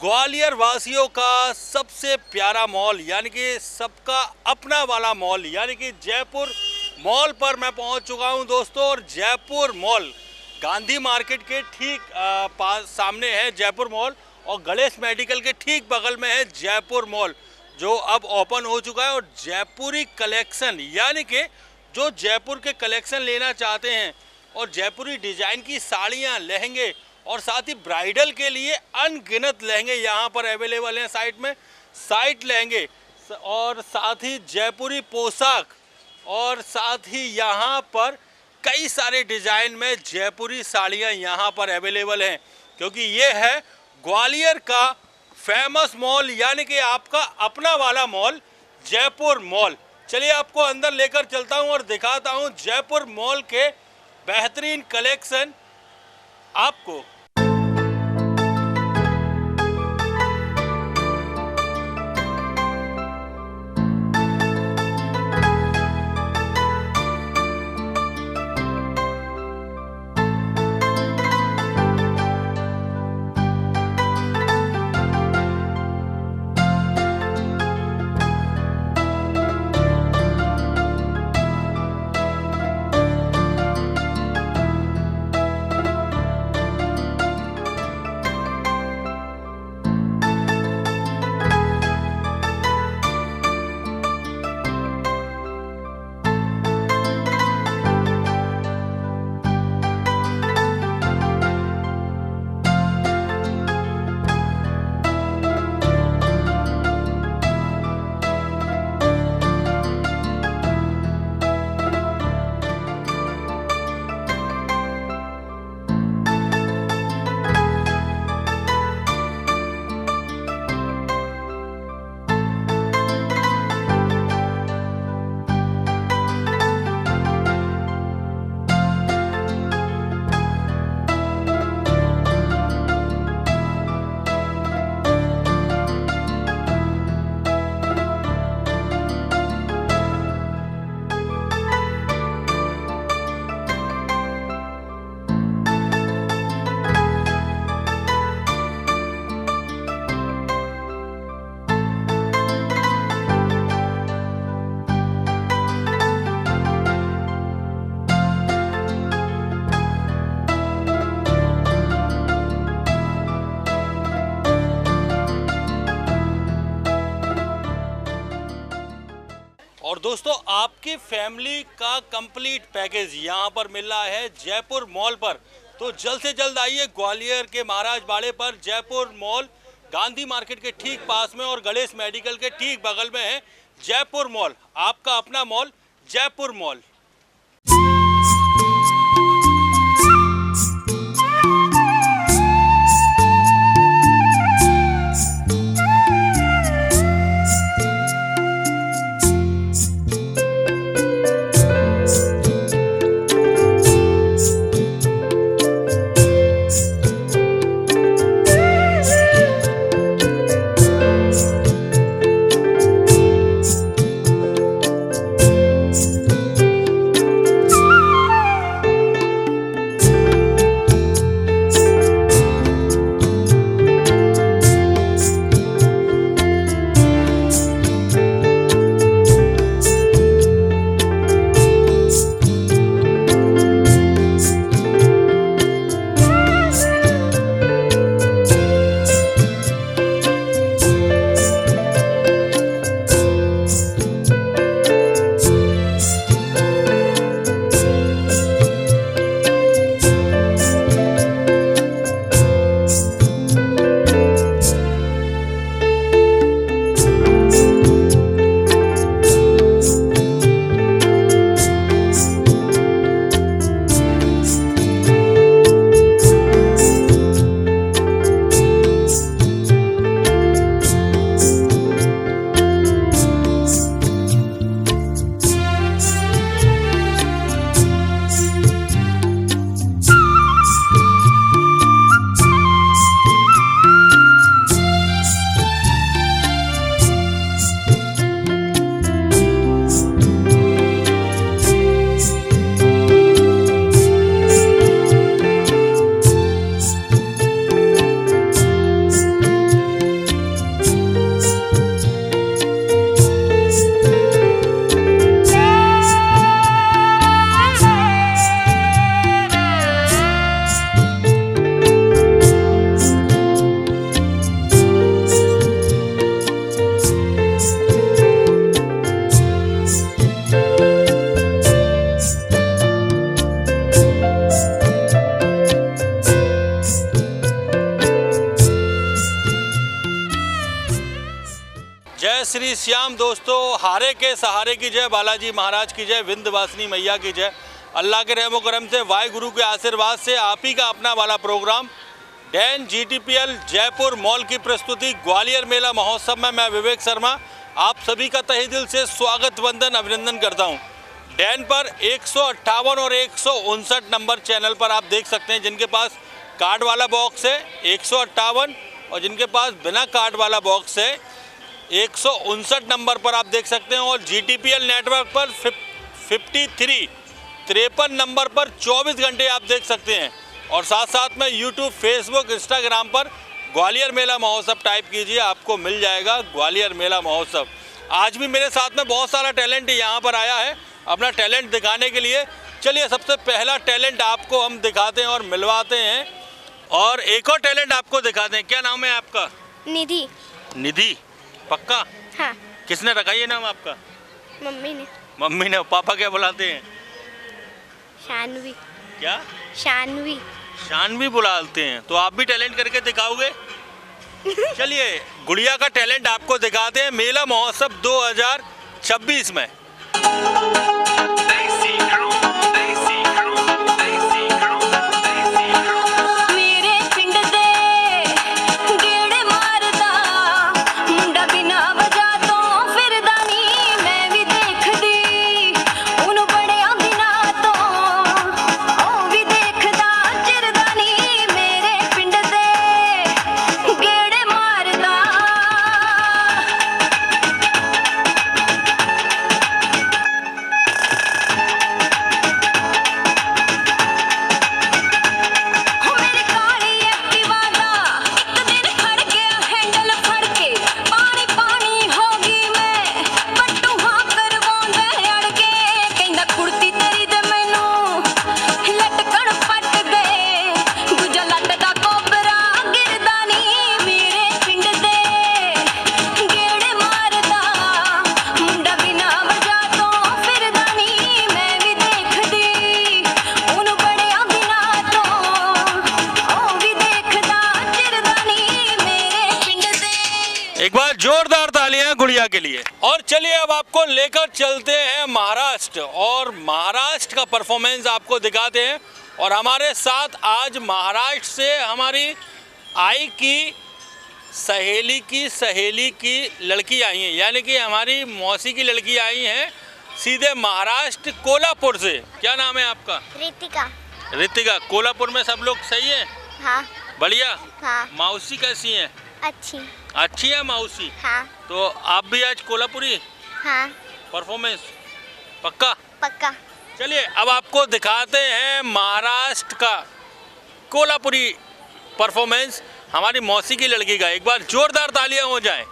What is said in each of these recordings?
ग्वालियर वासियों का सबसे प्यारा मॉल यानी कि सबका अपना वाला मॉल यानी कि जयपुर मॉल पर मैं पहुंच चुका हूं दोस्तों। और जयपुर मॉल गांधी मार्केट के ठीक पास सामने है जयपुर मॉल, और गणेश मेडिकल के ठीक बगल में है जयपुर मॉल जो अब ओपन हो चुका है। और जयपुरी कलेक्शन यानी कि जो जयपुर के कलेक्शन लेना चाहते हैं और जयपुरी डिज़ाइन की साड़ियाँ, लहंगे और साथ ही ब्राइडल के लिए अनगिनत लहंगे यहाँ पर अवेलेबल हैं साइट में। साइट लहंगे और साथ ही जयपुरी पोशाक और साथ ही यहाँ पर कई सारे डिज़ाइन में जयपुरी साड़ियाँ यहाँ पर अवेलेबल हैं, क्योंकि ये है ग्वालियर का फेमस मॉल यानी कि आपका अपना वाला मॉल जयपुर मॉल। चलिए आपको अंदर लेकर चलता हूँ और दिखाता हूँ जयपुर मॉल के बेहतरीन कलेक्शन आपको। और दोस्तों आपकी फैमिली का कंप्लीट पैकेज यहाँ पर मिल रहा है जयपुर मॉल पर। तो जल्द से जल्द आइए ग्वालियर के महाराज बाड़े पर जयपुर मॉल गांधी मार्केट के ठीक पास में और गणेश मेडिकल के ठीक बगल में है जयपुर मॉल, आपका अपना मॉल जयपुर मॉल। श्री श्याम। दोस्तों, हारे के सहारे की जय, बालाजी महाराज की जय, विंध्यवासिनी मैया की जय। अल्लाह के रहमो करम से, वाहिगुरु के आशीर्वाद से आप ही का अपना वाला प्रोग्राम डैन GTPL जयपुर मॉल की प्रस्तुति ग्वालियर मेला महोत्सव में मैं विवेक शर्मा आप सभी का तहे दिल से स्वागत, वंदन, अभिनंदन करता हूं। डैन पर 158 और 159 नंबर चैनल पर आप देख सकते हैं। जिनके पास कार्ड वाला बॉक्स है 158 और जिनके पास बिना कार्ड वाला बॉक्स है 159 नंबर पर आप देख सकते हैं। और GTPL नेटवर्क पर 53 नंबर पर 24 घंटे आप देख सकते हैं। और साथ साथ में YouTube, Facebook, Instagram पर ग्वालियर मेला महोत्सव टाइप कीजिए, आपको मिल जाएगा ग्वालियर मेला महोत्सव। आज भी मेरे साथ में बहुत सारा टैलेंट यहाँ पर आया है अपना टैलेंट दिखाने के लिए। चलिए, सबसे पहला टैलेंट आपको हम दिखाते हैं और मिलवाते हैं, और एक और टैलेंट आपको दिखाते हैं। क्या नाम है आपका? निधि। निधि, पक्का? हाँ। किसने रखा ये नाम आपका? मम्मी ने। मम्मी ने। पापा क्या बुलाते हैं? शानवी। क्या? शानवी। शानवी बुलाते हैं। तो आप भी टैलेंट करके दिखाओगे? चलिए, गुड़िया का टैलेंट आपको दिखाते हैं मेला महोत्सव 2026 में। एक बार जोरदार तालियां गुड़िया के लिए। और चलिए, अब आपको लेकर चलते हैं महाराष्ट्र, और महाराष्ट्र का परफॉर्मेंस आपको दिखाते हैं। और हमारे साथ आज महाराष्ट्र से हमारी आई की सहेली की लड़की आई हैं, यानी कि हमारी मौसी की लड़की आई हैं सीधे महाराष्ट्र कोल्हापुर से। क्या नाम है आपका? रितिका। रितिका। कोल्हापुर में सब लोग सही है? हाँ। बढ़िया। हाँ। मौसी कैसी हैं? अच्छी। अच्छी है मौसी? हाँ। तो आप भी आज कोल्हापुरी? हाँ। परफॉर्मेंस पक्का? पक्का। चलिए, अब आपको दिखाते हैं महाराष्ट्र का कोल्हापुरी परफॉर्मेंस हमारी मौसी की लड़की का। एक बार जोरदार तालियां हो जाएं।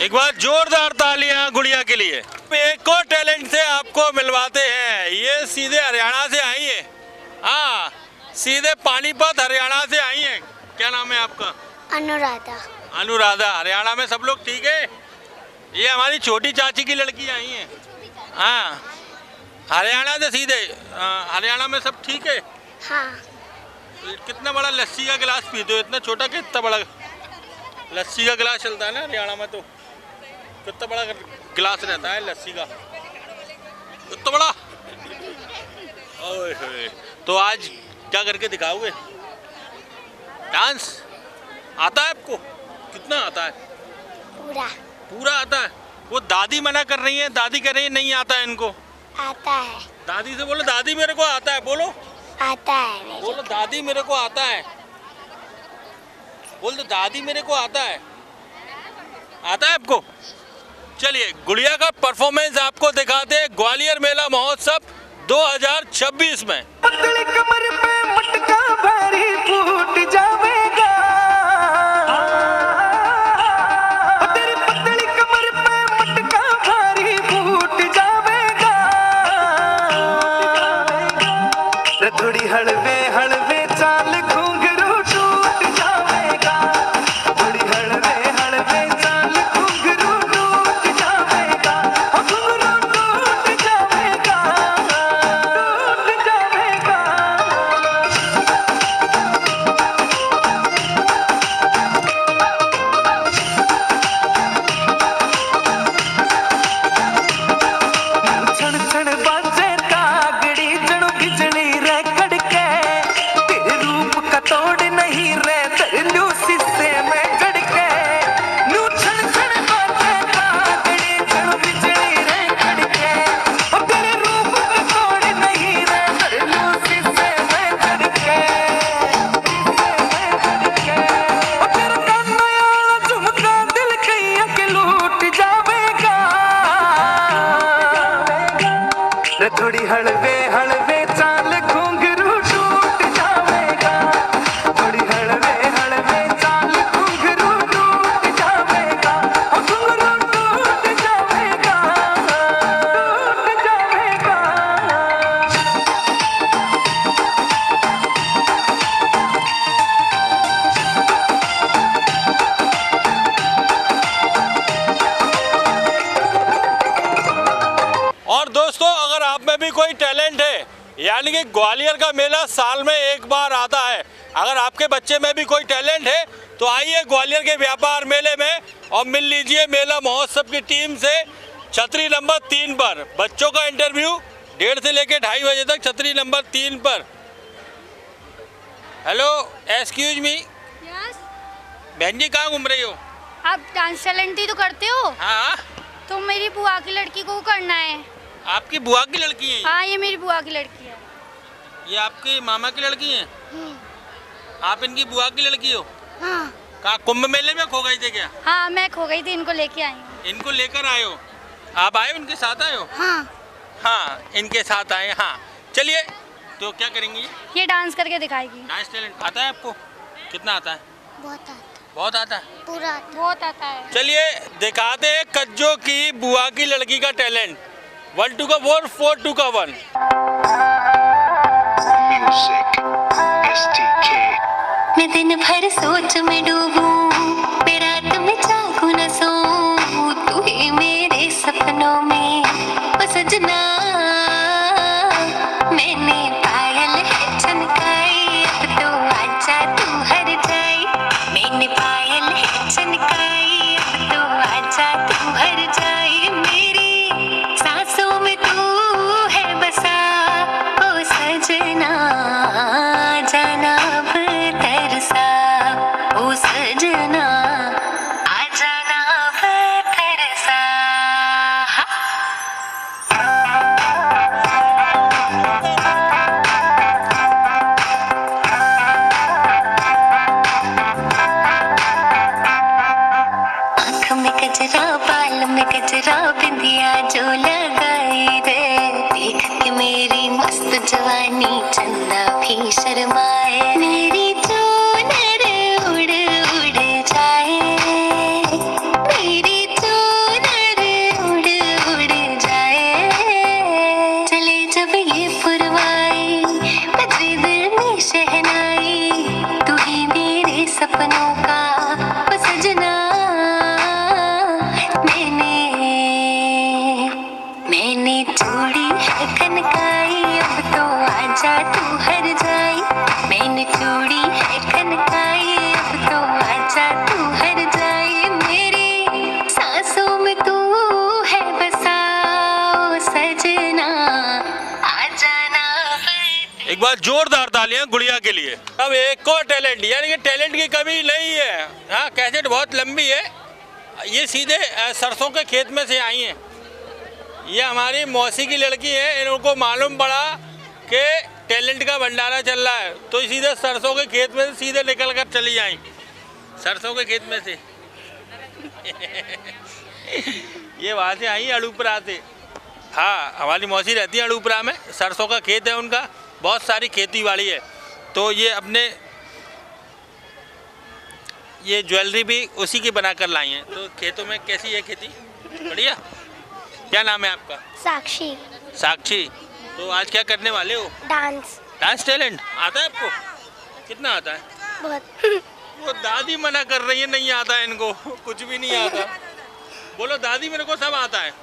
एक बार जोरदार तालियां गुड़िया के लिए। एक और टैलेंट से आपको मिलवाते हैं। ये सीधे हरियाणा से आई है। हाँ, सीधे पानीपत हरियाणा से आई है। क्या नाम है आपका? अनुराधा। अनुराधा। हरियाणा में सब लोग ठीक है? ये हमारी छोटी चाची की लड़की आई है। हाँ, हरियाणा से सीधे। हरियाणा में सब ठीक है? हाँ। कितना बड़ा लस्सी का गिलास पीते हो? इतना छोटा कि इतना बड़ा लस्सी का गिलास चलता है ना हरियाणा में? तो कितना बड़ा गिलास रहता है लस्सी का? इतना बड़ा। ओए होए। तो आज क्या करके दिखाओगे? डांस आता है आपको? कितना आता है? पूरा। पूरा आता है? वो दादी मना कर रही है, दादी कह रही है नहीं आता है इनको। आता है। दादी से बोलो दादी मेरे को आता है। बोलो आता है मेरे बोलो दादी मेरे को आता है। बोल दो दादी मेरे को आता है। आता है आपको? चलिए गुड़िया का परफॉर्मेंस आपको दिखाते हैं ग्वालियर मेला महोत्सव 2026 में। पतली कमर पे मटका भारी फूट जावेगा। तेरी पतली कमर पे मटका भारी फूट जावेगा। थोड़ी हलवे हलवे चाल घुंघरू टूट जावेगा। थोड़ी हलवे हलवे चाल घुंघरू टूट जावेगा। घुंघरू टूट जावेगा। टूट जावेगा। छण छण बाजे कागड़ी जणु बिजली रे कड़के। तेरे रूप का तोड़ नहीं रे तरलू शीशे में जड़के। नू छण छण बाजे कागड़ी जणु बिजली रे कड़के। ओ तेरे रूप का तोड़ नहीं रे तरलू शीशे में जड़के। ओ तेरा काना याला झुमका दिल कईया के लूट जावेगा। रे थोड़ी हलवे हलवे चाल घुंघरू टूट जावेगा। थोड़ी हलवे हलवे चाल घुंघरू टूट जावेगा। घुंघरू टूट जावेगा। टूट जावेगा। और दोस्तों अगर आप में भी कोई टैलेंट है, यानी कि ग्वालियर का मेला साल में एक बार आता है, अगर आपके बच्चे में भी कोई टैलेंट है तो आइए ग्वालियर के व्यापार मेले में और मिल लीजिए मेला महोत्सव की टीम से छतरी नंबर 3 पर। बच्चों का इंटरव्यू 1:30 से लेकर 2:30 बजे तक छतरी नंबर 3 पर। Hello, excuse me, yes. बहन जी कहाँ घूम रही हो? आप डांस टैलेंट ही तो करते हो। हाँ, तो मेरी बुआ की लड़की को करना है। आपकी बुआ की लड़की है? हाँ, ये मेरी बुआ की लड़की है। ये आपकी मामा की लड़की है? आप इनकी बुआ की लड़की हो? हाँ। कहाँ कुंभ मेले में खो गए थे क्या? हाँ, मैं खो गई थी, इनको लेके आई हूँ। इनको लेकर आए हो? आप आए हो, इनके साथ आए हो? हाँ। हाँ, इनके साथ आए। हाँ, चलिए तो क्या करेंगी? ये डांस करके दिखाएगी। डांस टैलेंट आता है आपको? कितना आता है? बहुत आता। बहुत आता है। पूरा। बहुत आता है। चलिए दिखाते हैं कज्जो की बुआ की लड़की का टैलेंट। 1 2 का 4 4 2 का 1। Music, STK. मैं दिन भर सोच में डूबूं, मैं रात में जागूं न सोऊं, तू ही मेरे सपनों में ओ सजना। मैंने पायल है छनकाई, अब तो आजा तू हर जाई। मैंने पायल है छनकाई, अब तो आजा तू हर जाई। मेरी सांसों में तू है बसा ओ सजना, जाना अब तरसा ओ सजना, आ जाना अब तरसा। आँख में गजरा, बाल में गजरा, बिंदिया जो लगाई रे, देख के मेरी मस्त जवानी चंदा भी शर्माए। मेरी चूनर उड़ उड़ जाए, मेरी चूनर बार जोरदार तालियां गुड़िया के लिए। अब एक और टैलेंट, यानी कि टैलेंट की कमी नहीं है। हाँ, कैसेट बहुत लंबी है। ये सीधे सरसों के खेत में से आई हैं। ये हमारी मौसी की लड़की है। इनको मालूम पड़ा कि टैलेंट का भंडारा चल रहा है, तो सीधे सरसों के खेत में से सीधे निकल कर चली आई, सरसों के खेत में से। ये वहाँ से आई अड़ूपरा से। हाँ, हमारी मौसी रहती है अड़ूपरा में, सरसों का खेत है उनका, बहुत सारी खेती बाड़ी है। तो ये अपने ये ज्वेलरी भी उसी की बना कर लाई हैं। तो खेतों में कैसी है खेती? बढ़िया। क्या नाम है आपका? साक्षी। साक्षी। तो आज क्या करने वाले हो? डांस। डांस टैलेंट आता है आपको? कितना आता है? बहुत। वो दादी मना कर रही है, नहीं आता है इनको, कुछ भी नहीं आता। बोलो दादी मेरे को सब आता है।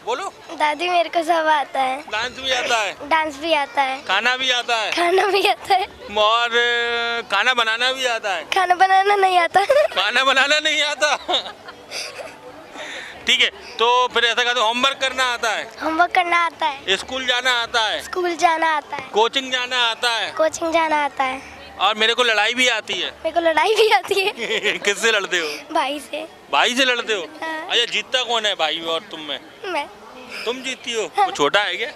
बोलो दादी मेरे को सब आता है। डांस भी आता है? डांस भी आता है। खाना भी आता है? खाना भी आता है। और खाना बनाना भी आता है? खाना बनाना नहीं आता। खाना बनाना नहीं आता। ठीक है, तो फिर ऐसा कहते होमवर्क करना आता है? होमवर्क करना आता है। स्कूल जाना आता है? स्कूल जाना आता है। कोचिंग जाना आता है? कोचिंग जाना आता है। और मेरे को लड़ाई भी आती है। मेरे को लड़ाई भी आती है। किससे लड़ते हो? भाई से। भाई से लड़ते हो? हाँ। अच्छा, जीतता कौन है, भाई और तुम में? मैं। तुम जीतती हो? हाँ। वो छोटा है क्या?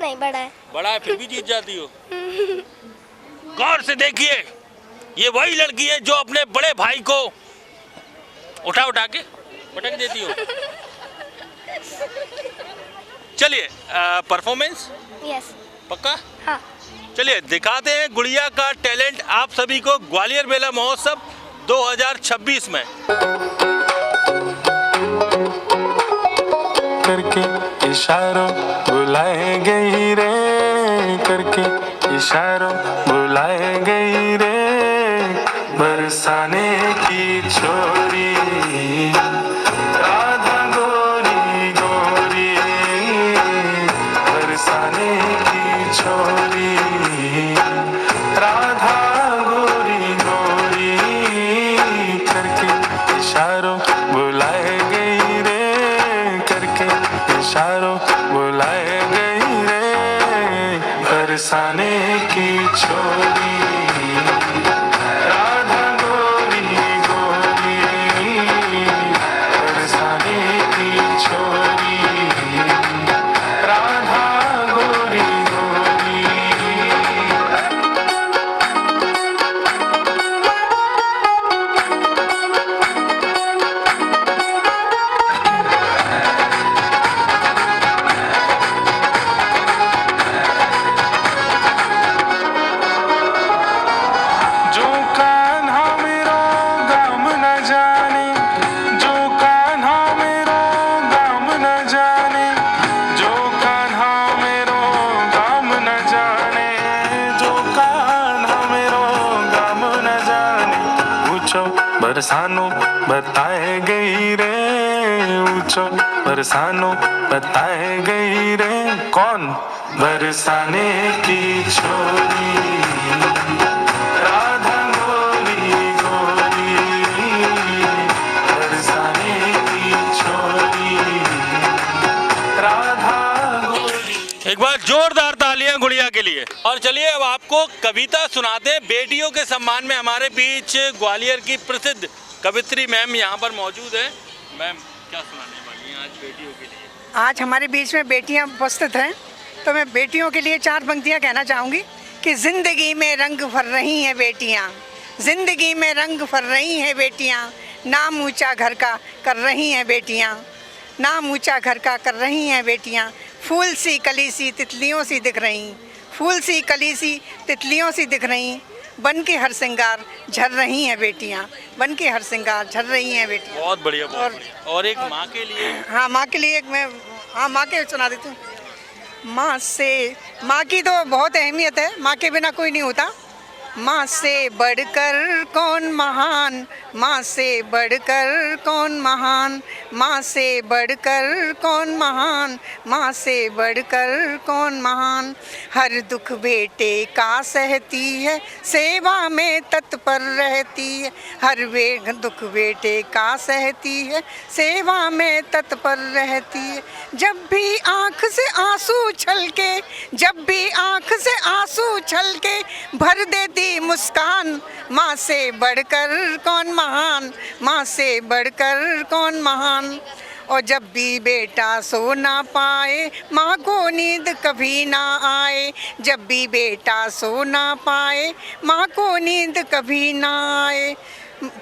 नहीं, बड़ा है। बड़ा है फिर भी जीत जाती हो? गौर से देखिए, ये वही लड़की है जो अपने बड़े भाई को उठा उठा के पटक देती हो। चलिए, परफॉर्मेंस यस। पक्का? हाँ। चलिए दिखाते हैं गुड़िया का टैलेंट आप सभी को ग्वालियर मेला महोत्सव 2026 में। करके इशारों बुलाए गई रे, करके इशारों बुलाए गई रे, बरसाने की छोरी राधा गोरी गोरी, बरसाने की छोरी राधा गोरी गोरी, करके इशारों बुलाए गई रे, करके इशारों बुलाए गई रे, बरसाने की छोरी राधा गोरी गोरी, बरसाने की छोरी राधा गोरी गोरी। जो कान्हा मेरो गाम न जाने, जो कान्हा मेरो गाम न जाने, जो कान्हा मेरो गाम न जाने, जो कान्हा मेरो गाम न जाने, ऊंचो बरसानो बताए गई रे, ऊंचो बरसानो बताए गई रे, कौन? बरसाने की छोरी राधा गोरी गोरी, बरसाने की छोरी राधा गोरी। एक बार जोरदार तालियां गुड़िया के लिए। और चलिए अब आपको कविता सुनाते हैं। बेटियों के सम्मान में हमारे बीच ग्वालियर की प्रसिद्ध कवित्री मैम यहाँ पर मौजूद है। मैम क्या सुनाने वाली हैं आज बेटियों के लिए? आज हमारे बीच में बेटियां उपस्थित हैं, तो मैं बेटियों के लिए 4 पंक्तियां कहना चाहूँगी कि ज़िंदगी में रंग भर रही हैं बेटियां, ज़िंदगी में रंग भर रही हैं बेटियां, नाम ऊंचा घर का कर रही हैं बेटियां, नाम ऊंचा घर का कर रही हैं बेटियां, फूल सी कली सी तितलियों सी दिख रही, फूल सी कली सी तितलियों सी दिख रही, बन के हर श्रृंगार झर रही हैं बेटियां, बन के हर श्रृंगार झर रही हैं बेटियां। बहुत बढ़िया, बहुत बढ़िया। और एक माँ के लिए? हाँ, माँ के लिए मैं माँ के सुना देती हूँ। माँ से, माँ की तो बहुत अहमियत है, माँ के बिना कोई नहीं होता। माँ से बढ़कर कौन महान, माँ से बढ़कर कौन महान, माँ से बढ़कर कौन महान, माँ से बढ़कर कौन महान। हर दुख बेटे का सहती है, सेवा में तत्पर रहती है। हर दुख बेटे का सहती है, सेवा में तत्पर रहती है। जब भी आँख से आंसू छलके, जब भी आँख से आंसू छलके भर देती मुस्कान। माँ से बढ़कर कौन महान, माँ से बढ़कर कौन महान। और जब भी बेटा सो ना पाए, माँ को नींद कभी ना आए। जब भी बेटा सो ना पाए, माँ को नींद कभी ना आए।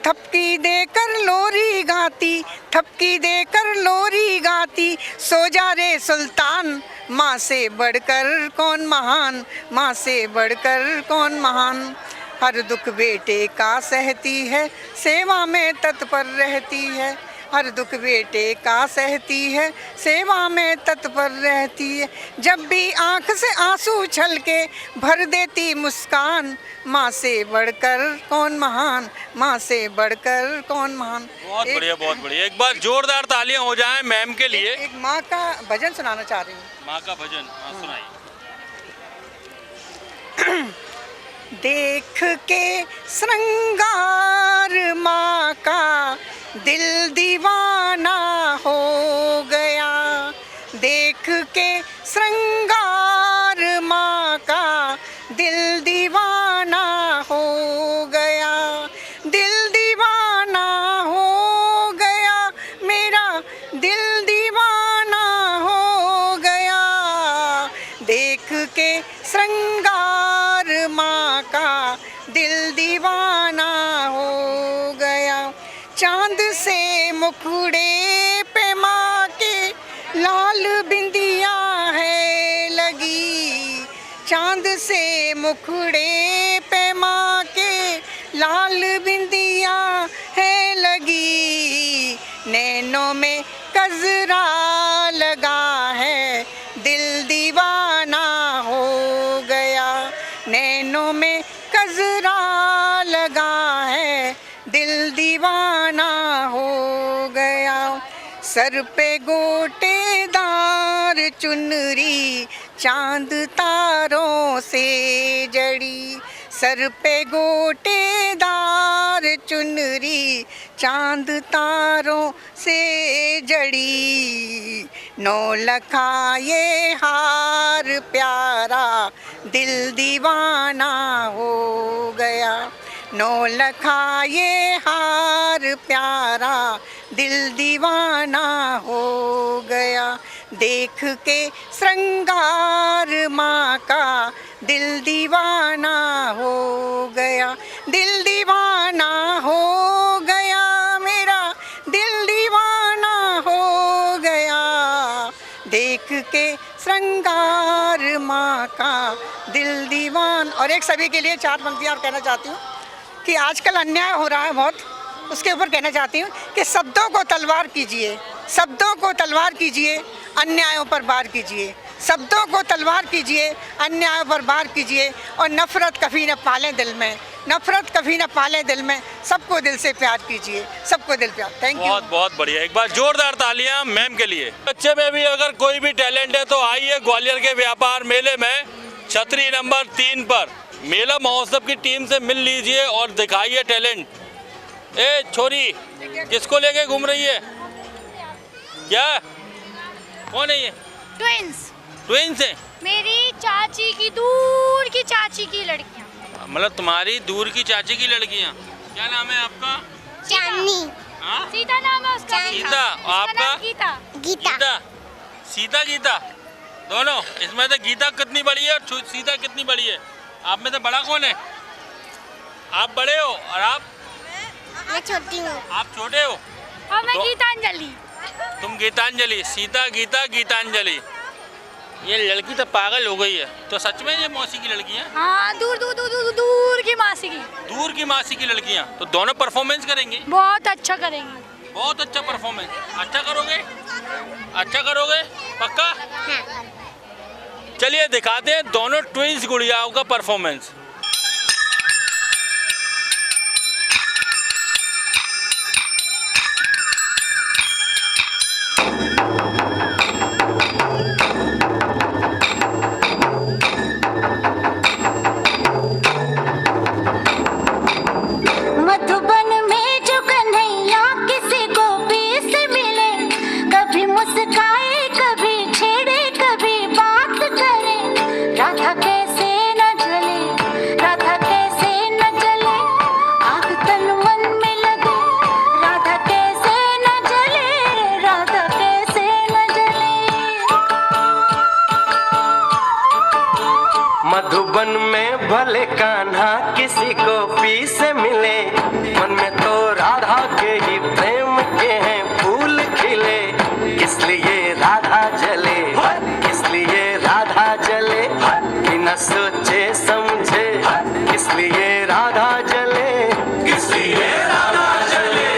थपकी देकर लोरी गाती, थपकी देकर लोरी गाती, सो जा रे सुल्तान। माँ से बढ़कर कौन महान, माँ से बढ़कर कौन महान। हर दुख बेटे का सहती है, सेवा में तत्पर रहती है। हर दुख बेटे का सहती है, सेवा में तत्पर रहती है। जब भी आँख से आंसू छलके भर देती मुस्कान। माँ से बढ़कर कौन महान, माँ से बढ़कर कौन महान। बहुत बढ़िया, बहुत बढ़िया। एक बार जोरदार तालियां हो जाएं मैम के लिए। एक माँ का भजन सुनाना चाह रही हूँ। माँ का भजन, हाँ सुनाइए। देख के श्रृंगार माँ का दिल दीवाना हो गया। देख के श्रृंगार माँ का दिल दीवाना हो गया। दिल दीवाना हो गया, मेरा दिल दीवाना हो गया। देख के श्रृंगार माँ का दिल दीवाना हो गया। चांद से मुखड़े पे माँ के लाल बिंदिया है लगी। चांद से मुखड़े पे माँ के लाल बिंदिया है लगी। नैनों में कजरा लगा है, दिल दीवाना हो गया। नैनों में कजरा लगा है, दिल दीवाना हो गया। सर पे गोटेदार चुनरी चांद तारों से जड़ी। सर पे गोटेदार चुनरी चांद तारों से जड़ी। नौलखा ये हार प्यारा, दिल दीवाना हो गया। नौलखा ये हार प्यारा, दिल दीवाना हो गया। देख के श्रृंगार माँ का दिल दीवाना हो गया। दिल दीवाना हो गया, मेरा दिल दीवाना हो गया। देख के श्रृंगार माँ का दिल दीवान। और एक सभी के लिए 4 पंक्तियाँ और कहना चाहती हूँ कि आजकल अन्याय हो रहा है बहुत, उसके ऊपर कहना चाहती हूँ कि शब्दों को तलवार कीजिए, शब्दों को तलवार कीजिए, अन्यायों पर वार कीजिए। शब्दों को तलवार कीजिए, अन्यायों पर वार कीजिए। और नफ़रत कभी न पालें दिल में, नफ़रत कभी न पालें दिल में। सबको दिल से प्यार कीजिए, सबको दिल प्यार। Thank you. बहुत बहुत बढ़िया। एक बार जोरदार तालियां मैम के लिए। बच्चे में भी अगर कोई भी टैलेंट है तो आइए ग्वालियर के व्यापार मेले में छतरी नंबर 3 पर मेला महोत्सव की टीम से मिल लीजिए और दिखाइए टैलेंट। ए छोरी, किसको लेके घूम रही है? क्या कौन है ये? ट्विंस। ट्विंस है? मेरी चाची की दूर की चाची की लड़कियाँ। मतलब तुम्हारी दूर की चाची की लड़कियाँ। क्या नाम है आपका? चांदनी। हाँ? सीता नाम है उसका। सीता। आपका? गीता। गीता। सीता गीता दोनों। इसमें से गीता कितनी बड़ी है और सीता कितनी बड़ी है? आप में से बड़ा कौन है? आप बड़े हो और आप? मैं छोटी हूँ। आप छोटे हो? और मैं गीतांजलि। तुम गीतांजलि। सीता गीता गीतांजलि। ये लड़की तो पागल हो गई है। तो सच में ये मौसी की लड़की है? हाँ, दूर दूर दूर दूर दूर की मासी की। दूर की मासी की लड़कियाँ। तो दोनों परफॉर्मेंस करेंगी? बहुत अच्छा करेंगी। बहुत अच्छा परफॉर्मेंस। अच्छा करोगे? अच्छा करोगे? पक्का? चलिए दिखाते हैं दोनों ट्विंस गुड़ियाओं का परफॉर्मेंस। भले कान्हा किसी को पी से मिले, मन में तो राधा के ही प्रेम के हैं फूल खिले। किस लिए राधा जले, किस लिए राधा जले, बिना सोचे समझे किस लिए राधा जले, किस लिए राधा जले।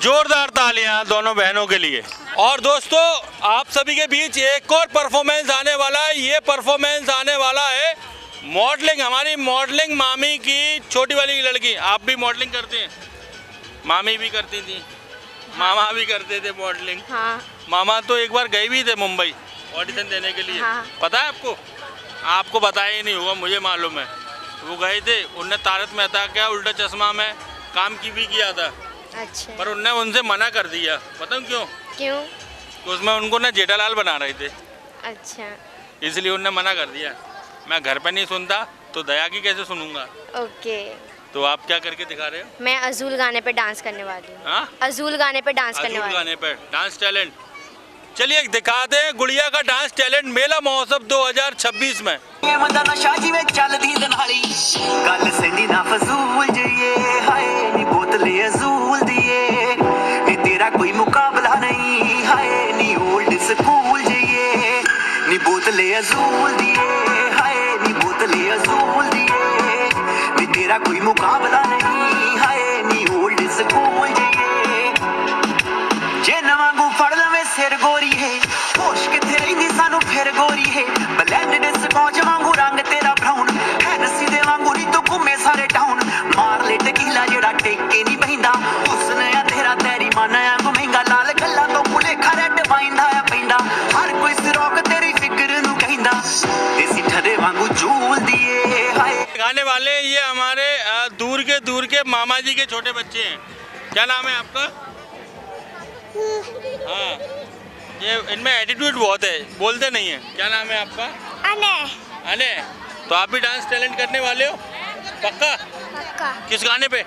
जोरदार तालियां दोनों बहनों के लिए। और दोस्तों आप सभी के बीच एक और परफॉर्मेंस आने वाला है। ये परफॉर्मेंस आने वाला है मॉडलिंग, हमारी मॉडलिंग मामी की छोटी वाली लड़की। आप भी मॉडलिंग करते हैं? मामी भी करती थी, मामा भी करते थे मॉडलिंग। हाँ। मामा तो एक बार गए भी थे मुंबई ऑडिशन देने के लिए। हाँ। पता है आपको? आपको बताया ही नहीं होगा, मुझे मालूम है। वो गए थे, उनने तारक मेहता का उल्टा चश्मा में काम की भी किया था। अच्छा। पर उनने उनसे मना कर दिया। बताऊं क्यों? क्यों? तो उसमें उनको ना जेठालाल बना रहे थे, अच्छा। इसलिए उनने मना कर दिया। मैं घर पे नहीं सुनता तो दया की कैसे सुनूंगा? ओके। तो आप क्या करके दिखा रहे हो? मैं अजूल गाने पे डांस करने वाली हूँ। हाँ? अजूल गाने पे डांस करने अजूल वाली गाने पे डांस टैलेंट। चलिए दिखाते हैं गुड़िया का डांस टैलेंट मेला महोत्सव 2026 में। ये मजा नशा जिवें चलदी दनाली, गल सेंदी ना फजूल जइए, हाय नी बोतले अजूल दिए, नी तेरा कोई मुकाबला नहीं, हाय नी ओल्ड स्कूल जइए, नी बोतले अजूल दिए, हाय नी बोतले अजूल दिए, नी तेरा कोई मुकाबला नहीं, हाय नी ओल्ड स्कूल जइए। जे नवां गू फड़ लवे सिर गोरी है, होश किथे रहिंदी सानू फिर गोरी है, ब्लेंडेड स्कॉच वांगू रंग तेरा ब्राउन, हैनसी दे वांगू नी तू घूमे सारे टाउन, मार ले टकीला जेड़ा टेके नहीं बहिंदा, हुस्न आ तेरा तेरी मन आ घुमेंगा, लाल गल्ला तो भुलेखा रेड वाइंदा आ पैंदा, हर कोई सिरोक तेरी फिक्र नू कहिंदा, देसी ठरे वांगू झूल दिए हाय। गाने वाले ये हमारे दूर के मामा जी के छोटे बच्चे हैं। क्या नाम है आपका? हाँ, ये इनमें एटीट्यूड बहुत है, बोलते नहीं है। क्या नाम है आपका? अने। अने। तो आप भी डांस टैलेंट करने वाले हो? पक्का? पक्का। किस गाने पे?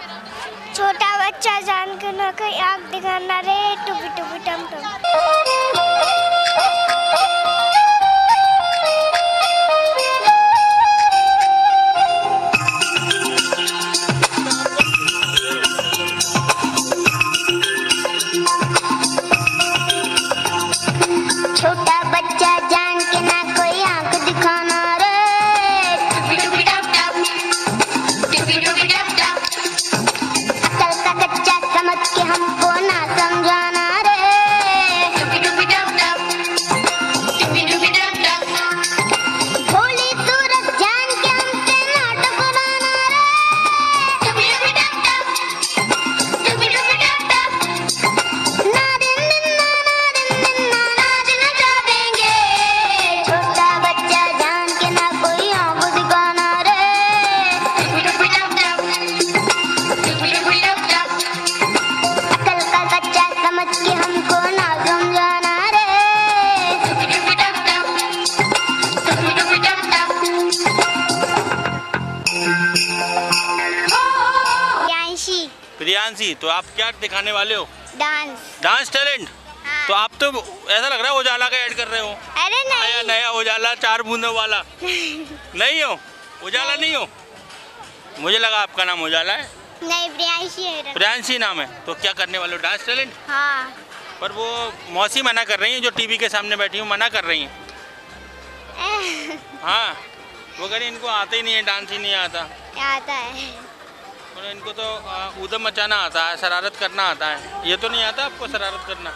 छोटा बच्चा जान के ना कहीं आँख दिखाना रे, टुपी टुपी टम टम। छोटा बच्चा जान के ना कोई आँख दिखाना रे, टुपी टप टप, टुपी टप टप। अकल का कच्चा समझ के हमको ना समझाना रे, टुपी टप टप, टुपी टप टप। भोली सूरत जान के हमसे ना टकराना रे, टुपी टप टप, टुपी टप टप। ना दिन ना दिन जा देंगे, छोटा बच्चा जान के ना कोई आँख दिखाना रे, टुपी टप टप, टुपी टप टप। अकल का कच्चा समझ के हमको ना समझाना रे, टुपी टप टप, टुपी टप टप। प्रियांशी। प्रियांशी, तो आप क्या दिखाने वाले हो? डांस। Dance talent? हाँ। तो आप तो ऐसा लग रहा है उजाला का ऐड कर रहे हो। अरे आया नहीं। नया उजाला 4 बूंदों वाला। नहीं हो? उजाला नहीं हो? मुझे लगा आपका नाम उजाला है। नहीं, प्रियांशी है। प्रियांशी नाम है। तो क्या करने वाले हो? Dance talent? हाँ। पर वो मौसी मना कर रही हैं, जो टीवी के सामने बैठी हूँ, मना कर रही हैं। हाँ, वो कह रही इनको आता ही नहीं है, डांस ही नहीं आता। आता है। और इनको तो ऊधम मचाना आता है, शरारत करना आता है। ये तो नहीं आता आपको शरारत करना?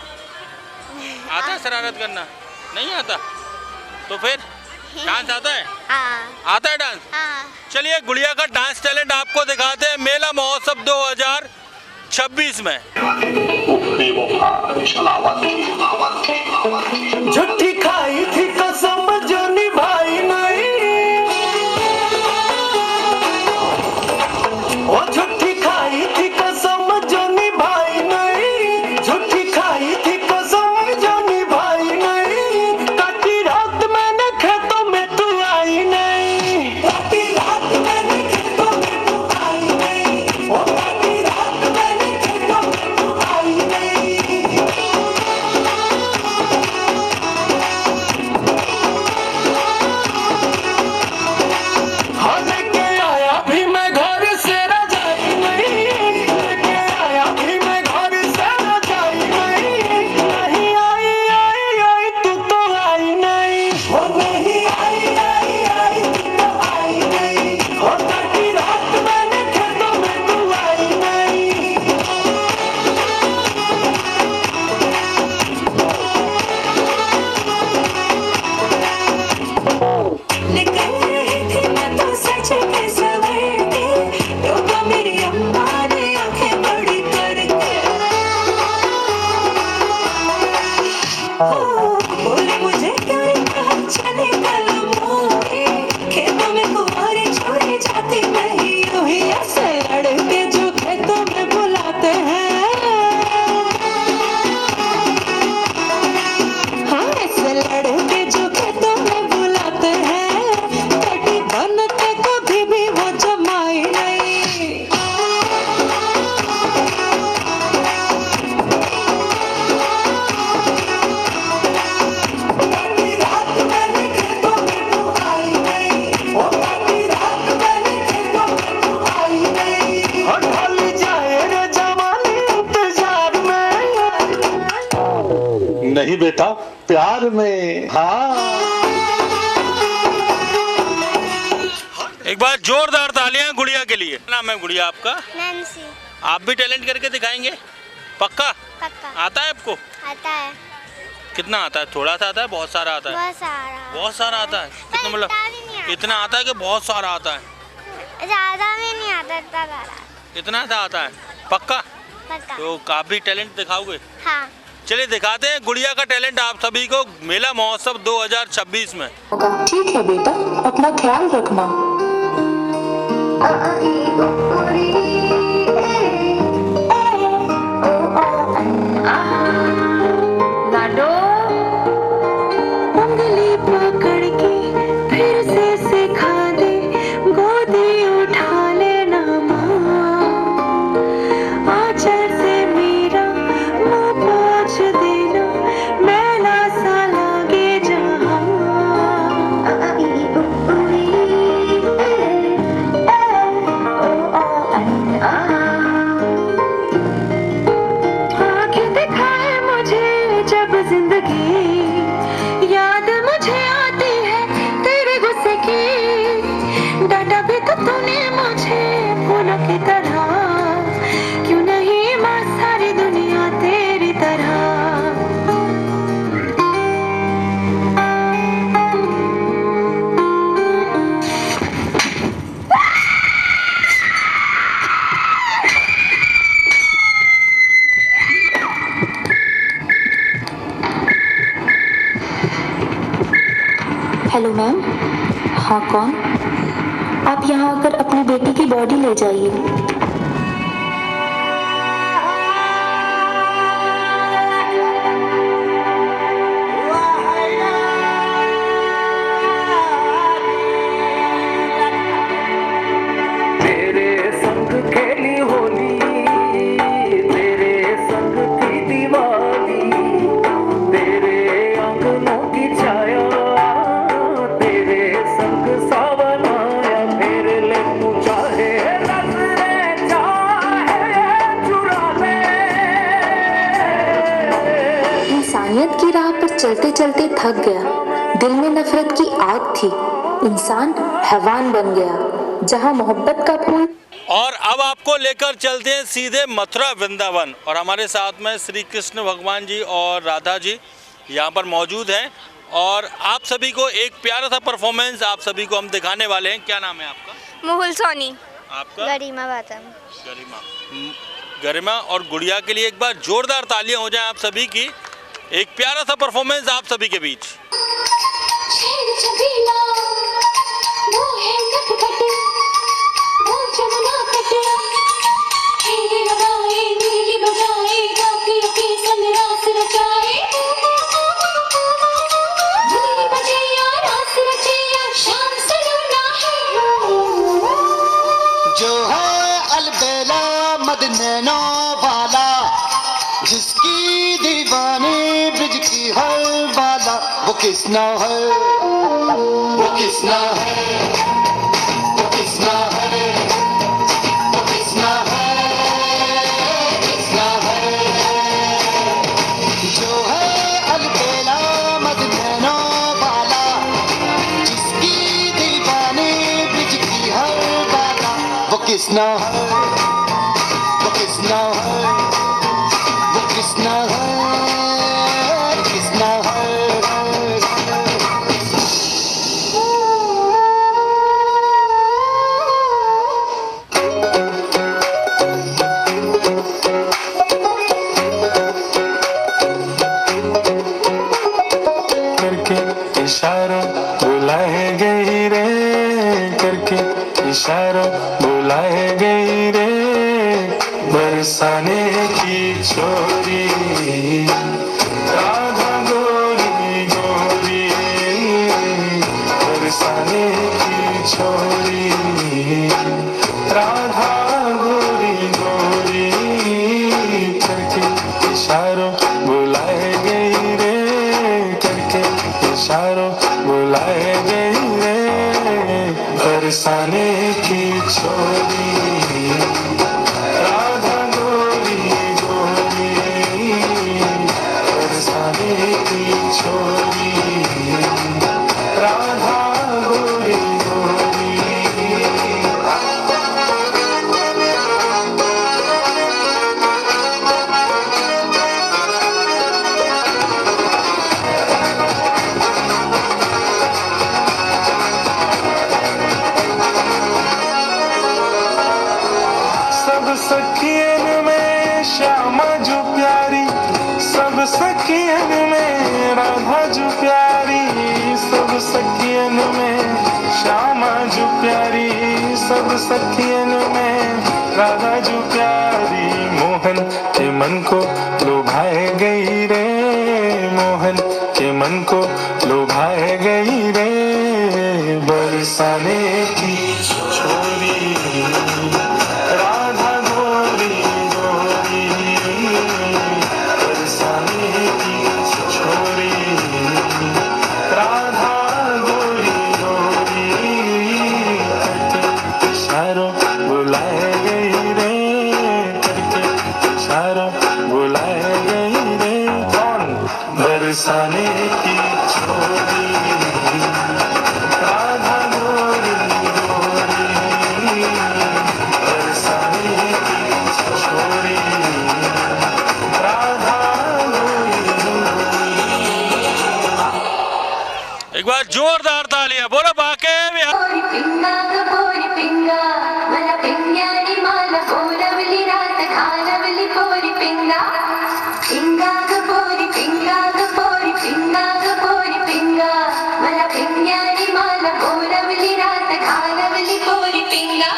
आता है शरारत करना? नहीं आता? तो फिर डांस आता है? हाँ। आता है डांस? हाँ। चलिए गुड़िया का डांस टैलेंट आपको दिखाते हैं मेला महोत्सव 2026 में। झूठी खाई थी कसम जो निभाई नहीं, ओ झूठी खाई थी कसम जो निभाई नहीं, झूठी खाई थी कसम जो निभाई नहीं, काटी रात मैंने खेतों में तू आई नहीं, काटी रात मैंने खेतों में तू आई नहीं, ओ काटी रात मैंने खेतों में तू आई निकल रही थी मैं तो सच के सवर के, रोका मेरी अम्मा ने आंखें बड़ी करके। बोले मुझे क्या कहा चले कल मोरे, खेतों में कुंवारी छोड़ी जाती नहीं यूं ही ऐसे लड़के जो खेतों में बुलाते हैं। हाँ ऐसे लड़के जो खेतों में बुलाते हैं, कटी बनते कभी भी वो जमाई नहीं। रात मैंने खेतों में तू आई नहीं, ओ काटी रात मैंने खेतों में तू आई नहीं। और ढल जाए रे जवानी इंतजार में, नहीं बेटा प्यार में। हाँ एक बार जोरदार तालियां गुड़िया के लिए। नाम है गुड़िया आपका? नैन्सी। आप भी टैलेंट करके दिखाएंगे? पक्का? पक्का आता है आपको? आता है, कितना आता है? थोड़ा सा आता है, बहुत सारा आता है? बहुत सारा। बहुत सारा आता है। कितना मतलब इतना भी नहीं आता। इतना आता है कि बहुत सारा आता है? ज्यादा भी नहीं आता, इतना सारा। इतना सा आता है? पक्का? पक्का। तो काफी टैलेंट दिखाओगे? हाँ। चलिए दिखाते हैं गुड़िया का टैलेंट आप सभी को मेला महोत्सव 2026 में। ठीक है बेटा, अपना ख्याल रखना। लाडो उंगली पकड़ के फिर से सिखा दे, गोदी उठा लेना माँ, आंचल से मेरा मुंह पोंछ देना, मैला सा लागे जहाँ। आँखें दिखाए मुझे जब जिंदगी, याद मुझे आती है तेरे गुस्से की, डांटा भी तो तूने मुझे फूलों की तरह, क्यों नहीं माँ सारी दुनिया तेरी तरह। Hello ma'am. हाँ कौन? आप यहाँ आकर अपनी बेटी की बॉडी ले जाइए। तेरे संग खेली होली, तेरे संग थी दिवाली, तेरे आंगनों की छाया, तेरे संग सावन आया, मेरे ले तू चाहे नजरें चाहे चुरा ले। इंसानियत की राह पर चलते चलते थक गया, दिल में नफरत की आग थी, इंसान हैवान बन गया, जहाँ मोहब्बत का फूल। और अब आपको लेकर चलते हैं सीधे मथुरा वृंदावन, और हमारे साथ में श्री कृष्ण भगवान जी और राधा जी यहाँ पर मौजूद हैं, और आप सभी को एक प्यारा सा परफॉर्मेंस आप सभी को हम दिखाने वाले हैं। क्या नाम है आपका? मोहुल सोनी। आपका? गरिमा बातम। गरिमा और गुड़िया के लिए एक बार जोरदार तालियां हो जाएं आप सभी की। एक प्यारा सा परफॉर्मेंस आप सभी के बीच। जो है अलबेला मदनैनो वाला, जिसकी दीवानी ब्रिज की हर वाला, वो किसना है, वो किसना है, वो किसना है, वो किसना है, किसना है। जो है अलबेला मदनैनो वाला, जिसकी दीवानी ब्रिज की हर वाला, वो किसना है, वो किसना है, वो किसना है, किसना है। करके इशारों बुलाए गई रे बरसाने की छोरी राधा गोरी गोरी बरसाने की छोरी राधा गोरी गोरी करके इशारों बुलाए गई रे करके इशारों बुलाए गई रे बरसाने की छोरी राधा गोरी गोरी बरसाने की छोरी राधा गोरी गोरी सब सखियन में श्यामा जो प्यारी सब सखियन में राधा जो प्यारी सब सखियन में श्यामा जो प्यारी सब सखियन में राधा जो प्यारी मोहन के मन को लुभाए गई रे मोहन के मन को लुभाए गई रे बरसाने की छोरी राधा गोरी गोरी बरसाने की छोरी राधा गोरी गोरी करके इशारों बुलाए गई रे करके इशारों बुलाए गई रे कौन बरसाने की छोरी राधा गोरी गोरी बरसाने की छोरी राधा गोरी एक बार जोरदार तालियां बोलो बाके बिहार पोरी पिंगा ग पोरी पिंगा मला पिंग्यानी माला बोलवली रात घालवली पोरी पिंगा पिंगा ग पोरी पिंगा ग पोरी पिंगा ग पोरी पिंगा मला पिंग्यानी माला बोलवली रात घालवली पोरी पिंगा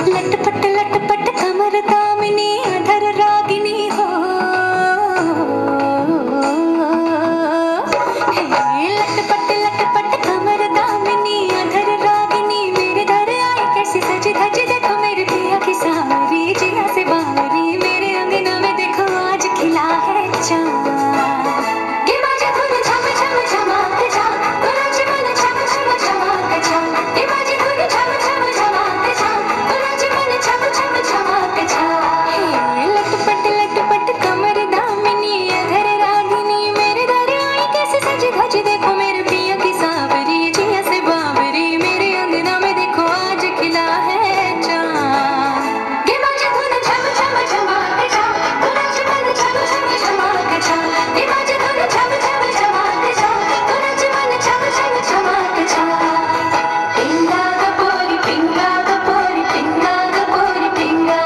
लटपट लटपट कमर दामिनी अधर रागिनी हो लटपट लटपट कमर दामिनी अधर रागिनी मेरे दर आई कैसी सज धज देखो मेरे पिया की सावरी जिया से बावरी मेरे अंगना में देखो आज खिला है चांद ये बाजे धुन झम झम झमाक जा गुलाज मन झम झम झमाक जा ये बाजे धुन झम झम झमाक जा गुलाज मन झम झम झमाक जा लटपट लटपट कमर दामिनी अधर रागिनी मेरे दर आई कैसे सज धज देखो मेरे पिया की सावरी जिया से बावरी मेरे अंगना में देखो आज खिला है चांद ये बाजे धुन झम झम झमाक जा गुलाज मन झम झम झमाक जा ये बाजे धुन झम झम झमाक जा गुलाज मन झम झम झमाक जा पिंगा ग पोरी पिंगा ग पोरी पिंगा ग पोरी पिंगा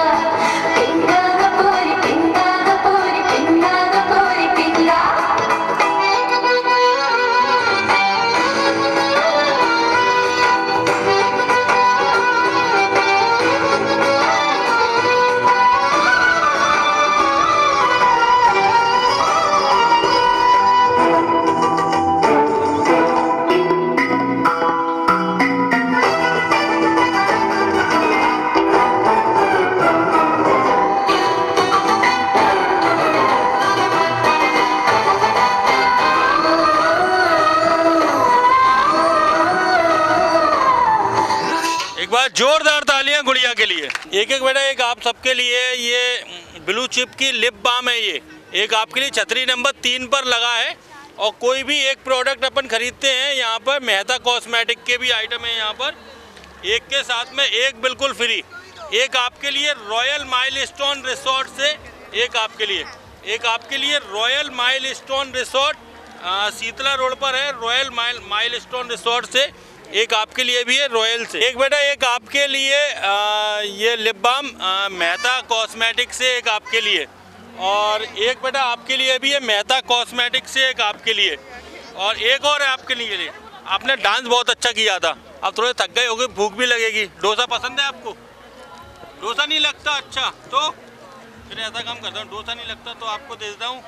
पिंगा ग पोरी पिंगा ग पोरी पिंगा ग पोरी पिंगा एक बार जोरदार तालियां गुड़िया के लिए। एक एक बेटा एक आप सबके लिए ये ब्लू चिप की लिप बाम है, ये एक आपके लिए छतरी नंबर 3 पर लगा है। और कोई भी एक प्रोडक्ट अपन खरीदते हैं यहाँ पर मेहता कॉस्मेटिक के भी आइटम है यहाँ पर, एक के साथ में एक बिल्कुल फ्री। एक आपके लिए रॉयल माइलस्टोन रिसोर्ट से एक आपके लिए royal milestone resort Sheetla road पर है, रॉयल माइलस्टोन रिसोर्ट से। एक आपके लिए भी है रॉयल से। एक बेटा एक आपके लिए ये लिप बाम मेहता कॉस्मेटिक से, एक आपके लिए। और एक बेटा आपके लिए भी है मेहता कॉस्मेटिक से, एक आपके लिए। और एक और है आपके लिए। आपने डांस बहुत अच्छा किया था, अब थोड़े थक गए होगे, भूख भी लगेगी। डोसा पसंद है आपको? डोसा नहीं लगता? अच्छा, तो फिर ऐसा काम करता हूँ, डोसा नहीं लगता तो आपको दे देता हूँ।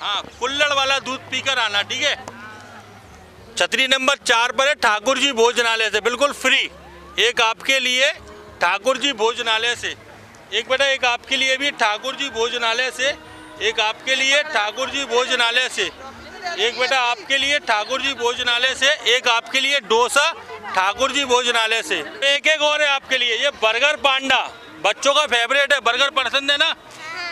हाँ, कुल्हड़ वाला दूध पीकर आना, ठीक है? छतरी नंबर 4 पर है, ठाकुर जी भोजनालय से, बिल्कुल फ्री। एक आपके लिए ठाकुर जी भोजनालय से। एक बेटा एक आपके लिए भी ठाकुर जी भोजनालय से। एक आपके लिए ठाकुर जी भोजनालय से। एक बेटा आपके लिए ठाकुर जी भोजनालय से। एक आपके लिए डोसा ठाकुर जी भोजनालय से। एक और है आपके लिए, ये बर्गर पांडा, बच्चों का फेवरेट है। बर्गर पसंद है ना?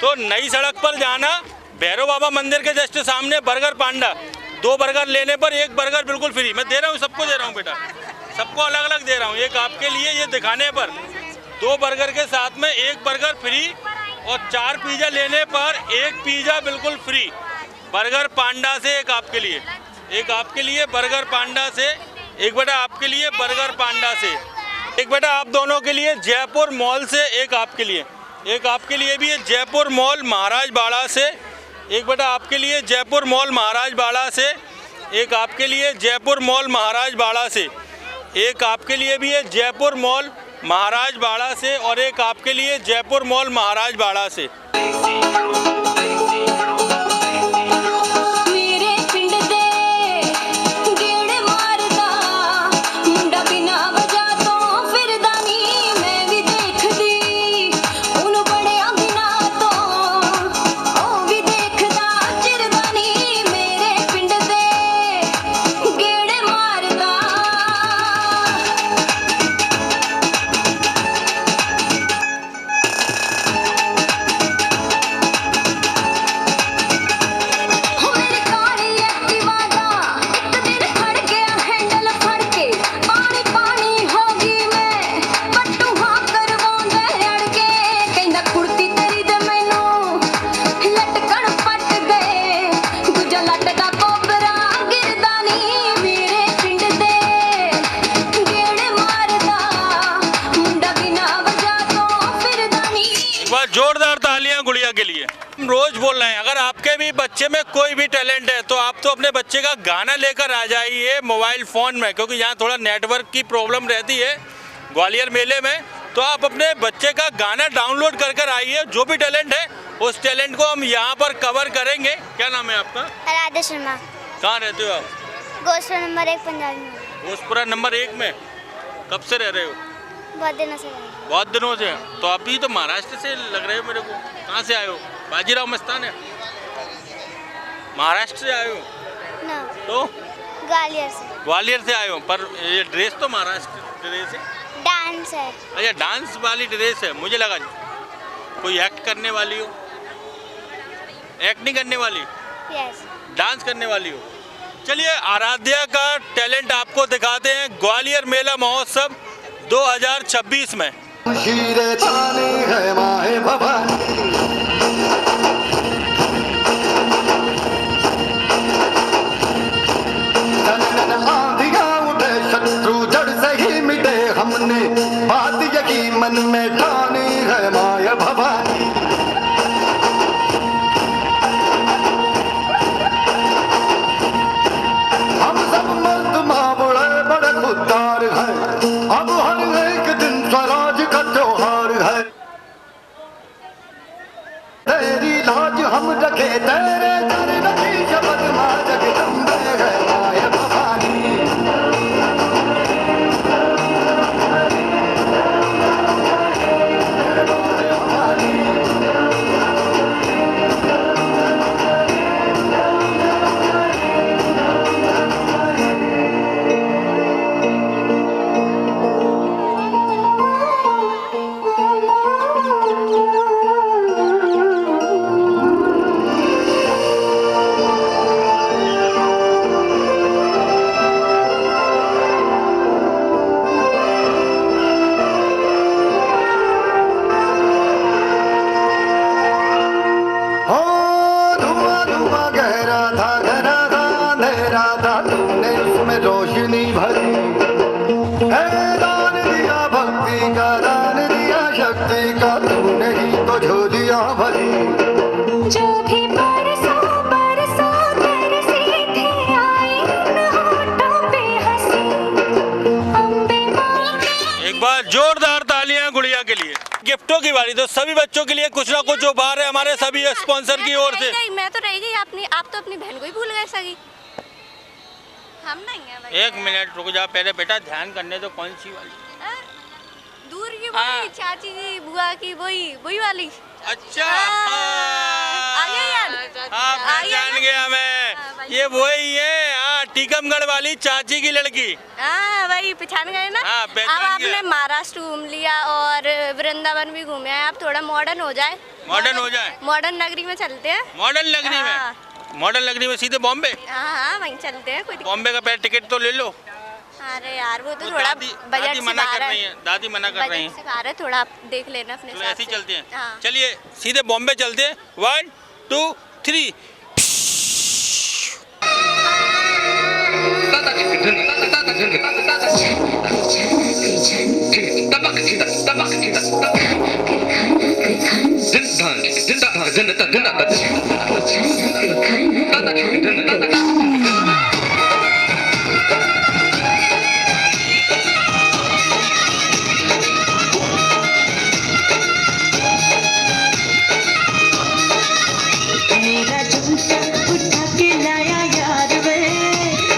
तो नई सड़क पर जाना, भैरव बाबा मंदिर के जस्ट सामने बर्गर पांडा। 2 बर्गर लेने पर 1 बर्गर बिल्कुल फ्री। मैं दे रहा हूँ, सबको दे रहा हूँ बेटा, सबको अलग अलग दे रहा हूँ। एक आपके लिए, ये दिखाने पर 2 बर्गर के साथ में 1 बर्गर फ्री, और 4 पिज़्ज़ा लेने पर 1 पिज़्ज़ा बिल्कुल फ्री। बर्गर पांडा से एक आपके लिए। एक आपके लिए बर्गर पांडा से। एक बेटा आपके लिए बर्गर पांडा से। एक बेटा आप दोनों के लिए जयपुर मॉल से, एक आपके लिए। एक आपके लिए भी है जयपुर मॉल महाराज बाड़ा से। एक बेटा आपके लिए जयपुर मॉल महाराज बाड़ा से। एक आपके लिए जयपुर मॉल महाराज बाड़ा से। एक आपके लिए भी है जयपुर मॉल महाराज बाड़ा से। और एक आपके लिए जयपुर मॉल महाराज बाड़ा से। जोरदार तालियां गुड़िया के लिए। हम रोज बोल रहे हैं, अगर आपके भी बच्चे में कोई भी टैलेंट है तो आप तो अपने बच्चे का गाना लेकर आ जाइए मोबाइल फ़ोन में, क्योंकि यहाँ थोड़ा नेटवर्क की प्रॉब्लम रहती है ग्वालियर मेले में। तो आप अपने बच्चे का गाना डाउनलोड कर कर आइए, जो भी टैलेंट है उस टैलेंट को हम यहाँ पर कवर करेंगे। क्या नाम है आपका? राधा शर्मा। कहाँ रहते हो आप? गोशपुरा नंबर 1 पंजाब में। गोशपुरा नंबर 1 में कब से रह रहे हो? बहुत दिनों से। बहुत दिनों से। तो अभी तो महाराष्ट्र से लग रहे हो मेरे को। कहाँ से आए हो? बाजीराव मस्तान है, महाराष्ट्र से आए हो? ना, तो ग्वालियर से। ग्वालियर से आए हो, पर ये ड्रेस तो महाराष्ट्र ड्रेस है। डांस है। अच्छा, डांस वाली ड्रेस है। मुझे लगा कोई एक्ट करने वाली हो। एक्ट नहीं करने वाली? यस। डांस करने वाली हो। चलिए, आराध्या का टैलेंट आपको दिखाते हैं ग्वालियर मेला महोत्सव 2026 में। हीरे चांदी है माहे भवानी, आंधियां उठे शत्रु जड़ से ही मिटे, हमने बात यही मन में ठानी है माया भवानी। हम सब मर्द माँ बड़े बड़े खुददार हैं, अब हर एक दिन स्वराज का त्योहार है। राधा तूने उसमें रोशनी भरी है, दान दिया भक्ति का, दान दिया शक्ति का, तूने ही तो झोलियां भरी। जो भी बरसों बरसों तरसी थी आई उन होठों पे हंसी अम्बे माँ। एक बार जोरदार तालियां गुड़िया के लिए। गिफ्टों की बारी, तो सभी बच्चों के लिए कुछ ना कुछ उपहार है हमारे सभी स्पॉन्सर की ओर से। मैं तो रह गई, आप तो अपनी बहन को ही भूल गए सगी। हम नहीं है भाई। एक मिनट रुक जा पहले बेटा, ध्यान करने तो कौन सी वाली? दूर की वही चाची की बुआ की वही वाली। अच्छा आ गया याद? हाँ पहचान गया मैं, ये वही है। हाँ टीकमगढ़ वाली चाची की लड़की। हाँ वही पहचान गए ना। हाँ, पहचान अब आपने गया। महाराष्ट्र घूम लिया और वृंदावन भी घूमे हैं, अब थोड़ा मॉडर्न हो जाए। मॉडर्न हो जाए, मॉडर्न नगरी में चलते हैं। मॉडर्न नगरी हाँ। में, मॉडर्न नगरी में सीधे बॉम्बे। हाँ वहीं चलते हैं, कोई दिक्कत। बॉम्बे का पहले टिकट तो ले लो। अरे यार वो तो वो थोड़ा दादी बजट से मना बाहर कर रही है। है, दादी मना कर रही बजट से है। बाहर है, थोड़ा आप देख लेना अपने तो हिसाब ऐसे ही से। चलते हैं। हाँ। चलिए सीधे बॉम्बे चलते हैं। 1 2 3। मेरा झुमका उठा के लाया यार वे,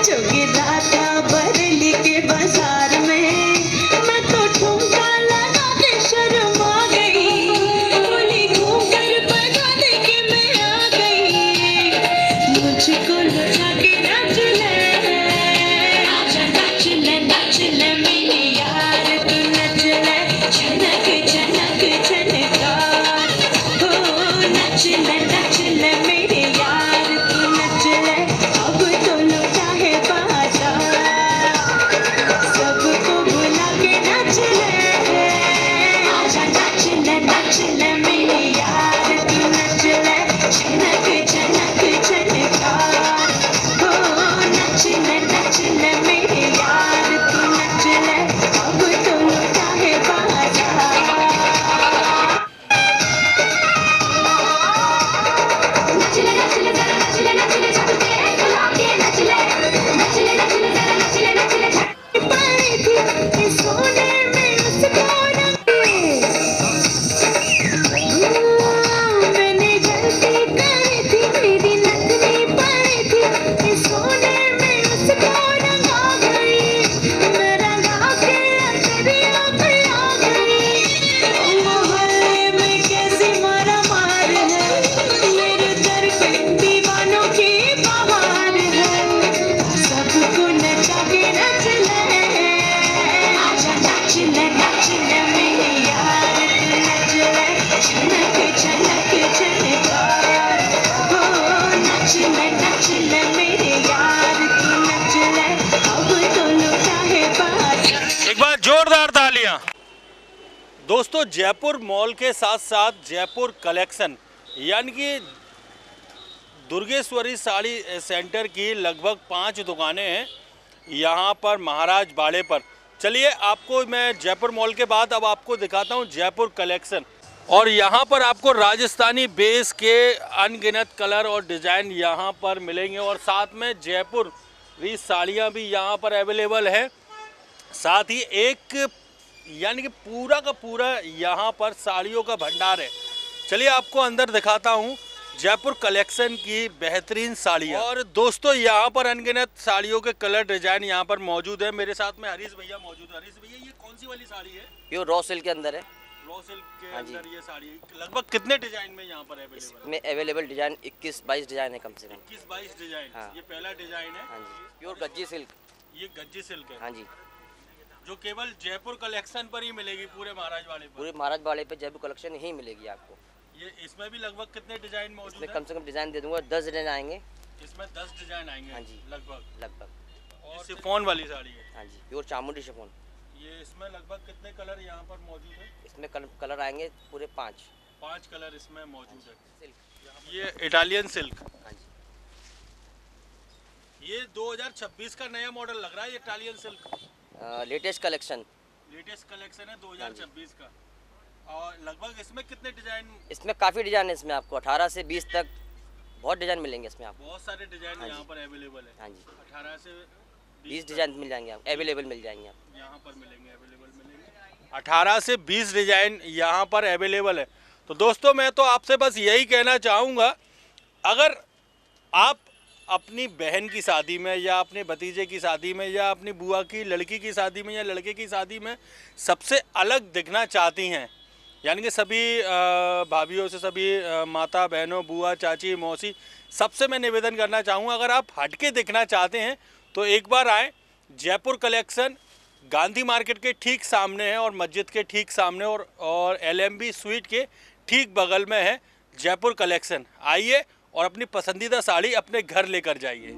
जो गिरा था बरेली के बाजार में। मैं तो ठुमका लगा के शर्मा गई, बोली घूम कर बगाने के मैं आ गई। मुझको लुटा के नाच ले, आजा नाच ले मेरी यार, तू नच ले झनक झनक झनकार। हो नच ले मेरे यार, तू नच ले अब तो लौटा है बाजार। सबको बुला के नच ले, आजा नच ले मेरे यार, तू नच ले झनक झनक झनकार। हो नच ले मेरे यार, तू नच ले अब तो लौटा है बाजार। नचले नचले जरा नचले नचले झटके खिला के नचले नचले नचले जरा नचले नचले झटके पड़ी थी इस सोने में उसको रंगे। मैंने गलती करी थी, मेरी नथनी पड़ी थी इस सोने में उसको रंगा गई। मैं रंगा के अंतरिया पे आ गई। मोहल्ले में कैसी मारा मार है, मेरे दर पे दीवानों की बहार है। सबको नचा के नच ले, आजा नच ले मेरे यार, तू नच ले झनक झनक झनकार। हो नच ले मेरे यार, तू नच ले अब तो लौटा है बाजार। एक बार जोरदार तालियां। दोस्तों जयपुर मॉल के साथ साथ जयपुर कलेक्शन यानी कि दुर्गेश्वरी साड़ी सेंटर की लगभग 5 दुकानें हैं यहाँ पर महाराज बाड़े पर। चलिए आपको मैं जयपुर मॉल के बाद अब आपको दिखाता हूँ जयपुर कलेक्शन। और यहाँ पर आपको राजस्थानी बेस के अनगिनत कलर और डिज़ाइन यहाँ पर मिलेंगे और साथ में जयपुर री साड़ियाँ भी यहाँ पर अवेलेबल है। साथ ही एक यानी कि पूरा का पूरा यहाँ पर साड़ियों का भंडार है। चलिए आपको अंदर दिखाता हूँ जयपुर कलेक्शन की बेहतरीन साड़ियाँ। और दोस्तों यहाँ पर अनगिनत साड़ियों के कलर डिजाइन यहाँ पर मौजूद है। मेरे साथ में हरीश भैया मौजूद है। हरीश भैया ये कौन सी वाली साड़ी है? ये रॉ सिल्क के अंदर है। रॉ सिल्क के हाँ जी। अंदर ये साड़ी लगभग कितने डिजाइन में यहाँ पर अवेलेबल है? इसमें अवेलेबल डिजाइन 21-22 डिजाइन है कम से कम। 21-22 डिजाइन। हाँ। ये पहला डिजाइन है। हाँ जी, प्योर गज्जी सिल्क। ये गज्जी सिल्क है हाँ जी, जो केवल जयपुर कलेक्शन पर ही मिलेगी पूरे महाराज वाले पर। पूरे महाराज वाले पे जयपुर कलेक्शन ही मिलेगी आपको। ये इसमें भी लगभग कितने डिजाइन मौजूद इसमें है? कम से कम डिजाइन दे दूंगा 10 डिजाइन आएंगे। इसमें 10 डिजाइन आएंगे। हाँ जी। लगभग। और शिफॉन वाली साड़ी है। हाँ जी, प्योर चामुंडी शिफॉन। ये इसमें लगभग कितने कलर यहाँ पर मौजूद है? इसमें कलर आएंगे पूरे 5 कलर इसमें मौजूद है। सिल्क। ये इटालियन सिल्क। हाँ जी, ये 2026 का नया मॉडल लग रहा है ये Italian silk. Latest collection. Latest collection है 2026 का। और लगभग इसमें कितने डिजाइन? इसमें काफ़ी डिज़ाइन है, इसमें आपको 18 से 20 तक बहुत डिज़ाइन मिलेंगे इसमें आपको। बहुत सारे डिजाइन हाँ यहाँ जी। पर अवेलेबल है। हाँ जी, 18 से 20 डिज़ाइन मिल जाएंगे आप, अवेलेबल मिल जाएंगे आप। यहाँ पर मिलेंगे, अवेलेबल मिलेंगे। 18 से 20 डिजाइन यहाँ पर अवेलेबल है। तो दोस्तों मैं तो आपसे बस यही कहना चाहूँगा, अगर आप अपनी बहन की शादी में या अपने भतीजे की शादी में या अपनी बुआ की लड़की की शादी में या लड़के की शादी में सबसे अलग दिखना चाहती हैं, यानी कि सभी भाभीयों से, सभी माता बहनों, बुआ, चाची, मौसी, सबसे मैं निवेदन करना चाहूँगा, अगर आप हटके दिखना चाहते हैं तो एक बार आएँ। जयपुर कलेक्शन गांधी मार्केट के ठीक सामने है और मस्जिद के ठीक सामने और LMB स्वीट के ठीक बगल में है जयपुर कलेक्शन। आइए और अपनी पसंदीदा साड़ी अपने घर लेकर जाइए।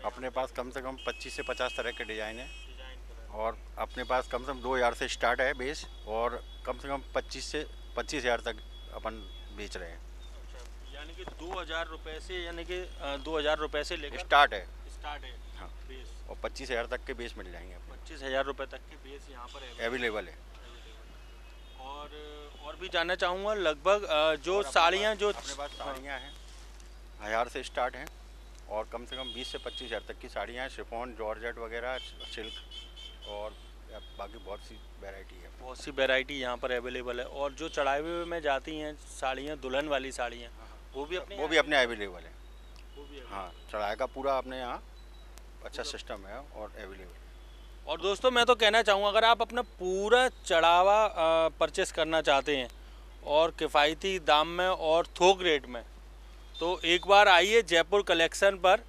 अपने पास कम से कम 25 से 50 तरह के डिज़ाइन है और अपने पास कम से कम 2000 से स्टार्ट है बेस और कम से कम 25 से 25,000 तक अपन बेच रहे हैं। यानी कि 2000 रुपये से, यानी कि 2000 रुपये से लेकर स्टार्ट है। हाँ बेस, और 25,000 तक के बेस मिल जाएंगे आपको। 25,000 रुपये तक के बेस यहाँ पर अवेलेबल है। और भी जानना चाहूँगा लगभग जो साड़ियाँ जो अपने पास साड़ियाँ हैं 1000 से स्टार्ट हैं और कम से कम 20 से 25,000 तक की साड़ियाँ हैं, शिफॉन, जॉर्जेट वगैरह, सिल्क और बाकी बहुत सी वैरायटी है। बहुत सी वैरायटी यहाँ पर अवेलेबल है। और जो चढ़ावे में जाती हैं साड़ियाँ, दुल्हन वाली साड़ियाँ, वो भी अपने अवेलेबल है। हाँ, चढ़ाई का पूरा अपने यहाँ अच्छा सिस्टम है और अवेलेबल। और दोस्तों मैं तो कहना चाहूँगा, अगर आप अपना पूरा चढ़ावा परचेस करना चाहते हैं और किफ़ायती दाम में और थोक रेट में, तो एक बार आइए जयपुर कलेक्शन पर।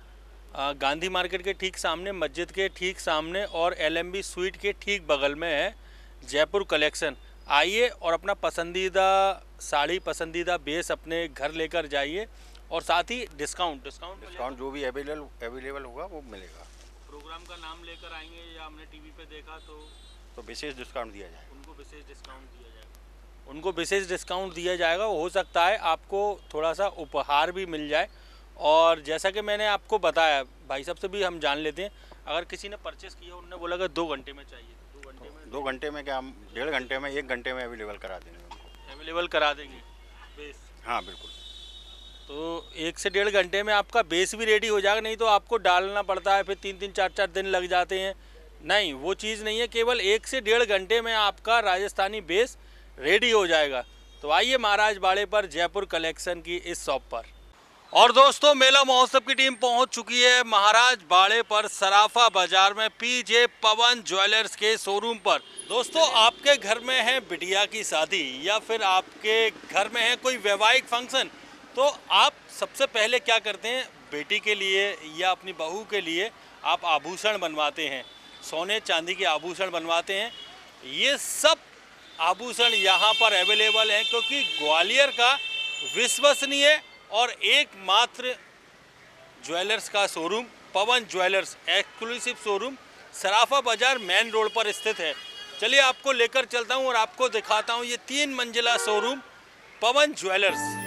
गांधी मार्केट के ठीक सामने, मस्जिद के ठीक सामने और LMB स्वीट के ठीक बगल में है जयपुर कलेक्शन। आइए और अपना पसंदीदा साड़ी, पसंदीदा बेस अपने घर लेकर जाइए और साथ ही डिस्काउंट जो भी अवेलेबल होगा वो मिलेगा। प्रोग्राम का नाम लेकर आएंगे या हमने टीवी पे देखा तो विशेष डिस्काउंट दिया जाएगा। उनको विशेष डिस्काउंट दिया जाएगा। हो सकता है आपको थोड़ा सा उपहार भी मिल जाए। और जैसा कि मैंने आपको बताया, भाई साहब से भी हम जान लेते हैं, अगर किसी ने परचेस किया, उन्होंने बोला कि 2 घंटे में चाहिए, 2 घंटे में क्या, हम 1.5 घंटे में, 1 घंटे में अवेलेबल करा देंगे उनको। अवेलेबल करा देंगे बेस? हाँ बिल्कुल। तो 1 से 1.5 घंटे में आपका बेस भी रेडी हो जाएगा। नहीं तो आपको डालना पड़ता है, फिर 3-3, 4-4 दिन लग जाते हैं। नहीं, वो चीज़ नहीं है। केवल 1 से 1.5 घंटे में आपका राजस्थानी बेस रेडी हो जाएगा। तो आइए महाराज बाड़े पर जयपुर कलेक्शन की इस शॉप पर। और दोस्तों मेला महोत्सव की टीम पहुंच चुकी है महाराज बाड़े पर सराफा बाजार में PJ पवन ज्वेलर्स के शोरूम पर। दोस्तों आपके घर में है बिटिया की शादी या फिर आपके घर में है कोई वैवाहिक फंक्शन, तो आप सबसे पहले क्या करते हैं, बेटी के लिए या अपनी बहू के लिए आप आभूषण बनवाते हैं, सोने चांदी के आभूषण बनवाते हैं। ये सब आभूषण यहाँ पर अवेलेबल हैं, क्योंकि ग्वालियर का विश्वसनीय और एकमात्र ज्वेलर्स का शोरूम पवन ज्वेलर्स एक्सक्लूसिव शोरूम सराफा बाजार मेन रोड पर स्थित है। चलिए आपको लेकर चलता हूँ और आपको दिखाता हूँ ये 3 मंजिला शोरूम पवन ज्वेलर्स।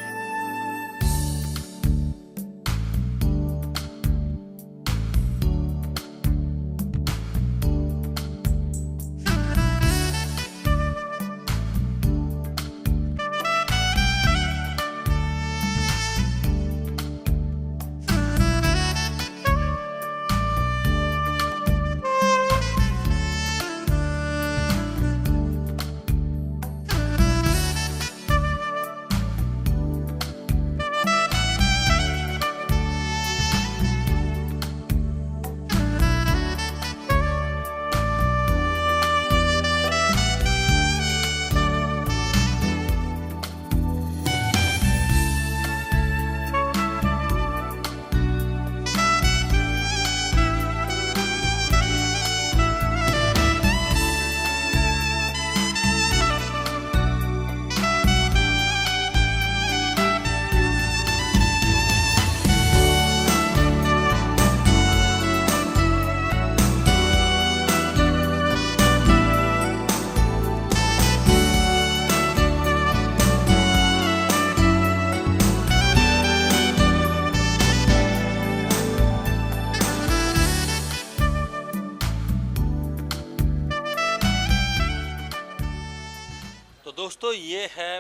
दोस्तों ये है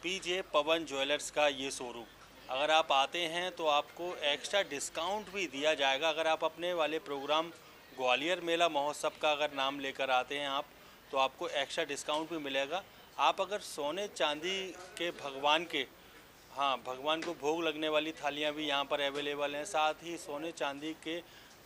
पीजे पवन ज्वेलर्स का ये शोरूम। अगर आप आते हैं तो आपको एक्स्ट्रा डिस्काउंट भी दिया जाएगा। अगर आप अपने वाले प्रोग्राम ग्वालियर मेला महोत्सव का अगर नाम लेकर आते हैं आप, तो आपको एक्स्ट्रा डिस्काउंट भी मिलेगा। आप अगर सोने चांदी के भगवान को भोग लगने वाली थालियां भी यहाँ पर अवेलेबल हैं। साथ ही सोने चांदी के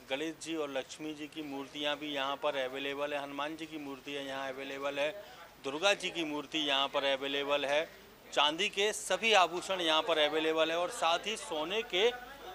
गणेश जी और लक्ष्मी जी की मूर्तियाँ भी यहाँ पर अवेलेबल है। हनुमान जी की मूर्तियाँ यहाँ अवेलेबल है। दुर्गा जी की मूर्ति यहाँ पर अवेलेबल है। चांदी के सभी आभूषण यहाँ पर अवेलेबल है और साथ ही सोने के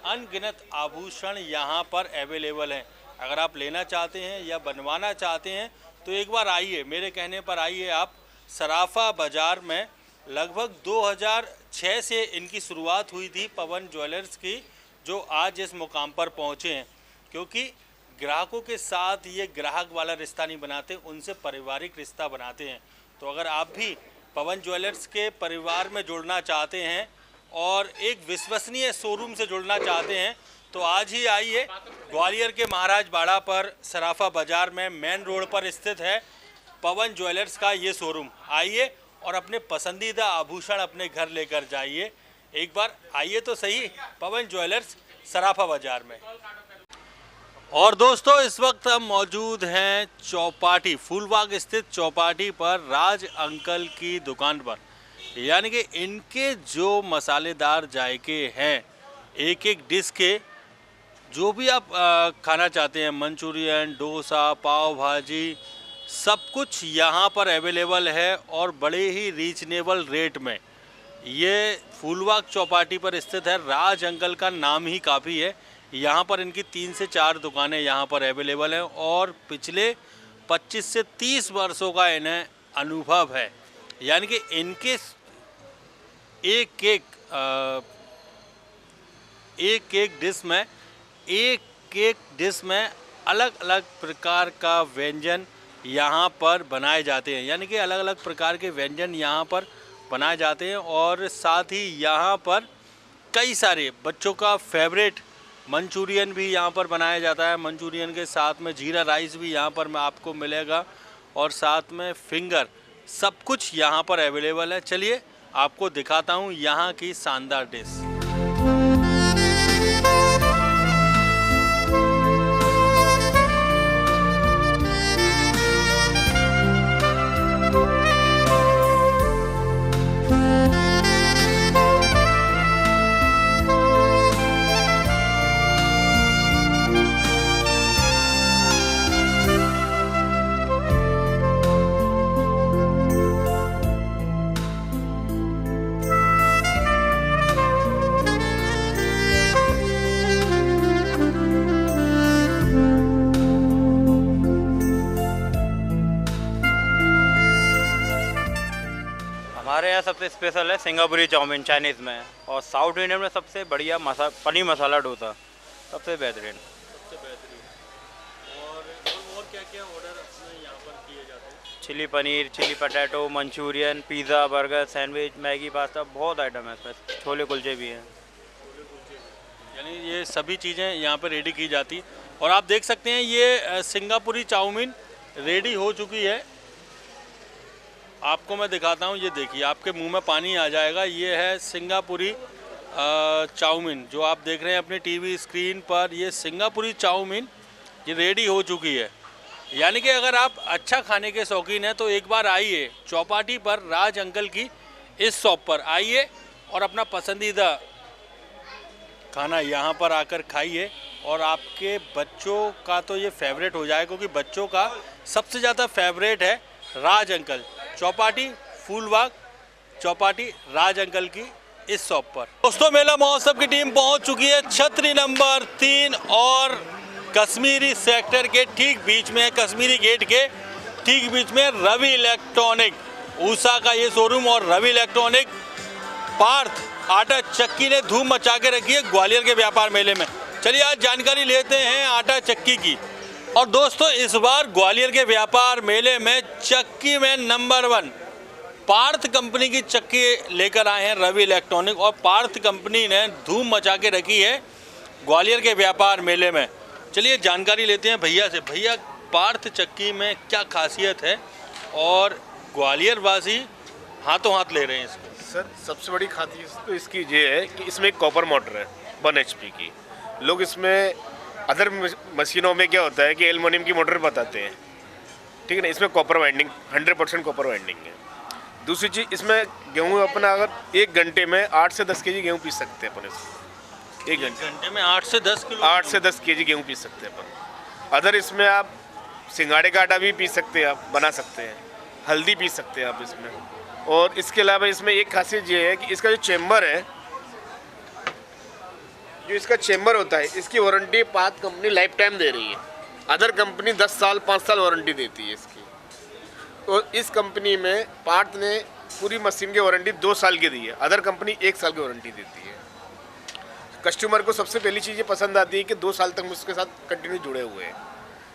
अनगिनत आभूषण यहाँ पर अवेलेबल हैं। अगर आप लेना चाहते हैं या बनवाना चाहते हैं तो एक बार आइए, मेरे कहने पर आइए आप। सराफा बाज़ार में लगभग 2006 से इनकी शुरुआत हुई थी पवन ज्वेलर्स की, जो आज इस मुकाम पर पहुँचे हैं। क्योंकि ग्राहकों के साथ ये ग्राहक वाला रिश्ता नहीं बनाते, उनसे पारिवारिक रिश्ता बनाते हैं। तो अगर आप भी पवन ज्वेलर्स के परिवार में जुड़ना चाहते हैं और एक विश्वसनीय शोरूम से जुड़ना चाहते हैं तो आज ही आइए। ग्वालियर के महाराज बाड़ा पर सराफा बाज़ार में मेन रोड पर स्थित है पवन ज्वेलर्स का ये शोरूम। आइए और अपने पसंदीदा आभूषण अपने घर लेकर जाइए। एक बार आइए तो सही पवन ज्वेलर्स सराफा बाज़ार में। और दोस्तों इस वक्त हम मौजूद हैं चौपाटी, फूलबाग स्थित चौपाटी पर राज अंकल की दुकान पर। यानी कि इनके जो मसालेदार जायके हैं, एक एक डिश के जो भी आप खाना चाहते हैं, मंचूरियन, डोसा, पाव भाजी, सब कुछ यहाँ पर अवेलेबल है और बड़े ही रीजनेबल रेट में। ये फूलबाग चौपाटी पर स्थित है। राज अंकल का नाम ही काफ़ी है। यहाँ पर इनकी 3 से 4 दुकानें यहाँ पर अवेलेबल हैं और पिछले 25 से 30 वर्षों का इन्हें अनुभव है। यानी कि इनके एक एक डिश में अलग अलग प्रकार का व्यंजन यहाँ पर बनाए जाते हैं। यानी कि अलग अलग प्रकार के व्यंजन यहाँ पर बनाए जाते हैं और साथ ही यहाँ पर कई सारे बच्चों का फेवरेट मंचूरियन भी यहाँ पर बनाया जाता है। मंचूरियन के साथ में जीरा राइस भी यहाँ पर आपको मिलेगा और साथ में फिंगर, सब कुछ यहाँ पर अवेलेबल है। चलिए आपको दिखाता हूँ यहाँ की शानदार डिश। हमारे यहाँ सबसे स्पेशल है सिंगापुरी चाउमीन चाइनीज़ में, और साउथ इंडियन में सबसे बढ़िया पनीर मसाला डोसा सबसे बेहतरीन। और क्या ऑर्डर अपने यहाँ पर किए जाते हैं? Chilli paneer, chilli potato, Manchurian, pizza, burger, sandwich, Maggi, pasta, बहुत आइटम है इसमें। छोले कुलचे भी हैं। यानी ये सभी चीज़ें यहाँ पर रेडी की जाती। और आप देख सकते हैं ये सिंगापुरी चाउमीन रेडी हो चुकी है। आपको मैं दिखाता हूँ, ये देखिए, आपके मुंह में पानी आ जाएगा। ये है सिंगापुरी चाउमीन जो आप देख रहे हैं अपने टीवी स्क्रीन पर। ये सिंगापुरी चाउमीन ये रेडी हो चुकी है। यानी कि अगर आप अच्छा खाने के शौकीन हैं तो एक बार आइए चौपाटी पर राज अंकल की इस शॉप पर आइए और अपना पसंदीदा खाना यहाँ पर आकर खाइए। और आपके बच्चों का तो ये फेवरेट हो जाए, क्योंकि बच्चों का सबसे ज़्यादा फेवरेट है राज अंकल। चौपाटी फूलबाग चौपाटी राज अंकल की इस शॉप पर। दोस्तों मेला महोत्सव की टीम पहुंच चुकी है छतरी नंबर 3 और कश्मीरी सेक्टर के ठीक बीच में, कश्मीरी गेट के ठीक बीच में रवि इलेक्ट्रॉनिक, ऊषा का ये शोरूम। और रवि इलेक्ट्रॉनिक पार्थ आटा चक्की ने धूम मचा के रखी है ग्वालियर के व्यापार मेले में। चलिए आज जानकारी लेते हैं आटा चक्की की। और दोस्तों इस बार ग्वालियर के व्यापार मेले में चक्की में नंबर 1 पार्थ कंपनी की चक्की लेकर आए हैं रवि इलेक्ट्रॉनिक। और पार्थ कंपनी ने धूम मचा के रखी है ग्वालियर के व्यापार मेले में। चलिए जानकारी लेते हैं भैया से। भैया पार्थ चक्की में क्या खासियत है और ग्वालियर वासी हाथों हाथ ले रहे हैं इसको? सर सबसे बड़ी खासियत तो इसकी ये है कि इसमें एक कॉपर मोटर है 1 HP की। लोग इसमें अदर मशीनों में क्या होता है कि एल्युमिनियम की मोटर बताते हैं, ठीक है ना, इसमें कॉपर वाइंडिंग 100% कॉपर वाइंडिंग है। दूसरी चीज़, इसमें गेहूँ अपना अगर 1 घंटे में 8 से 10 केजी गेहूँ पीस सकते हैं अपन इसमें। 1 घंटे में 8 से 10 किलो 8 से 10 केजी गेहूँ पीस सकते हैं अपन। अदर इसमें आप सिंगाड़े का आटा भी पीस सकते हैं, आप बना सकते हैं, हल्दी पीस सकते हैं आप इसमें। और इसके अलावा इसमें एक खासियत ये है कि इसका जो चेम्बर है, जो इसका चेम्बर होता है, इसकी वारंटी पात कंपनी लाइफ टाइम दे रही है। अदर कंपनी 10 साल 5 साल वारंटी देती है इसकी। तो इस कंपनी में पार्ट ने पूरी मशीन की वारंटी 2 साल की दी है, अदर कंपनी 1 साल की वारंटी देती है। कस्टमर को सबसे पहली चीज़ ये पसंद आती है कि 2 साल तक उसके साथ कंटिन्यू जुड़े हुए हैं।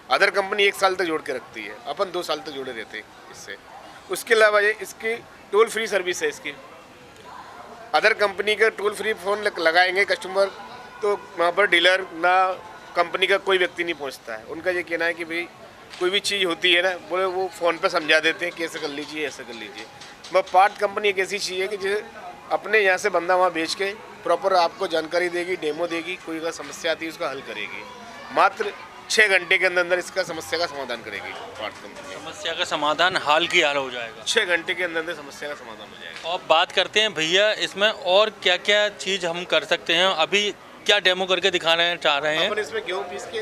अदर कंपनी 1 साल तक जोड़ के रखती है, अपन 2 साल तक जुड़े रहते हैं इससे। उसके अलावा ये इसकी टोल फ्री सर्विस है इसकी। अदर कंपनी का टोल फ्री फ़ोन लगाएंगे कस्टमर तो वहाँ पर डीलर ना कंपनी का कोई व्यक्ति नहीं पहुँचता है। उनका ये कहना है कि भाई कोई भी चीज़ होती है ना, बोले वो फ़ोन पे समझा देते हैं कि ऐसे कर लीजिए ऐसे कर लीजिए। वह पार्ट कंपनी एक ऐसी चीज़ है कि जैसे अपने यहाँ से बंदा वहाँ बेच के प्रॉपर आपको जानकारी देगी, डेमो देगी, कोई अगर समस्या आती है उसका हल करेगी। मात्र 6 घंटे के अंदर अंदर इसका समस्या का समाधान करेगी पार्ट कंपनी। समस्या का समाधान हाल की हाल हो जाएगा, 6 घंटे के अंदर अंदर समस्या का समाधान हो जाएगा। और बात करते हैं भैया इसमें और क्या क्या चीज़ हम कर सकते हैं? अभी क्या डेमो करके दिखाना चाह रहे हैं? अपन इसमें गेहूँ पीस के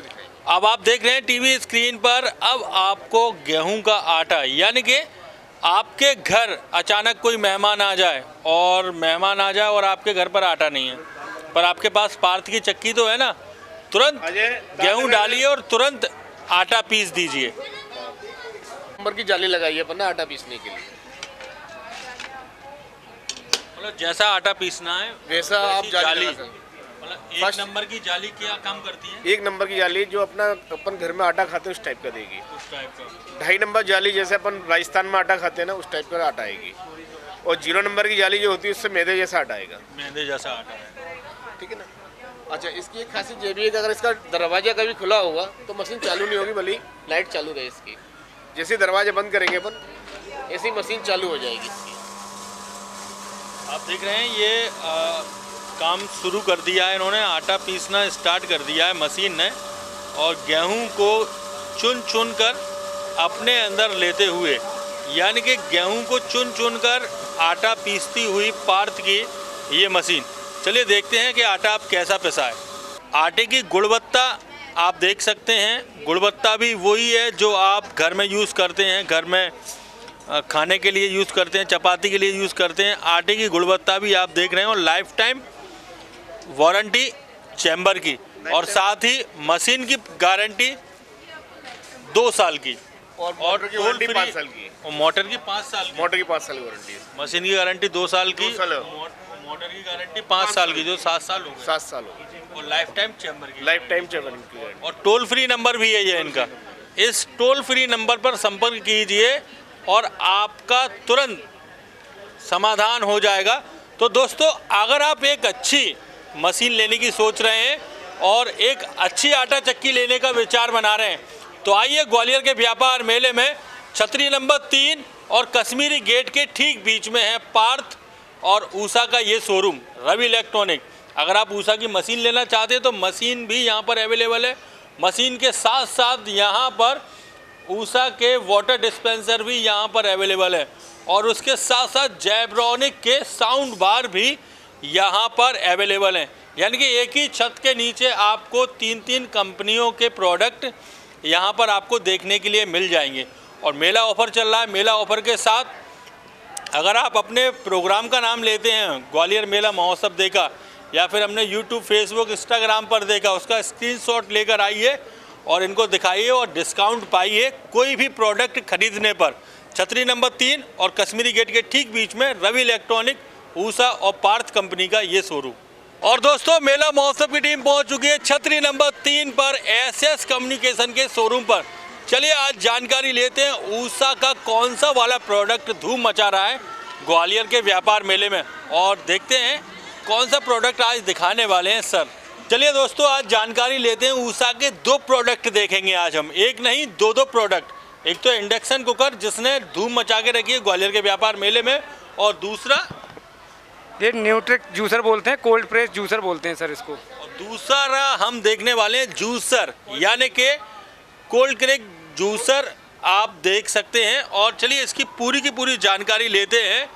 दिखाएंगे। अब आप देख रहे हैं टीवी स्क्रीन पर, अब आपको गेहूं का आटा, यानी कि आपके घर अचानक कोई मेहमान आ जाए और आपके घर पर आटा नहीं है, पर आपके पास पार्थ की चक्की तो है ना, तुरंत गेहूं डालिए और तुरंत आटा पीस दीजिए। नंबर की जाली लगाई है अपन ने आटा पीसने के लिए। मतलब जैसा आटा पीसना है वैसा आप जाली मतलब 1 नंबर की जाली क्या काम करती है? 1 नंबर की जाली जो अपन घर में आटा खाते हैं उस टाइप का देगी। उस टाइप का 2.5 नंबर जाली जैसे अपन राजस्थान में आटा खाते हैं ना, उस टाइप का आटा आएगी। और 0 नंबर की जाली जो होती है उससे मैदे जैसा आटा आएगा। मैदे जैसा आटा है, ठीक है ना। अच्छा, इसकी एक खासियत ये भी है कि अगर इसका दरवाजा कभी खुला होगा तो मशीन चालू नहीं होगी, भले लाइट चालू रहे इसकी। जैसे दरवाजा बंद करेंगे अपन, ऐसी मशीन चालू हो जाएगी इसकी। आप देख रहे हैं ये काम शुरू कर दिया है इन्होंने, आटा पीसना स्टार्ट कर दिया है मशीन ने, और गेहूं को चुन चुन कर अपने अंदर लेते हुए, यानी कि गेहूं को चुन चुन कर आटा पीसती हुई पार्थ की ये मशीन। चलिए देखते हैं कि आटा आप कैसा पिसा है। आटे की गुणवत्ता आप देख सकते हैं, गुणवत्ता भी वही है जो आप घर में यूज़ करते हैं, घर में खाने के लिए यूज़ करते हैं, चपाती के लिए यूज़ करते हैं। आटे की गुणवत्ता भी आप देख रहे हैं, और लाइफ टाइम वारंटी चैम्बर की, और साथ ही मशीन की गारंटी 2 साल की, और मोटर की वारंटी 5 साल की, और मोटर की 5 साल की। मोटर की 5 साल की वारंटी है। मशीन की गारंटी 2 साल की, मोटर की गारंटी 5 साल की, जो 7 साल हो गए। 7 साल हो गए। और लाइफ टाइम चैम्बर की, लाइफ टाइम चैम्बर की। और टोल फ्री नंबर भी है ये इनका। इस टोल फ्री नंबर पर संपर्क कीजिए और आपका तुरंत समाधान हो जाएगा। तो दोस्तों, अगर आप एक अच्छी मशीन लेने की सोच रहे हैं और एक अच्छी आटा चक्की लेने का विचार बना रहे हैं, तो आइए ग्वालियर के व्यापार मेले में छतरी नंबर 3 और कश्मीरी गेट के ठीक बीच में है पार्थ और ऊषा का ये शोरूम रवि इलेक्ट्रॉनिक। अगर आप ऊषा की मशीन लेना चाहते हैं तो मशीन भी यहाँ पर अवेलेबल है। मशीन के साथ साथ यहाँ पर ऊषा के वाटर डिस्पेंसर भी यहाँ पर अवेलेबल है, और उसके साथ साथ जैब्रॉनिक के साउंड बार भी यहाँ पर अवेलेबल हैं। यानी कि एक ही छत के नीचे आपको 3-3 कंपनियों के प्रोडक्ट यहाँ पर आपको देखने के लिए मिल जाएंगे। और मेला ऑफ़र चल रहा है। मेला ऑफ़र के साथ अगर आप अपने प्रोग्राम का नाम लेते हैं, ग्वालियर मेला महोत्सव देखा, या फिर हमने यूट्यूब, फेसबुक, इंस्टाग्राम पर देखा, उसका स्क्रीनशॉट लेकर आइए और इनको दिखाइए और डिस्काउंट पाइए कोई भी प्रोडक्ट खरीदने पर। छतरी नंबर 3 और कश्मीरी गेट के ठीक बीच में रवि इलेक्ट्रॉनिक, ऊषा और पार्थ कंपनी का ये शोरूम। और दोस्तों, मेला महोत्सव की टीम पहुंच चुकी है छतरी नंबर 3 पर एसएस कम्युनिकेशन के शोरूम पर। चलिए आज जानकारी लेते हैं ऊषा का कौन सा वाला प्रोडक्ट धूम मचा रहा है ग्वालियर के व्यापार मेले में, और देखते हैं कौन सा प्रोडक्ट आज दिखाने वाले हैं सर। चलिए दोस्तों, आज जानकारी लेते हैं ऊषा के 2 प्रोडक्ट देखेंगे आज हम, एक नहीं 2 प्रोडक्ट। एक तो इंडक्शन कुकर जिसने धूम मचा के रखी है ग्वालियर के व्यापार मेले में, और दूसरा ये न्यूट्रिक जूसर बोलते हैं, कोल्ड प्रेस जूसर बोलते हैं सर इसको। और दूसरा हम देखने वाले हैं जूसर, यानी कि कोल्ड क्रेक जूसर आप देख सकते हैं। और चलिए इसकी पूरी की पूरी जानकारी लेते हैं।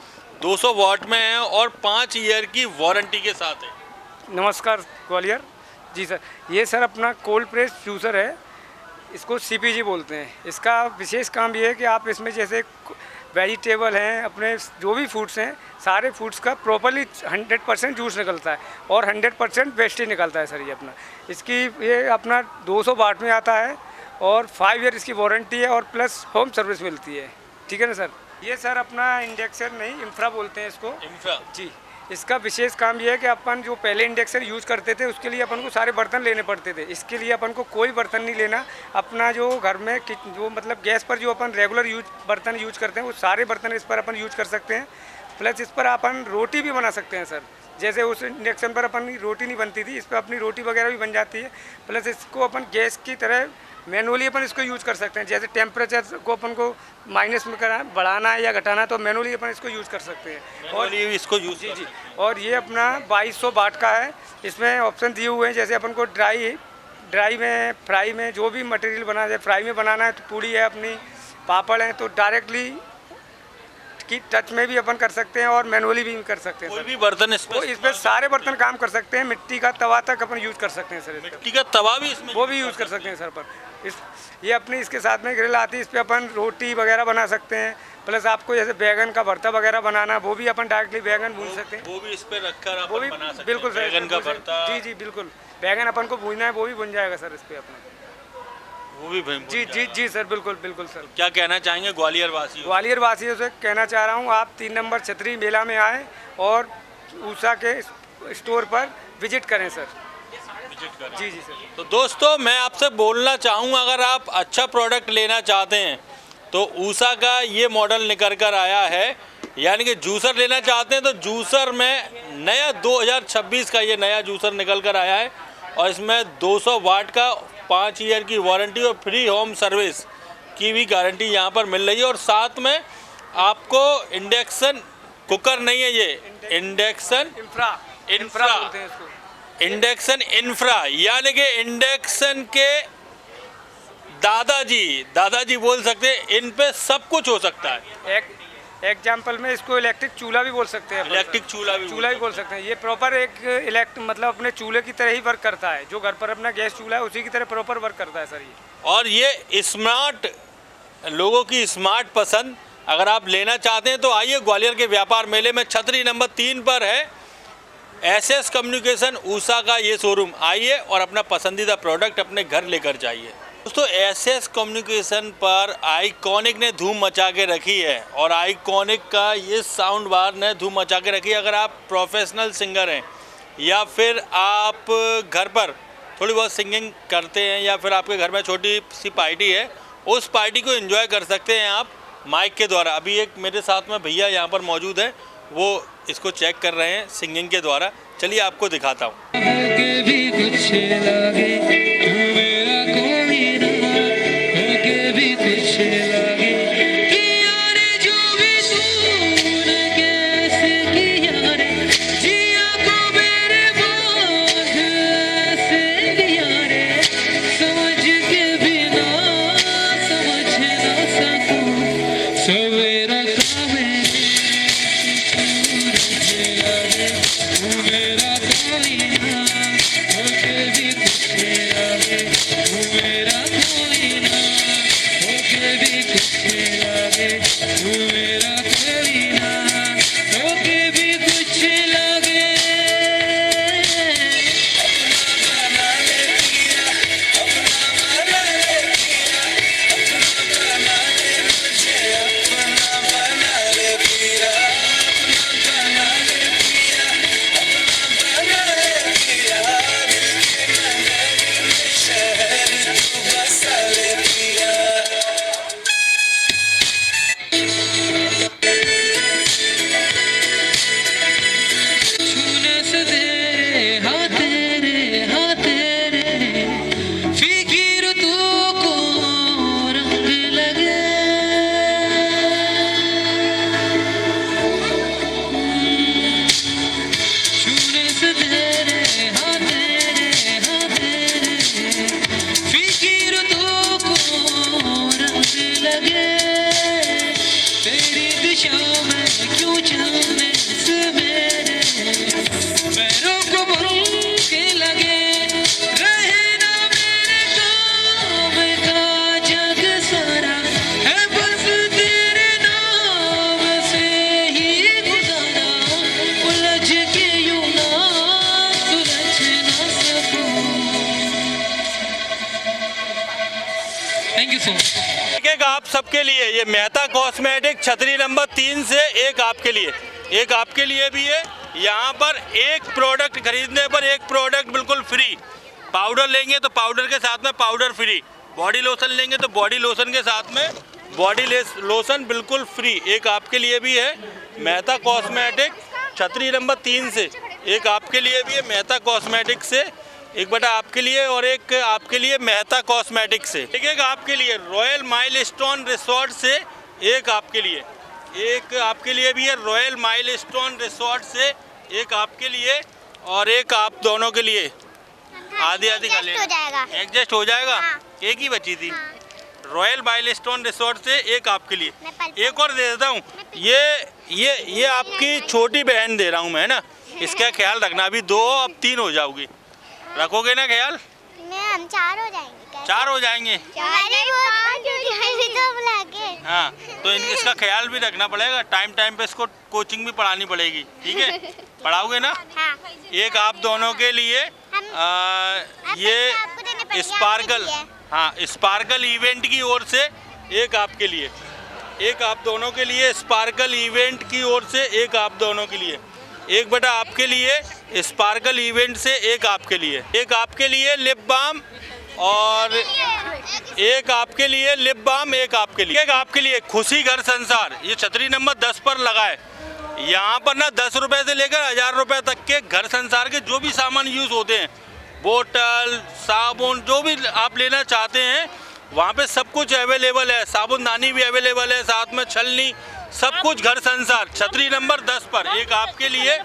200 वाट में है और 5 ईयर की वारंटी के साथ है। नमस्कार ग्वालियर जी सर, ये सर अपना कोल्ड प्रेस जूसर है, इसको CPG बोलते हैं। इसका विशेष काम ये है कि आप इसमें जैसे वेजिटेबल हैं, अपने जो भी फूड्स हैं, सारे फूड्स का प्रॉपरली 100% जूस निकलता है और 100% वेस्टेज निकलता है सर। ये अपना ये अपना 200 वाट में आता है और 5 ईयर इसकी वारंटी है और प्लस होम सर्विस मिलती है। ठीक है ना सर। ये सर अपना इंडक्शन नहीं, इंफ्रा बोलते हैं इसको। इंफ्रा जी। इसका विशेष काम ये है कि अपन जो पहले इंडक्शन यूज़ करते थे उसके लिए अपन को सारे बर्तन लेने पड़ते थे। इसके लिए अपन को कोई बर्तन नहीं लेना। अपना जो घर में जो मतलब गैस पर जो अपन रेगुलर बर्तन यूज करते हैं वो सारे बर्तन इस पर अपन यूज कर सकते हैं। प्लस इस पर अपन रोटी भी बना सकते हैं सर। जैसे उस इंडक्शन पर अपन रोटी नहीं बनती थी, इस पर अपनी रोटी वगैरह भी बन जाती है। प्लस इसको अपन गैस की तरह मैनुअली अपन इसको यूज़ कर सकते हैं। जैसे टेम्परेचर को अपन को माइनस में करना, बढ़ाना है या घटाना है तो मैनुअली अपन इसको यूज़ कर सकते हैं। और इसको यूज़ जी। और ये अपना 2200 वाट का है। इसमें ऑप्शन दिए हुए हैं, जैसे अपन को ड्राई में, फ्राई में जो भी मटेरियल बना है, फ्राई में बनाना है तो पूड़ी है अपनी, पापड़ है तो डायरेक्टली की टच में भी अपन कर सकते हैं और मैनुअली भी कर सकते हैं। कोई भी बर्तन इसमें सारे बर्तन काम कर सकते हैं। मिट्टी का तवा तक अपन यूज़ कर सकते हैं सर। मिट्टी का तवा भी इसमें वो भी यूज़ कर सकते हैं सर। पर ये अपनी इसके साथ में ग्रिल आती है, इस पर अपन रोटी वगैरह बना सकते हैं। प्लस आपको जैसे बैगन का भरता वगैरह बनाना, वो भी अपन डायरेक्टली बैगन भून सकते हैं। वो भी इस पर रखकर वो भी बना सकते हैं। बिल्कुल बैगन का भरता। जी बिल्कुल। बैगन अपन को भूनना है वो भी बन जाएगा सर इस पर अपना। वो भी जी सर, बिल्कुल सर। क्या कहना चाहेंगे ग्वालियर वासियों से कहना चाह रहा हूँ, आप 3 नंबर छतरी मेला में आए और ऊषा के स्टोर पर विजिट करें सर। जी सर। तो दोस्तों मैं आपसे बोलना चाहूँगा, अगर आप अच्छा प्रोडक्ट लेना चाहते हैं तो ऊषा का ये मॉडल निकल कर आया है। यानी कि जूसर लेना चाहते हैं तो जूसर में नया 2026 का ये नया जूसर निकल कर आया है और इसमें 200 वाट का 5 ईयर की वारंटी और फ्री होम सर्विस की भी गारंटी यहाँ पर मिल रही है। और साथ में आपको इंडक्शन कुकर नहीं है, ये इंडक्शन इंफ्रा यानी कि इंडक्शन के दादाजी बोल सकते हैं। इन पे सब कुछ हो सकता है। एग्जाम्पल में इसको इलेक्ट्रिक चूल्हा भी बोल सकते हैं। इलेक्ट्रिक चूल्हा भी बोल सकते हैं। ये प्रॉपर एक मतलब अपने चूल्हे की तरह ही वर्क करता है। जो घर पर अपना गैस चूल्हा है उसी की तरह प्रॉपर वर्क करता है सर ये। और ये स्मार्ट लोगों की स्मार्ट पसंद अगर आप लेना चाहते हैं तो आइए ग्वालियर के व्यापार मेले में छतरी नंबर 3 पर है SS कम्युनिकेशन ऊषा का ये शोरूम। आइए और अपना पसंदीदा प्रोडक्ट अपने घर लेकर जाइए। दोस्तों SS कम्युनिकेशन पर आइकॉनिक ने धूम मचा के रखी है और आइकॉनिक का ये साउंड बार ने धूम मचा के रखी है। अगर आप प्रोफेशनल सिंगर हैं या फिर आप घर पर थोड़ी बहुत सिंगिंग करते हैं या फिर आपके घर में छोटी सी पार्टी है, उस पार्टी को एंजॉय कर सकते हैं आप माइक के द्वारा। अभी एक मेरे साथ में भैया यहाँ पर मौजूद है, वो इसको चेक कर रहे हैं सिंगिंग के द्वारा। चलिए आपको दिखाता हूँ। एक आप सबके लिए ये मेहता कॉस्मेटिक छतरी नंबर 3 से एक आपके लिए, एक आपके लिए भी है। यहाँ पर एक प्रोडक्ट खरीदने पर एक प्रोडक्ट बिल्कुल फ्री। पाउडर लेंगे तो पाउडर के साथ में पाउडर फ्री, बॉडी लोशन लेंगे तो बॉडी लोशन के साथ में बॉडी लोशन बिल्कुल फ्री। एक आपके लिए भी है मेहता कॉस्मेटिक छतरी नंबर 3 से, एक आपके लिए भी है मेहता कॉस्मेटिक से, एक बटा आपके लिए और एक आपके लिए मेहता कॉस्मेटिक से। एक आपके लिए रॉयल माइलस्टोन रिसोर्ट से एक आपके लिए, एक आपके लिए भी है रॉयल माइलस्टोन रिसोर्ट से एक आपके लिए और एक आप दोनों के लिए। आधी आधी खा लेना, एडजस्ट हो जाएगा। एक ही बची थी। रॉयल माइलस्टोन रिसोर्ट से एक आपके लिए। एक और दे देता हूँ, ये आपकी छोटी बहन दे रहा हूँ मैं ना, इसका ख्याल रखना। अभी 2 अब 3 हो जाओगी, रखोगे ना ख्याल? हम 4 हो जाएंगे। 4 हो जाएंगे। हाँ, तो इसका ख्याल भी रखना पड़ेगा। टाइम पे इसको कोचिंग भी पढ़ानी पड़ेगी, ठीक है? पढ़ाओगे ना? हाँ। एक आप दोनों के लिए ये स्पार्कल, हाँ स्पार्कल इवेंट की ओर से एक आपके लिए, एक आप दोनों के लिए स्पार्कल इवेंट की ओर से एक आप दोनों के लिए, एक बटा आपके लिए स्पार्कल इवेंट से एक आपके लिए, एक आपके लिए लिप बाम और एक आपके लिए लिप बाम, एक आपके लिए, एक आपके लिए खुशी घर संसार। ये छतरी नंबर 10 पर लगा है। यहाँ पर ना 10 रुपए से लेकर 1000 रुपए तक के घर संसार के जो भी सामान यूज़ होते हैं, बोतल, साबुन, जो भी आप लेना चाहते हैं वहाँ पे सब कुछ अवेलेबल है। साबुनदानी भी अवेलेबल है, साथ में छलनी, सब कुछ घर संसार छतरी नंबर 10 पर एक आपके लिए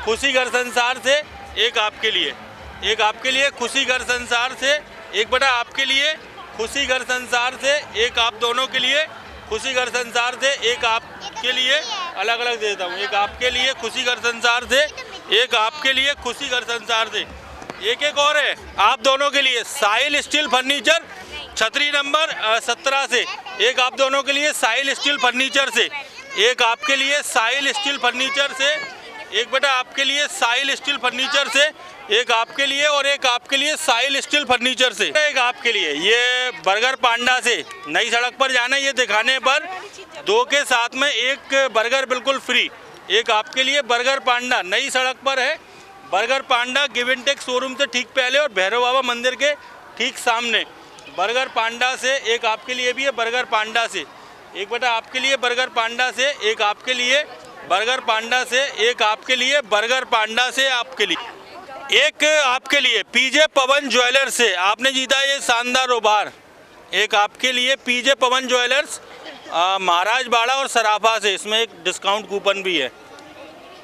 खुशी घर संसार से एक आपके लिए, एक आपके लिए खुशी घर संसार से एक बटा आपके लिए खुशी घर संसार से एक आप दोनों के लिए, खुशी घर संसार से एक आपके लिए, अलग अलग देता हूँ। एक आपके लिए खुशी घर संसार से, एक आपके लिए खुशी घर संसार से, एक और है आप दोनों के लिए साहिल स्टील फर्नीचर छतरी नंबर 17 से एक आप दोनों के लिए साहिल स्टील फर्नीचर से, एक आपके लिए साहिल स्टील फर्नीचर से, एक बेटा आपके लिए साहिल स्टील फर्नीचर से, एक आपके लिए और एक आपके लिए साहिल स्टील फर्नीचर से, एक आपके लिए ये बर्गर पांडा से। नई सड़क पर जाना, ये दिखाने पर 2 के साथ में एक बर्गर बिल्कुल फ्री। एक आपके लिए बर्गर पांडा, नई सड़क पर है burger panda, give and take showroom से ठीक पहले और भैरव बाबा मंदिर के ठीक सामने बर्गर पांडा से एक आपके लिए भी है बर्गर पांडा से, एक बेटा आपके लिए बर्गर पांडा से, एक आपके लिए बर्गर पांडा से, एक आपके लिए बर्गर पांडा से आपके लिए, एक आपके लिए पीजे पवन ज्वेलर्स से आपने जीता ये शानदार उपहार। एक आपके लिए पीजे पवन ज्वेलर्स महाराज बाड़ा और सराफा से, इसमें एक डिस्काउंट कूपन भी है,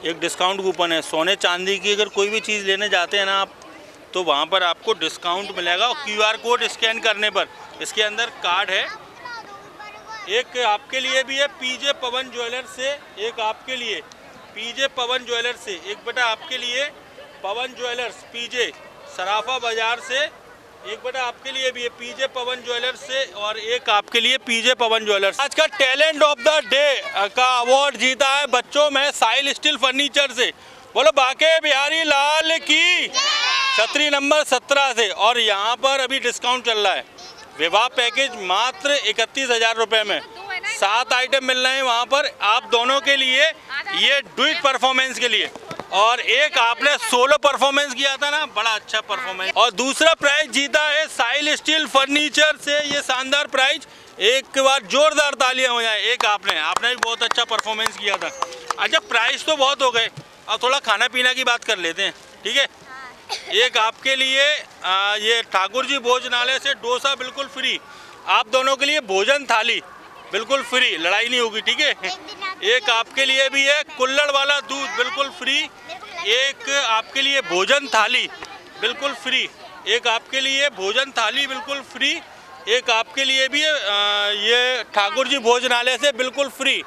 एक डिस्काउंट कूपन है। सोने चांदी की अगर कोई भी चीज़ लेने जाते हैं ना आप, तो वहाँ पर आपको डिस्काउंट मिलेगा और QR कोड स्कैन करने पर इसके अंदर कार्ड है। एक आपके लिए भी है पीजे पवन ज्वेलर्स से, एक आपके लिए पीजे पवन ज्वेलर्स से, एक बेटा आपके लिए पवन ज्वेलर्स पीजे सराफा बाजार से, एक बेटा आपके लिए भी है पीजे पवन ज्वेलर्स से और एक आपके लिए पीजे पवन ज्वेलर्स। आज का टैलेंट ऑफ द डे का अवार्ड जीता है बच्चों में साहिल स्टील फर्नीचर से। बोलो बाके बिहारी लाल की, छतरी नंबर 17 से। और यहाँ पर अभी डिस्काउंट चल रहा है, विवाह पैकेज मात्र 31,000 रुपये में 7 आइटम मिल रहे हैं वहाँ पर आप दोनों के लिए, ये डुइट परफॉर्मेंस के लिए। और एक आपने सोलो परफॉर्मेंस किया था ना, बड़ा अच्छा परफॉर्मेंस। और दूसरा प्राइज जीता है साहिल स्टील फर्नीचर से, ये शानदार प्राइज। एक बार जोरदार तालियां हो जाए। एक आपने भी बहुत अच्छा परफॉर्मेंस किया था। अच्छा प्राइज तो बहुत हो गए, अब थोड़ा खाना पीना की बात कर लेते हैं, ठीक है? एक आपके लिए ये ठाकुर जी भोजनालय से डोसा बिल्कुल फ्री, आप दोनों के लिए भोजन थाली बिल्कुल फ्री, लड़ाई नहीं होगी, ठीक है? एक आपके लिए भी है कुल्हड़ वाला दूध बिल्कुल फ्री, एक आपके लिए भोजन थाली बिल्कुल फ्री, एक आपके लिए भोजन थाली बिल्कुल फ्री, एक आपके लिए भी ये ठाकुर जी भोजनालय से बिल्कुल फ्री,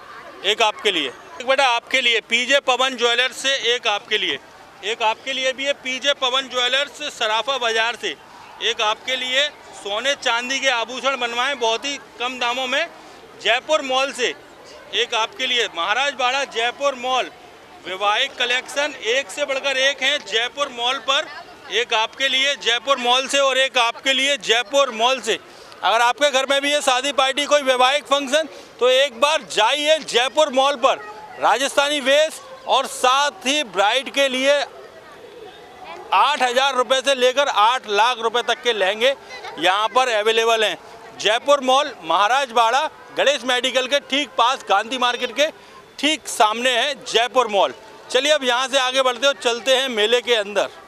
एक आपके लिए। एक बेटा आपके लिए पीजे पवन ज्वेलर्स से एक आपके लिए, एक आपके लिए भी है पीजे पवन ज्वेलर्स सराफा बाजार से, एक आपके लिए सोने चांदी के आभूषण बनवाएं बहुत ही कम दामों में जयपुर मॉल से, एक आपके लिए महाराज बाड़ा जयपुर मॉल, वैवाहिक कलेक्शन एक से बढ़कर एक हैं जयपुर मॉल पर, एक आपके लिए जयपुर मॉल से और एक आपके लिए जयपुर मॉल से। अगर आपके घर में भी है शादी पार्टी, कोई वैवाहिक फंक्शन, तो एक बार जाइए जयपुर मॉल पर। राजस्थानी वेश और साथ ही ब्राइड के लिए 8,000 रुपये से लेकर 8 लाख रुपए तक के लहंगे यहाँ पर अवेलेबल हैं। जयपुर मॉल महाराज बाड़ा गणेश मेडिकल के ठीक पास, गांधी मार्केट के ठीक सामने है जयपुर मॉल। चलिए अब यहाँ से आगे बढ़ते और चलते हैं मेले के अंदर।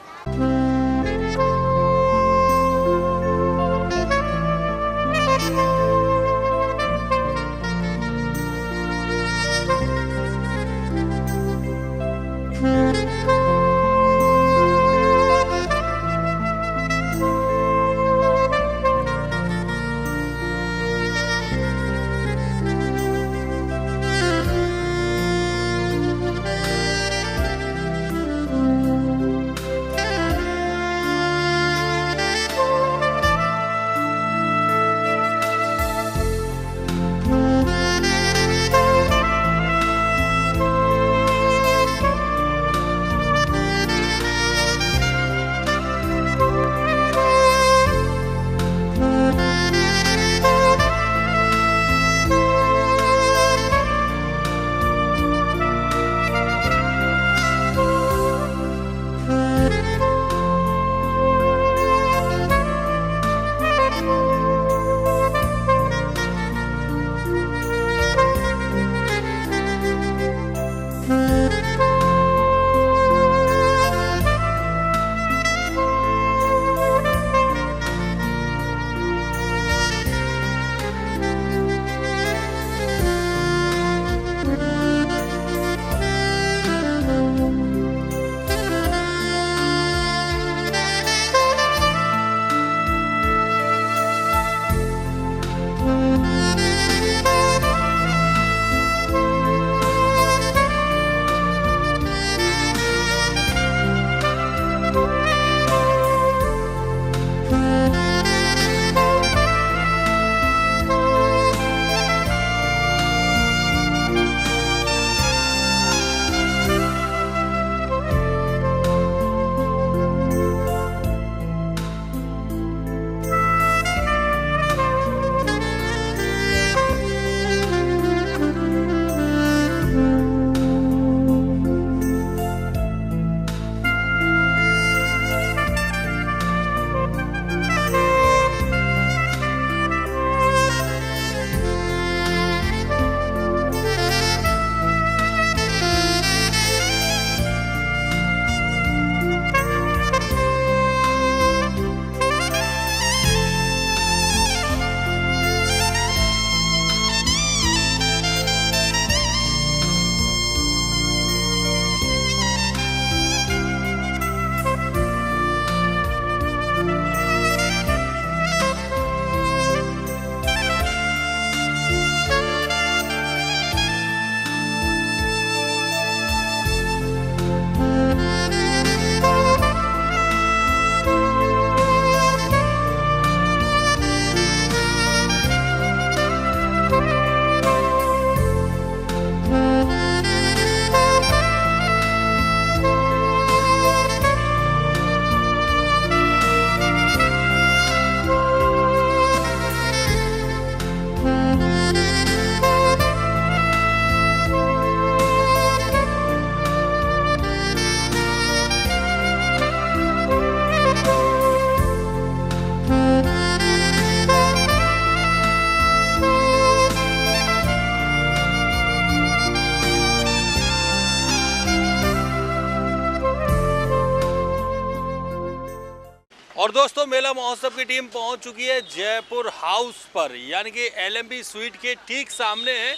और दोस्तों मेला महोत्सव की टीम पहुंच चुकी है जयपुर हाउस पर, यानी कि LMB स्वीट के ठीक सामने है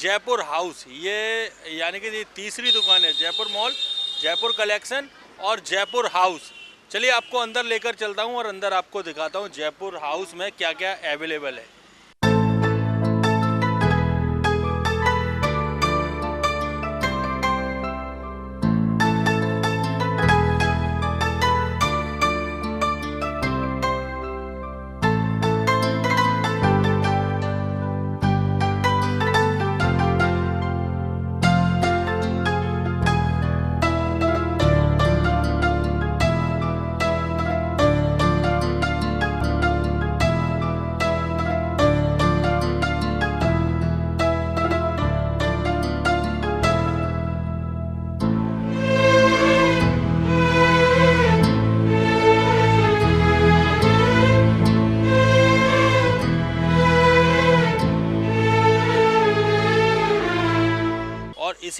जयपुर हाउस। ये यानी कि ये तीसरी दुकान है, जयपुर मॉल, जयपुर कलेक्शन और जयपुर हाउस। चलिए आपको अंदर लेकर चलता हूं और अंदर आपको दिखाता हूं जयपुर हाउस में क्या क्या अवेलेबल है।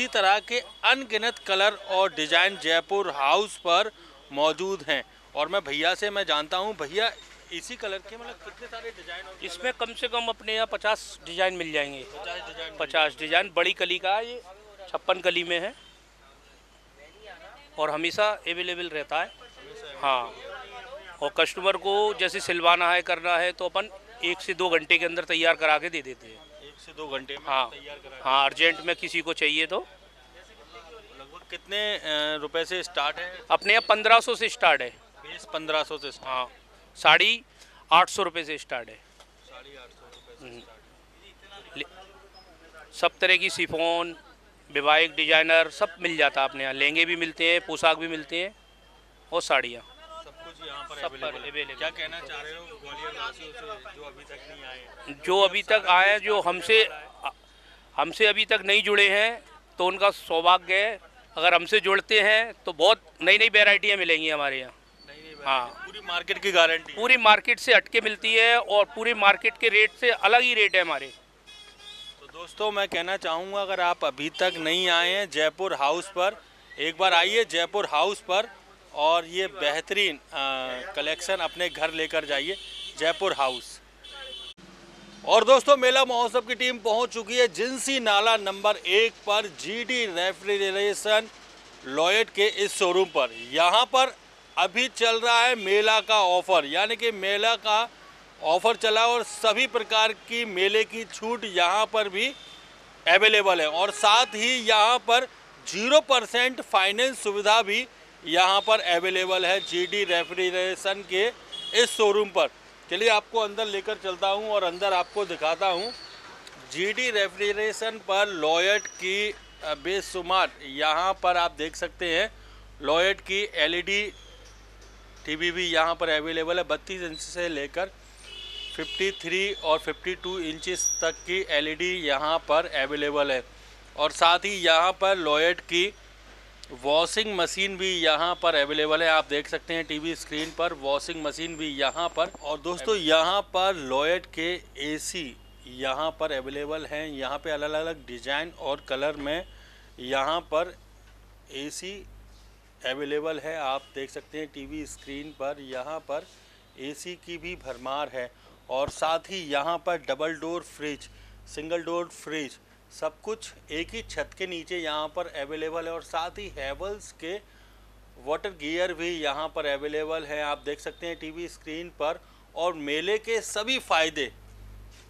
इसी तरह के अनगिनत कलर और डिजाइन जयपुर हाउस पर मौजूद हैं। और मैं भैया से मैं जानता हूं, भैया इसी कलर के मतलब कितने सारे डिजाइन होंगे? इसमें कम से कम अपने यहाँ 50 डिजाइन मिल जाएंगे। 50 डिजाइन बड़ी कली का है, ये 56 कली में है और हमेशा अवेलेबल रहता है। हाँ, और कस्टमर को जैसे सिलवाना है, करना है तो अपन 1 से 2 घंटे के अंदर तैयार करा के दे देते हैं। 1 से 2 घंटे में हाँ तैयार करा? हाँ, अर्जेंट में किसी को चाहिए तो। लगभग कितने रुपए से स्टार्ट है? अपने यहाँ 1500 से स्टार्ट है। बेस 1500 से? हाँ, 850 रुपये से स्टार्ट है। 850 सब तरह की सिफोन, विवाहिक डिजाइनर सब मिल जाता है अपने यहाँ। लहंगे भी मिलते हैं, पोशाक भी मिलते हैं और साड़ियाँ, सब कुछ यहाँ पर सब पर अवेलेबल। क्या कहना चाह रहे हो ग्वालियर वासियों से जो अभी तक नहीं आए? जो अभी तक आए, जो हमसे अभी तक नहीं जुड़े हैं तो उनका सौभाग्य है। अगर हमसे जुड़ते हैं तो बहुत नई नई वेराइटियाँ मिलेंगी हमारे यहाँ। हाँ, पूरी मार्केट की गारंटी? पूरी मार्केट से हटके मिलती है और पूरी मार्केट के रेट से अलग ही रेट है हमारे। तो दोस्तों मैं कहना चाहूँगा, अगर आप अभी तक नहीं आए हैं जयपुर हाउस पर, एक बार आइए जयपुर हाउस पर और ये बेहतरीन कलेक्शन अपने घर लेकर जाइए, जयपुर हाउस। और दोस्तों मेला महोत्सव की टीम पहुंच चुकी है जिंसी नाला नंबर 1 पर जीडी रेफ्रिजरेशन लॉयड के इस शोरूम पर। यहाँ पर अभी चल रहा है मेला का ऑफ़र, यानी कि मेला का ऑफ़र चला और सभी प्रकार की मेले की छूट यहाँ पर भी अवेलेबल है। और साथ ही यहाँ पर 0% फाइनेंस सुविधा भी यहाँ पर अवेलेबल है जीडी रेफ्रिजरेशन के इस शोरूम पर। चलिए आपको अंदर लेकर चलता हूँ और अंदर आपको दिखाता हूँ। जीडी रेफ्रिजरेशन पर लॉयड की बेशुमार यहाँ पर आप देख सकते हैं, लॉयड की एलईडी टीवी भी यहाँ पर अवेलेबल है। 32 इंच से लेकर 53 और 52 इंचेस तक की एलईडी यहाँ पर अवेलेबल है। और साथ ही यहाँ पर लॉयड की वॉशिंग मशीन भी यहाँ पर अवेलेबल है। आप देख सकते हैं टीवी स्क्रीन पर वॉशिंग मशीन भी यहाँ पर। और दोस्तों यहाँ पर लॉयड के एसी यहाँ पर अवेलेबल हैं। यहाँ पे अलग अलग डिज़ाइन और कलर में यहाँ पर एसी अवेलेबल है। आप देख सकते हैं टीवी स्क्रीन पर यहाँ पर एसी की भी भरमार है। और साथ ही यहाँ पर double door fridge, single door fridge, सब कुछ एक ही छत के नीचे यहाँ पर अवेलेबल है। और साथ ही हैवेल्स के वाटर गियर भी यहाँ पर अवेलेबल है। आप देख सकते हैं टीवी स्क्रीन पर। और मेले के सभी फ़ायदे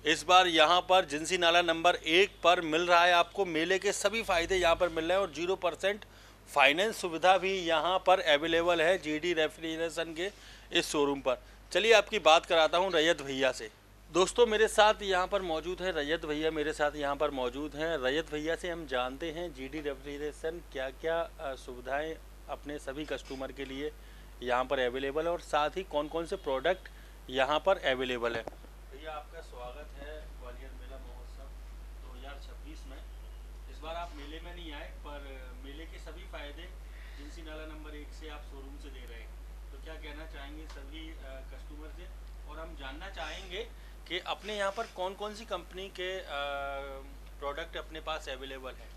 इस बार यहाँ पर जिंसी नाला नंबर 1 पर मिल रहा है। आपको मेले के सभी फ़ायदे यहाँ पर मिल रहे हैं और 0% फाइनेंस सुविधा भी यहाँ पर अवेलेबल है जीडी रेफ्रिजरेशन के इस शोरूम पर। चलिए आपकी बात कराता हूँ रैयत भैया से। दोस्तों मेरे साथ यहाँ पर मौजूद है रैयत भैया, मेरे साथ यहाँ पर मौजूद हैं। रैयत भैया से हम जानते हैं जीडी रेफ्रिजरेशन क्या क्या सुविधाएं अपने सभी कस्टमर के लिए यहाँ पर अवेलेबल है और साथ ही कौन कौन से प्रोडक्ट यहाँ पर अवेलेबल है। भैया आपका स्वागत है ग्वालियर मेला महोत्सव 2026 में। इस बार आप मेले में नहीं आए पर मेले के सभी फायदे जिंसी नाला नंबर 1 से आप शोरूम से दे रहे हैं, तो क्या कहना चाहेंगे सभी कस्टमर से? और हम जानना चाहेंगे कि अपने यहाँ पर कौन कौन सी कंपनी के प्रोडक्ट अपने पास अवेलेबल है।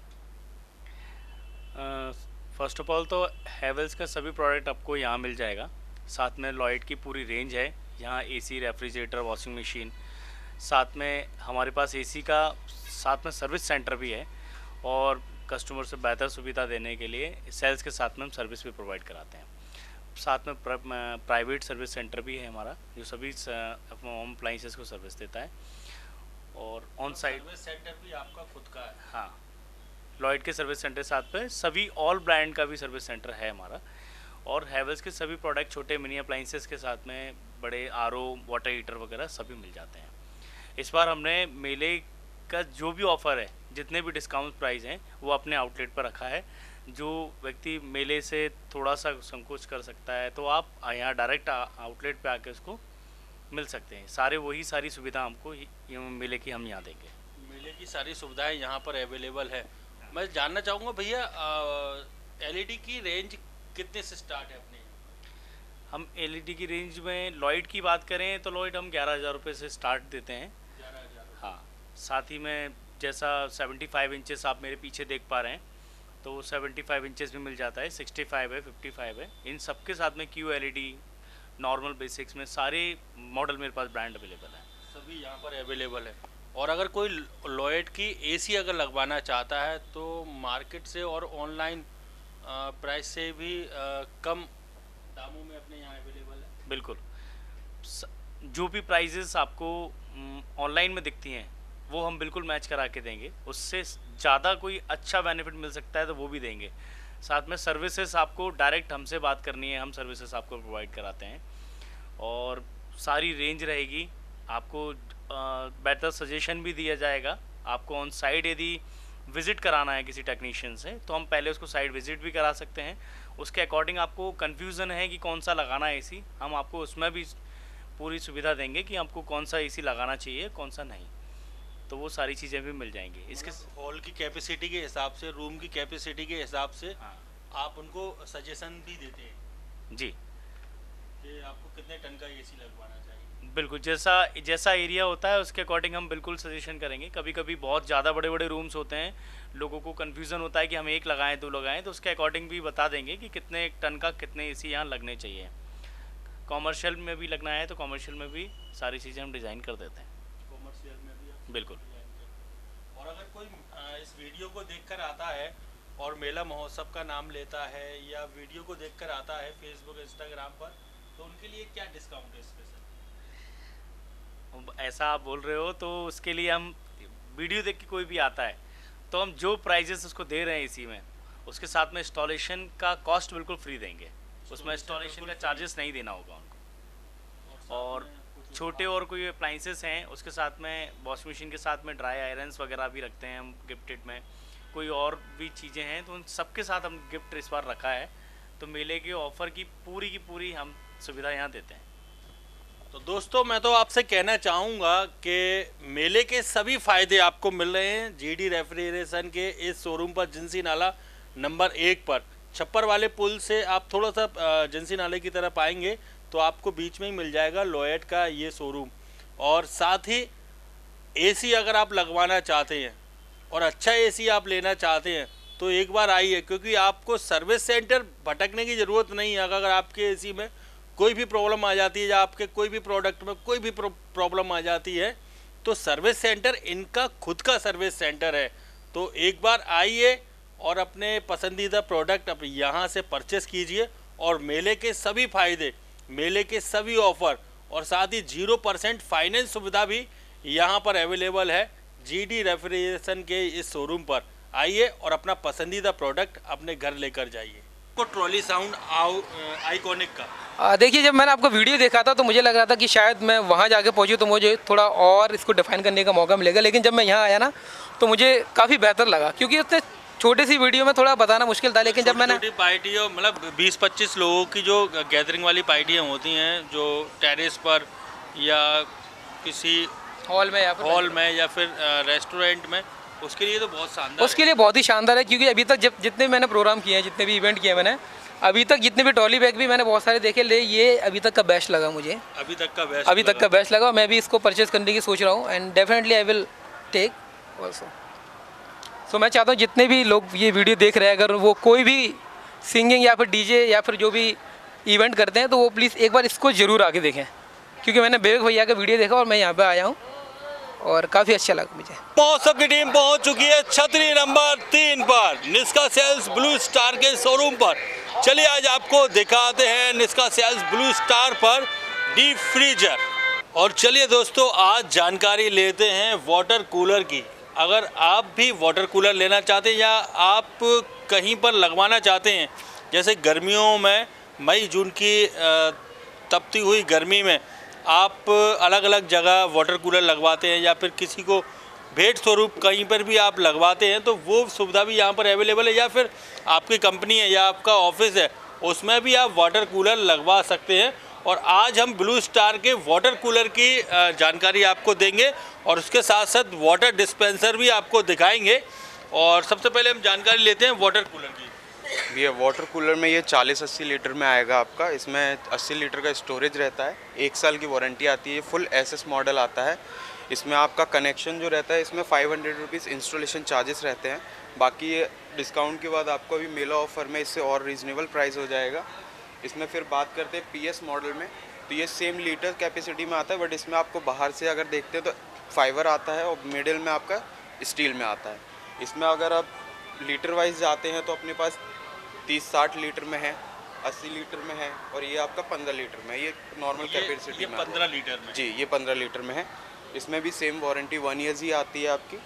फर्स्ट ऑफ ऑल तो हैवेल्स का सभी प्रोडक्ट आपको यहाँ मिल जाएगा। साथ में लॉयड की पूरी रेंज है यहाँ, एसी, रेफ्रिजरेटर, वॉशिंग मशीन। साथ में हमारे पास एसी का साथ में सर्विस सेंटर भी है और कस्टमर से बेहतर सुविधा देने के लिए सेल्स के साथ में हम सर्विस भी प्रोवाइड कराते हैं। साथ में प्राइवेट सर्विस सेंटर भी है हमारा जो सभी होम अप्लाइंसेस को सर्विस देता है। और ऑन साइट सर्विस सेंटर भी आपका खुद का है? हाँ, लॉयड के सर्विस सेंटर साथ में सभी ऑल ब्रांड का भी सर्विस सेंटर है हमारा। और हैवेल्स के सभी प्रोडक्ट छोटे मिनी अप्लाइंसेस के साथ में बड़े आरओ, वाटर हीटर वगैरह सभी मिल जाते हैं। इस बार हमने मेले का जो भी ऑफ़र है, जितने भी डिस्काउंट प्राइस हैं वो अपने आउटलेट पर रखा है। जो व्यक्ति मेले से थोड़ा सा संकोच कर सकता है तो आप यहाँ डायरेक्ट आउटलेट पे आके उसको मिल सकते हैं। सारी सुविधा हमको मेले की हम यहाँ देंगे। मेले की सारी सुविधाएं यहाँ पर अवेलेबल है। मैं जानना चाहूँगा भैया एलईडी की रेंज कितने से स्टार्ट है अपने? हम एलईडी की रेंज में लॉयड की बात करें तो लॉयड हम 11,000 रुपये से स्टार्ट देते हैं। 11,000? हाँ, साथ ही में जैसा 75 इंचेस आप मेरे पीछे देख पा रहे हैं तो 75 इंचेस भी मिल जाता है, 65 है, 55 है। इन सब के साथ में QLED, नॉर्मल बेसिक्स में सारे मॉडल मेरे पास ब्रांड अवेलेबल है। सभी यहाँ पर अवेलेबल है। और अगर कोई लॉयड की AC अगर लगवाना चाहता है तो मार्केट से और ऑनलाइन प्राइस से भी कम दामों में अपने यहाँ अवेलेबल है। बिल्कुल, जो भी प्राइजेस आपको ऑनलाइन में दिखती हैं वो हम बिल्कुल मैच करा के देंगे। उससे ज़्यादा कोई अच्छा बेनिफिट मिल सकता है तो वो भी देंगे। साथ में सर्विसेज आपको डायरेक्ट हमसे बात करनी है, हम सर्विसेज आपको प्रोवाइड कराते हैं और सारी रेंज रहेगी। आपको बेटर सजेशन भी दिया जाएगा। आपको ऑन साइट यदि विज़िट कराना है किसी टेक्नीशियन से तो हम पहले उसको साइट विज़िट भी करा सकते हैं। उसके अकॉर्डिंग आपको कन्फ्यूज़न है कि कौन सा लगाना है AC, हम आपको उसमें भी पूरी सुविधा देंगे कि आपको कौन सा AC लगाना चाहिए, कौन सा नहीं, तो वो सारी चीज़ें भी मिल जाएंगी। इसके हॉल की कैपेसिटी के हिसाब से, रूम की कैपेसिटी के हिसाब से आप उनको सजेशन भी देते हैं जी कि आपको कितने टन का AC लगवाना चाहिए। बिल्कुल, जैसा एरिया होता है उसके अकॉर्डिंग हम बिल्कुल सजेशन करेंगे। कभी कभी बहुत ज़्यादा बड़े बड़े रूम्स होते हैं, लोगों को कन्फ्यूज़न होता है कि हम एक लगाएं, दो लगाएं, तो उसके अकॉर्डिंग भी बता देंगे कि कितने टन का कितने AC यहाँ लगने चाहिए। कॉमर्शियल में भी लगना है तो कॉमर्शियल में भी सारी चीज़ें हम डिज़ाइन कर देते हैं। कॉमर्शियल में भी बिल्कुल। और अगर कोई इस वीडियो को देखकर आता है और मेला महोत्सव का नाम लेता है या वीडियो को देखकर आता है फेसबुक इंस्टाग्राम पर, तो उनके लिए क्या डिस्काउंट है स्पेशल? ऐसा आप बोल रहे हो तो उसके लिए हम वीडियो देख के कोई भी आता है तो हम जो प्राइजेस उसको दे रहे हैं AC में, उसके साथ में इंस्टॉलेशन का कॉस्ट बिल्कुल फ्री देंगे। उसमें इंस्टॉलेशन का चार्जेस नहीं देना होगा उनको। और छोटे और कोई अप्लाइंसेस हैं उसके साथ में वॉशिंग मशीन के साथ में ड्राई आयरन्स वगैरह भी रखते हैं हम गिफ्टेड में। कोई और भी चीज़ें हैं तो उन सबके साथ हम गिफ्ट इस बार रखा है। तो मेले के ऑफ़र की पूरी हम सुविधा यहाँ देते हैं। तो दोस्तों मैं तो आपसे कहना चाहूँगा कि मेले के सभी फ़ायदे आपको मिल रहे हैं GD रेफ्रिजरेशन के इस शोरूम पर, जिंसी नाला नंबर 1 पर। छप्पर वाले पुल से आप थोड़ा सा जिंसी नाले की तरफ आएंगे तो आपको बीच में ही मिल जाएगा लॉयड का ये शोरूम। और साथ ही AC अगर आप लगवाना चाहते हैं और अच्छा AC आप लेना चाहते हैं तो एक बार आइए, क्योंकि आपको सर्विस सेंटर भटकने की ज़रूरत नहीं है। अगर आपके AC में कोई भी प्रॉब्लम आ जाती है या आपके कोई भी प्रोडक्ट में कोई भी प्रॉब्लम आ जाती है तो सर्विस सेंटर इनका खुद का सर्विस सेंटर है। तो एक बार आइए और अपने पसंदीदा प्रोडक्ट अब यहाँ से परचेस कीजिए और मेले के सभी फ़ायदे, मेले के सभी ऑफ़र और साथ ही 0% फाइनेंस सुविधा भी यहाँ पर अवेलेबल है GD रेफ्रिजरेशन के इस शोरूम पर। आइए और अपना पसंदीदा प्रोडक्ट अपने घर लेकर जाइए। को ट्रॉली साउंड आइकॉनिक का देखिए, जब मैंने आपका वीडियो देखा था तो मुझे लग रहा था कि शायद मैं वहाँ जाके पहुँचूँ तो मुझे थोड़ा और इसको डिफाइन करने का मौका मिलेगा, लेकिन जब मैं यहाँ आया ना तो मुझे काफ़ी बेहतर लगा, क्योंकि उतने छोटे सी वीडियो में थोड़ा बताना मुश्किल था। लेकिन जब मैंने पार्टियों मतलब 20-25 लोगों की जो गैदरिंग वाली पार्टियाँ होती हैं जो टेरेस पर या किसी हॉल में या फिर रेस्टोरेंट में, उसके लिए तो बहुत शानदार, उसके लिए बहुत ही शानदार है। क्योंकि अभी तक जितने मैंने प्रोग्राम किए हैं, जितने भी इवेंट किए मैंने अभी तक, जितने भी ट्रॉली बैग भी मैंने बहुत सारे देखे, ये अभी तक का बेस्ट लगा मुझे। अभी तक का बेस्ट लगा। मैं भी इसको परचेज़ करने की सोच रहा हूँ and definitely I will take also. So मैं चाहता हूँ जितने भी लोग ये वीडियो देख रहे हैं, अगर वो कोई भी सिंगिंग या फिर DJ या फिर जो भी इवेंट करते हैं तो वो प्लीज़ एक बार इसको ज़रूर आके देखें, क्योंकि मैंने विवेक भैया का वीडियो देखा और मैं यहाँ पे आया हूँ और काफ़ी अच्छा लगा मुझे। महोत्सव की टीम पहुँच चुकी है छतरी नंबर 3 पर, निस्का सेल्स ब्लू स्टार के शोरूम पर। चलिए आज आपको दिखाते हैं निस्का सेल्स ब्लू स्टार पर डीप फ्रीजर। और चलिए दोस्तों आज जानकारी लेते हैं वाटर कूलर की। अगर आप भी वाटर कूलर लेना चाहते हैं या आप कहीं पर लगवाना चाहते हैं, जैसे गर्मियों में मई जून की तपती हुई गर्मी में आप अलग अलग जगह वाटर कूलर लगवाते हैं या फिर किसी को भेंट स्वरूप कहीं पर भी आप लगवाते हैं, तो वो सुविधा भी यहाँ पर अवेलेबल है। या फिर आपकी कंपनी है या आपका ऑफिस है उसमें भी आप वाटर कूलर लगवा सकते हैं। और आज हम ब्लू स्टार के वाटर कूलर की जानकारी आपको देंगे और उसके साथ साथ वाटर डिस्पेंसर भी आपको दिखाएंगे। और सबसे पहले हम जानकारी लेते हैं वाटर कूलर की। ये वाटर कूलर में ये 40-80 लीटर में आएगा आपका। इसमें 80 लीटर का स्टोरेज रहता है, 1 साल की वारंटी आती है, फुल SS मॉडल आता है। इसमें आपका कनेक्शन जो रहता है, इसमें 500 रुपीज़ इंस्टॉलेशन चार्जेस रहते हैं। बाकी ये डिस्काउंट के बाद आपको अभी मेला ऑफर में इससे और रीज़नेबल प्राइस हो जाएगा। इसमें फिर बात करते हैं PS मॉडल में, तो ये सेम लीटर कैपेसिटी में आता है, बट इसमें आपको बाहर से अगर देखते हैं तो फाइबर आता है और मिडिल में आपका स्टील में आता है। इसमें अगर आप लीटर वाइज जाते हैं तो अपने पास 30-60 लीटर में है, 80 लीटर में है, और ये आपका 15 लीटर में है। ये नॉर्मल कैपेसिटी में 15 लीटर में जी, ये 15 लीटर में है। इसमें भी सेम वारंटी 1 ईयर ही आती है आपकी।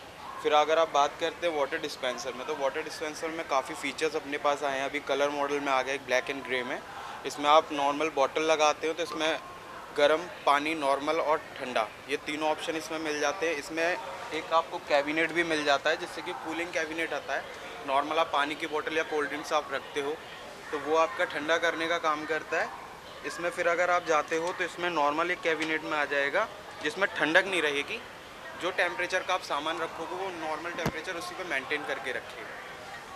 फिर अगर आप बात करते हैं वाटर डिस्पेंसर में, तो वाटर डिस्पेंसर में काफ़ी फीचर्स अपने पास आए हैं। अभी कलर मॉडल में आ गया एक ब्लैक एंड ग्रे में। इसमें आप नॉर्मल बॉटल लगाते हो तो इसमें गर्म पानी, नॉर्मल और ठंडा, ये तीनों ऑप्शन इसमें मिल जाते हैं। इसमें एक आपको कैबिनेट भी मिल जाता है, जिससे कि कूलिंग कैबिनेट आता है। नॉर्मल आप पानी की बोतल या कोल्ड ड्रिंक्स आप रखते हो तो वो आपका ठंडा करने का काम करता है। इसमें फिर अगर आप जाते हो तो इसमें नॉर्मल एक कैबिनेट में आ जाएगा, जिसमें ठंडक नहीं रहेगी। जो टेम्परेचर का आप सामान रखोगे वो नॉर्मल टेम्परेचर उसी पे मेंटेन करके रखेगा।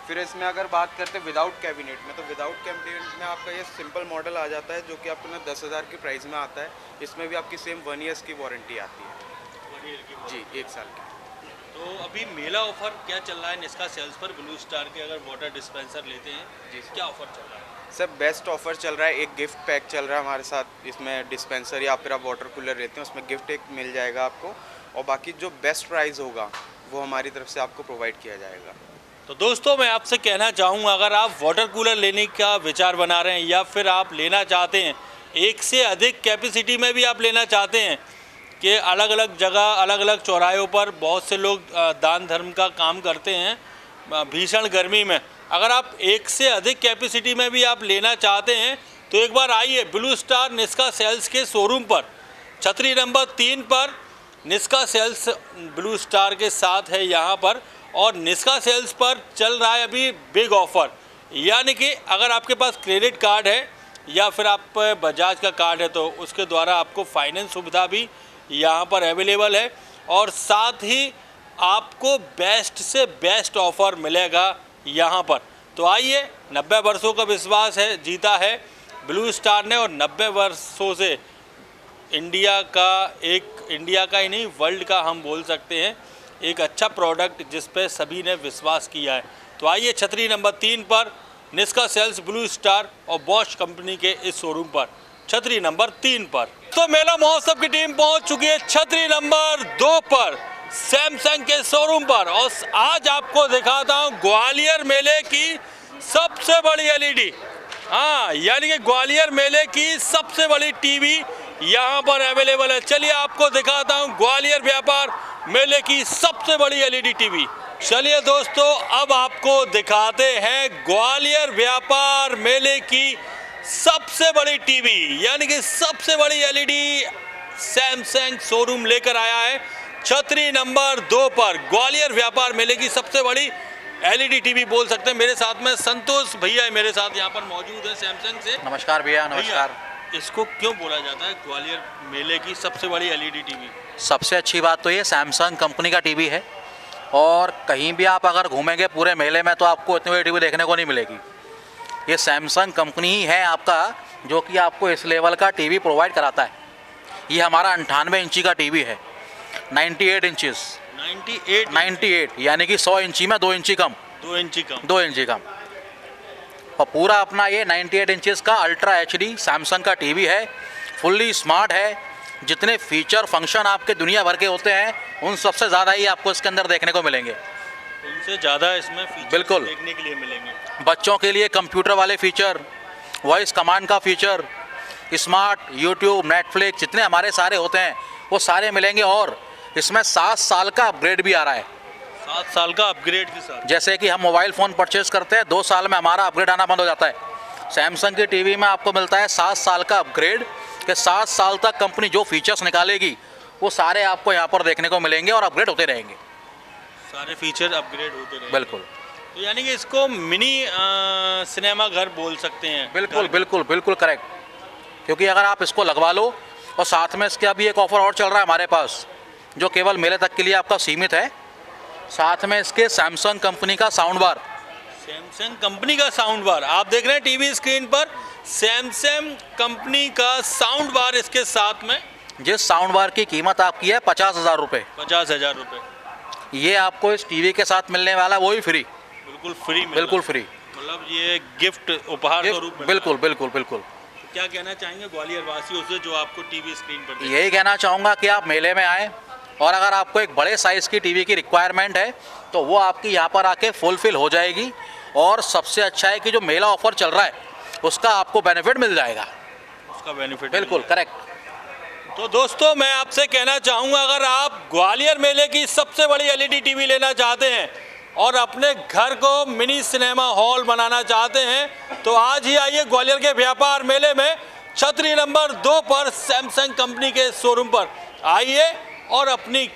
फिर इसमें अगर बात करते हैं विदाउट कैबिनेट में, तो विदाउट कैबिनेट में आपका ये सिंपल मॉडल आ जाता है, जो कि आपको ना 10,000 की प्राइस में आता है। इसमें भी आपकी सेम 1 ईयर्स की वारंटी आती है जी, 1 साल की। तो अभी मेला ऑफर क्या चल रहा है निस्का सेल्स पर ब्लू स्टार के अगर वाटर डिस्पेंसर लेते हैं जी, क्या ऑफर चल रहा है? सर बेस्ट ऑफर चल रहा है, एक गिफ्ट पैक चल रहा है हमारे साथ। इसमें डिस्पेंसर या फिर आप वाटर कूलर लेते हैं उसमें गिफ्ट एक मिल जाएगा आपको, और बाकी जो बेस्ट प्राइस होगा वो हमारी तरफ से आपको प्रोवाइड किया जाएगा। तो दोस्तों मैं आपसे कहना चाहूँगा, अगर आप वाटर कूलर लेने का विचार बना रहे हैं या फिर आप लेना चाहते हैं, एक से अधिक कैपेसिटी में भी आप लेना चाहते हैं कि अलग अलग जगह, अलग अलग चौराहों पर बहुत से लोग दान धर्म का काम करते हैं भीषण गर्मी में, अगर आप एक से अधिक कैपेसिटी में भी आप लेना चाहते हैं तो एक बार आइए ब्लू स्टार निस्का सेल्स के शोरूम पर, छतरी नंबर 3 पर निस्का सेल्स ब्लू स्टार के साथ है यहाँ पर। और निस्का सेल्स पर चल रहा है अभी बिग ऑफ़र, यानी कि अगर आपके पास क्रेडिट कार्ड है या फिर आप बजाज का कार्ड है तो उसके द्वारा आपको फाइनेंस सुविधा भी यहाँ पर अवेलेबल है, और साथ ही आपको बेस्ट से बेस्ट ऑफ़र मिलेगा यहाँ पर। तो आइए, 90 वर्षों का विश्वास है जीता है ब्लू स्टार ने, और 90 वर्षों से इंडिया का ही नहीं वर्ल्ड का हम बोल सकते हैं एक अच्छा प्रोडक्ट जिस पे सभी ने विश्वास किया है। तो आइए छतरी नंबर 3 पर निस्का सेल्स ब्लू स्टार और बॉश कंपनी के इस शोरूम पर, छतरी नंबर 3 पर। तो मेला महोत्सव की टीम पहुंच चुकी है छतरी नंबर 2 पर सैमसंग के शोरूम पर, और आज आपको दिखाता हूं ग्वालियर मेले की सबसे बड़ी LED। हाँ, यानी कि ग्वालियर मेले की सबसे बड़ी टीवी यहाँ पर अवेलेबल है। चलिए आपको दिखाता हूँ ग्वालियर व्यापार मेले की सबसे बड़ी LED टीवी। चलिए दोस्तों, अब आपको दिखाते हैं ग्वालियर व्यापार मेले की सबसे बड़ी टीवी, यानी कि सबसे बड़ी LED सैमसंग शोरूम लेकर आया है छतरी नंबर 2 पर। ग्वालियर व्यापार मेले की सबसे बड़ी LED टीवी बोल सकते हैं। मेरे साथ में संतोष भैया मेरे साथ यहाँ पर मौजूद है सैमसंग से। नमस्कार भैया, नमस्कार। इसको क्यों बोला जाता है ग्वालियर मेले की सबसे बड़ी LED टीवी? सबसे अच्छी बात तो ये सैमसंग कंपनी का टीवी है, और कहीं भी आप अगर घूमेंगे पूरे मेले में तो आपको इतनी बड़ी टीवी देखने को नहीं मिलेगी। ये सैमसंग कंपनी ही है आपका जो कि आपको इस लेवल का टीवी प्रोवाइड कराता है। ये हमारा 98 इंची का टीवी है, 98 इंचेस, 98 यानी कि 100 इंची में 2 इंची कम, 2 इंची कम, 2 इंची कम। और पूरा अपना ये 98 इंचेस का अल्ट्रा HD सैमसंग का टीवी है, फुल्ली स्मार्ट है। जितने फीचर फंक्शन आपके दुनिया भर के होते हैं उन सबसे ज़्यादा ही आपको इसके अंदर देखने को मिलेंगे। उनसे ज़्यादा इसमें फीचर बिल्कुल देखने के लिए मिलेंगे। बच्चों के लिए कंप्यूटर वाले फीचर, वॉइस कमांड का फीचर, स्मार्ट यूट्यूब, नेटफ्लिक्स, जितने हमारे सारे होते हैं वो सारे मिलेंगे। और इसमें 7 साल का अपग्रेड भी आ रहा है। 7 साल का अपग्रेड के साथ, जैसे कि हम मोबाइल फ़ोन परचेज़ करते हैं 2 साल में हमारा अपग्रेड आना बंद हो जाता है, सैमसंग की टीवी में आपको मिलता है 7 साल का अपग्रेड, कि 7 साल तक कंपनी जो फीचर्स निकालेगी वो सारे आपको यहाँ पर देखने को मिलेंगे और अपग्रेड होते रहेंगे। सारे फीचर अपग्रेड होते रहेंगे। बिल्कुल। तो यानी कि इसको मिनी सिनेमा घर बोल सकते हैं। बिल्कुल बिल्कुल बिल्कुल करेक्ट, क्योंकि अगर आप इसको लगवा लो, और साथ में इसके अभी एक ऑफ़र और चल रहा है हमारे पास जो केवल मेले तक के लिए आपका सीमित है। साथ में इसके सैमसंग कंपनी का साउंड बार, सैमसंग कंपनी का साउंड बार आप देख रहे हैं टीवी स्क्रीन पर, सैमसंग कंपनी का साउंड बार इसके साथ में। जिस साउंड बार की कीमत आपकी है 50,000 रुपये, 50,000 रुपये, ये आपको इस टीवी के साथ मिलने वाला वो भी फ्री। बिल्कुल फ्री, बिल्कुल फ्री, मतलब ये गिफ्ट उपहार स्वरूप में। बिल्कुल बिल्कुल बिल्कुल। तो क्या कहना चाहेंगे ग्वालियर वासियों से जो आपको टीवी स्क्रीन पर देख? यही कहना चाहूँगा कि आप मेले में आएँ और अगर आपको एक बड़े साइज़ की टीवी की रिक्वायरमेंट है तो वो आपकी यहाँ पर आके फुलफिल हो जाएगी। और सबसे अच्छा है कि जो मेला ऑफर चल रहा है उसका आपको बेनिफिट मिल जाएगा। उसका बेनिफिट बिल्कुल करेक्ट। तो दोस्तों मैं आपसे कहना चाहूँगा, अगर आप ग्वालियर मेले की सबसे बड़ी LED टीवी लेना चाहते हैं और अपने घर को मिनी सिनेमा हॉल बनाना चाहते हैं तो आज ही आइए ग्वालियर के व्यापार मेले में छतरी नंबर 2 पर सैमसंग कंपनी के शोरूम पर आइए और अपनी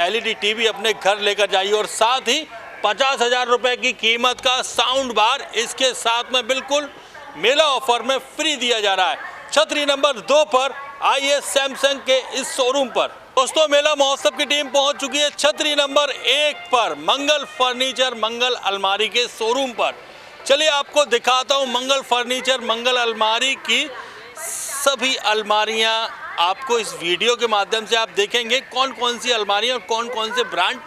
LED टीवी अपने घर लेकर जाइए और साथ ही 50,000 रुपये की कीमत का साउंड बार इसके साथ में बिल्कुल मेला ऑफर में फ्री दिया जा रहा है। छतरी नंबर 2 पर आइए सैमसंग के इस शोरूम पर। दोस्तों मेला महोत्सव की टीम पहुंच चुकी है छतरी नंबर 1 पर मंगल फर्नीचर मंगल अलमारी के शोरूम पर। चलिए आपको दिखाता हूं मंगल फर्नीचर मंगल अलमारी की सभी अलमारियां। आपको इस वीडियो के माध्यम से आप देखेंगे कौन कौन सी अलमारियां और कौन कौन से ब्रांड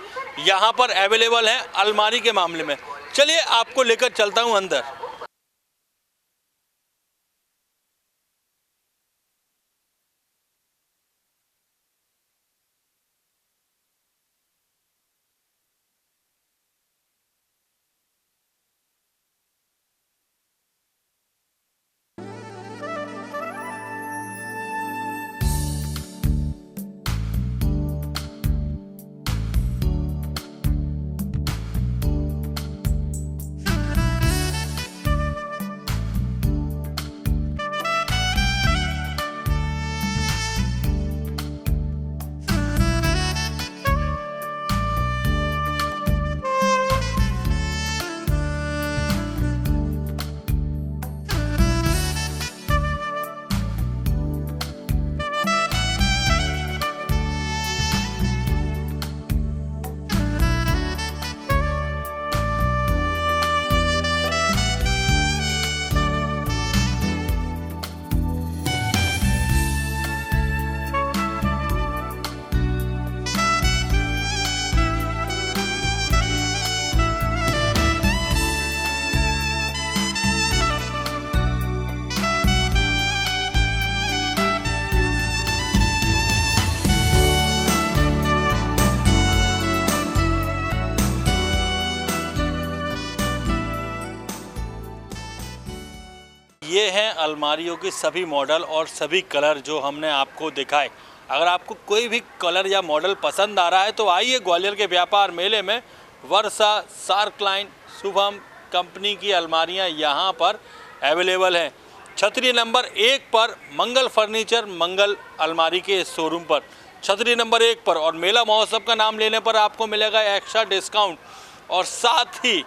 यहां पर अवेलेबल हैं अलमारी के मामले में। चलिए आपको लेकर चलता हूं अंदर। ये हैं अलमारियों के सभी मॉडल और सभी कलर जो हमने आपको दिखाए। अगर आपको कोई भी कलर या मॉडल पसंद आ रहा है तो आइए ग्वालियर के व्यापार मेले में। वर्षा, शार्कलाइन, शुभम कंपनी की अलमारियां यहां पर अवेलेबल हैं। छतरी नंबर 1 पर मंगल फर्नीचर मंगल अलमारी के शोरूम पर, छतरी नंबर 1 पर। और मेला महोत्सव का नाम लेने पर आपको मिलेगा एक्स्ट्रा डिस्काउंट और साथ ही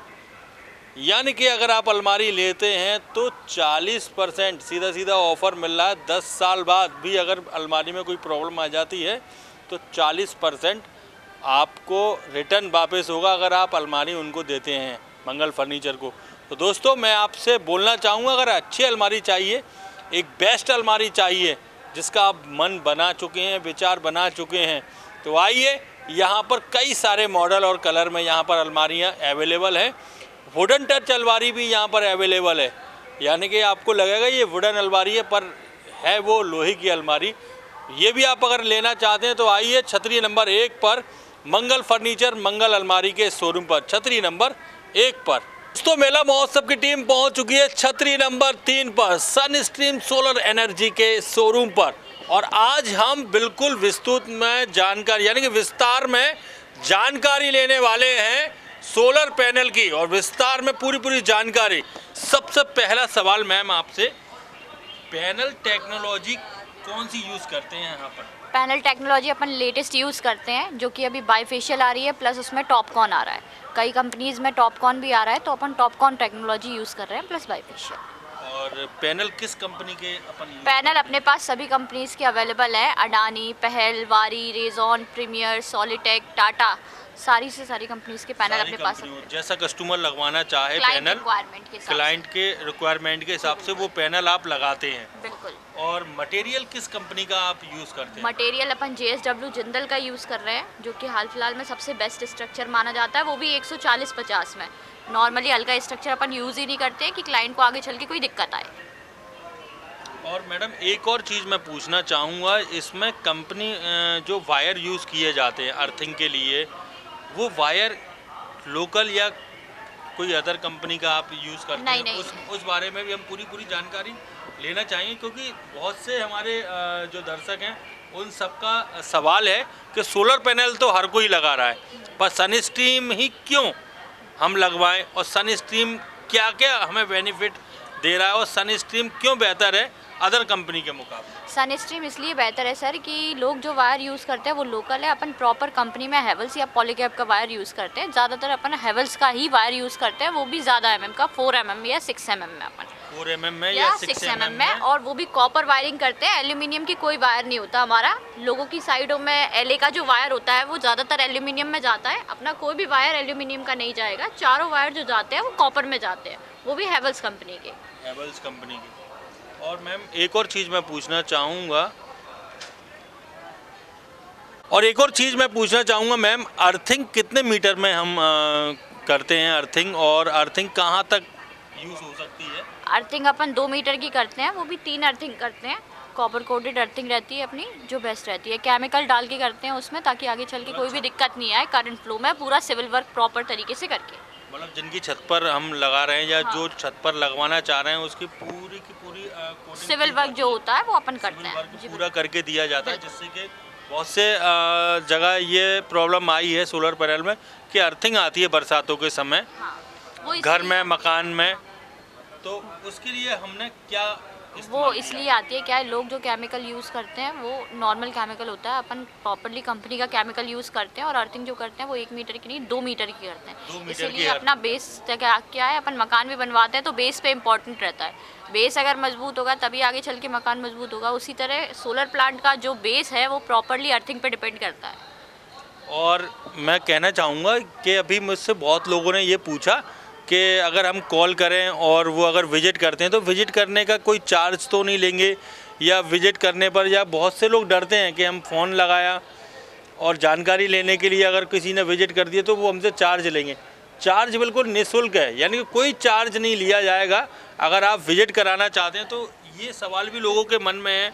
यानी कि अगर आप अलमारी लेते हैं तो 40% सीधा सीधा ऑफ़र मिल रहा है। 10 साल बाद भी अगर अलमारी में कोई प्रॉब्लम आ जाती है तो 40% आपको रिटर्न वापस होगा अगर आप अलमारी उनको देते हैं मंगल फर्नीचर को। तो दोस्तों मैं आपसे बोलना चाहूँगा, अगर अच्छी अलमारी चाहिए, एक बेस्ट अलमारी चाहिए जिसका आप मन बना चुके हैं, विचार बना चुके हैं, तो आइए यहाँ पर कई सारे मॉडल और कलर में यहाँ पर अलमारियाँ अवेलेबल हैं। वुडन टच अलमारी भी यहाँ पर अवेलेबल है, यानी कि आपको लगेगा ये वुडन अलमारी है पर है वो लोहे की अलमारी। ये भी आप अगर लेना चाहते हैं तो आइए छतरी नंबर 1 पर मंगल फर्नीचर मंगल अलमारी के शोरूम पर, छतरी नंबर 1 पर। दोस्तों मेला महोत्सव की टीम पहुँच चुकी है छतरी नंबर 3 पर सन स्ट्रीम सोलर एनर्जी के शोरूम पर। और आज हम बिल्कुल विस्तृत में जानकारी यानी कि विस्तार में जानकारी लेने वाले हैं सोलर पैनल की, और विस्तार में पूरी जानकारी। सबसे पहला सवाल मैम आपसे, पैनल टेक्नोलॉजी कौन सी यूज़ करते हैं यहाँ पर? पैनल टेक्नोलॉजी अपन लेटेस्ट यूज़ करते हैं जो कि अभी बाईफेशियल आ रही है, प्लस उसमें टॉपकॉन आ रहा है। कई कंपनीज़ में टॉपकॉन भी आ रहा है तो अपन टॉपकॉन टेक्नोलॉजी यूज़ कर रहे हैं प्लस बाईफेशियल। और पैनल किस कंपनी के अपन? पैनल अपने पास सभी कंपनीज़ के अवेलेबल हैं, अडानी, पहल, वारी, रेजॉन, प्रीमियर, सॉलिटेक, टाटा, सारी से सारी कंपनीज के पैनल अपने पास हैं। जैसा कस्टमर लगवाना चाहे क्लाइंट पैनल रिक्वायरमेंट के हिसाब क्लाइंट के रिक्वायरमेंट के हिसाब से वो पैनल आप लगाते हैं। बिल्कुल। और मटेरियल किस कंपनी का आप यूज़ करते हैं? मटेरियल अपन JSW जिंदल का यूज़ कर रहे हैं, जो कि हाल फिलहाल में सबसे बेस्ट स्ट्रक्चर माना जाता है, वो भी 140-50 में। नॉर्मली हल्का स्ट्रक्चर अपन यूज़ ही नहीं करते कि क्लाइंट को आगे चल के कोई दिक्कत आए। और मैडम एक और चीज़ मैं पूछना चाहूँगा, इसमें कंपनी जो वायर यूज़ किए जाते हैं अर्थिंग के लिए, वो वायर लोकल या कोई अदर कंपनी का आप यूज़ करते हैं? नहीं। उस बारे में भी हम पूरी जानकारी लेना चाहिए, क्योंकि बहुत से हमारे जो दर्शक हैं उन सबका सवाल है कि सोलर पैनल तो हर कोई लगा रहा है, पर सन स्ट्रीम ही क्यों हम लगवाएं, और सन स्ट्रीम क्या क्या हमें बेनिफिट दे रहा है, और सन स्ट्रीम क्यों बेहतर है अदर कंपनी के मुकाबले? सन स्ट्रीम इसलिए बेहतर है सर कि लोग जो वायर यूज़ करते हैं वो लोकल है। अपन प्रॉपर कंपनी में हैवेल्स या पॉलीकैब का वायर यूज़ करते हैं। ज़्यादातर अपन हैवेल्स का ही वायर यूज़ करते हैं, वो भी ज़्यादा mm का, 4 mm या 6 mm में अपन 4 mm में या 6 mm में, और वो भी कॉपर वायरिंग करते हैं। एल्यूमिनियम की कोई वायर नहीं होता हमारा। लोगों की साइडों में LA का जो वायर होता है वो ज़्यादातर एल्यूमिनियम में जाता है, अपना कोई भी वायर एल्यूमिनियम का नहीं जाएगा। चारों वायर जो जाते हैं वो कॉपर में जाते हैं, वो भी हैवेल्स कंपनी के। हैवेल्स कंपनी की। और मैम एक और चीज़ मैं पूछना चाहूँगा मैम, अर्थिंग कितने मीटर में हम करते हैं अर्थिंग, और अर्थिंग कहाँ तक यूज़ हो सकती है? अर्थिंग अपन 2 मीटर की करते हैं, वो भी 3 अर्थिंग करते हैं। कॉपर कोटेड अर्थिंग रहती है अपनी, जो बेस्ट रहती है। केमिकल डाल के करते हैं उसमें, ताकि आगे चल के कोई भी दिक्कत नहीं आए करंट फ्लो में, पूरा सिविल वर्क प्रॉपर तरीके से करके। मतलब जिनकी छत पर हम लगा रहे हैं या जो छत पर लगवाना चाह रहे हैं उसकी पूरी की पूरी सिविल वर्क जो होता है वो अपन करते हैं, पूरा करके दिया जाता है, जिससे कि बहुत से जगह ये प्रॉब्लम आई है सोलर पैनल में कि अर्थिंग आती है बरसातों के समय, घर में, मकान में, तो उसके लिए हमने क्या वो इसलिए आती है, क्या है, लोग जो केमिकल यूज़ करते हैं वो नॉर्मल केमिकल होता है, अपन प्रॉपरली कंपनी का केमिकल यूज़ करते हैं, और अर्थिंग जो करते हैं वो 1 मीटर की नहीं 2 मीटर की करते हैं। इसलिए अपना बेस क्या है, अपन मकान भी बनवाते हैं तो बेस पे इम्पोर्टेंट रहता है। बेस अगर मजबूत होगा तभी आगे चल के मकान मजबूत होगा। उसी तरह सोलर प्लांट का जो बेस है वो प्रॉपरली अर्थिंग पे डिपेंड करता है। और मैं कहना चाहूँगा कि अभी मुझसे बहुत लोगों ने ये पूछा कि अगर हम कॉल करें और वो अगर विजिट करते हैं तो विजिट करने का कोई चार्ज तो नहीं लेंगे, या विजिट करने पर, या बहुत से लोग डरते हैं कि हम फ़ोन लगाया और जानकारी लेने के लिए अगर किसी ने विजिट कर दिया तो वो हमसे चार्ज लेंगे। चार्ज बिल्कुल निःशुल्क है, यानी कि कोई चार्ज नहीं लिया जाएगा अगर आप विजिट कराना चाहते हैं। तो ये सवाल भी लोगों के मन में है,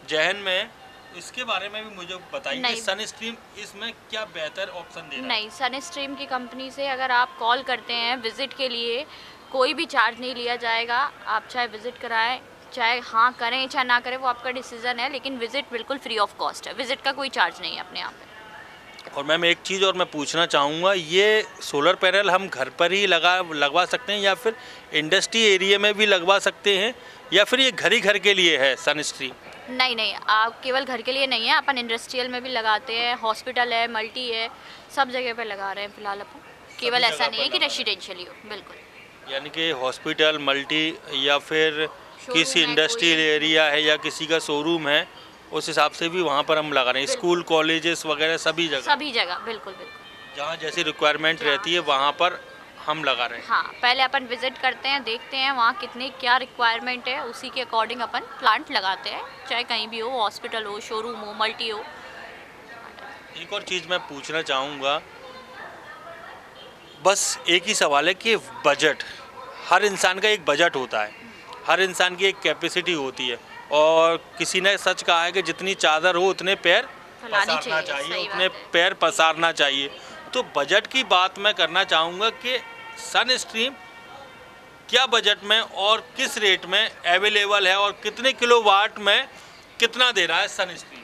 जहन में है, इसके बारे में भी मुझे बताइए कि सन स्ट्रीम इसमें क्या बेहतर ऑप्शन दे रहा है? नहीं, सन स्ट्रीम की कंपनी से अगर आप कॉल करते हैं विज़िट के लिए, कोई भी चार्ज नहीं लिया जाएगा। आप चाहे विज़िट कराएं, चाहे हाँ करें चाहे ना करें, वो आपका डिसीज़न है, लेकिन विज़िट बिल्कुल फ्री ऑफ कॉस्ट है। विज़िट का कोई चार्ज नहीं है अपने यहाँ पे। और मैम एक चीज़ और मैं पूछना चाहूँगा, ये सोलर पैनल हम घर पर ही लगवा सकते हैं या फिर इंडस्ट्री एरिया में भी लगवा सकते हैं, या फिर ये घर के लिए है सन स्ट्रीम? नहीं, आप केवल घर के लिए नहीं है, अपन इंडस्ट्रियल में भी लगाते हैं, हॉस्पिटल है, मल्टी है, सब जगह पे लगा रहे हैं फिलहाल अपन। केवल ऐसा नहीं है कि रेसिडेंशियल ही हो। बिल्कुल, यानी कि हॉस्पिटल, मल्टी, या फिर किसी इंडस्ट्रियल एरिया है या किसी का शोरूम है, उस हिसाब से भी वहाँ पर हम लगा रहे हैं। स्कूल, कॉलेजेस वगैरह सभी जगह बिल्कुल जहाँ जैसी रिक्वायरमेंट रहती है वहाँ पर हम लगा रहे हैं। हाँ, पहले अपन विजिट करते हैं, देखते हैं वहाँ कितने क्या रिक्वायरमेंट है, उसी के अकॉर्डिंग अपन प्लांट लगाते हैं, चाहे कहीं भी हो, हॉस्पिटल हो, शोरूम हो, मल्टी हो। एक और चीज़ मैं पूछना चाहूँगा, बस एक ही सवाल है कि बजट, हर इंसान का एक बजट होता है, हर इंसान की एक कैपेसिटी होती है, और किसी ने सच कहा है कि जितनी चादर हो उतने पैर पसारना चाहिए, उतने पैर पसारना चाहिए। तो बजट की बात मैं करना चाहूँगा कि सन स्ट्रीम क्या बजट में और किस रेट में अवेलेबल है, और कितने किलोवाट में कितना दे रहा है सन स्ट्रीम?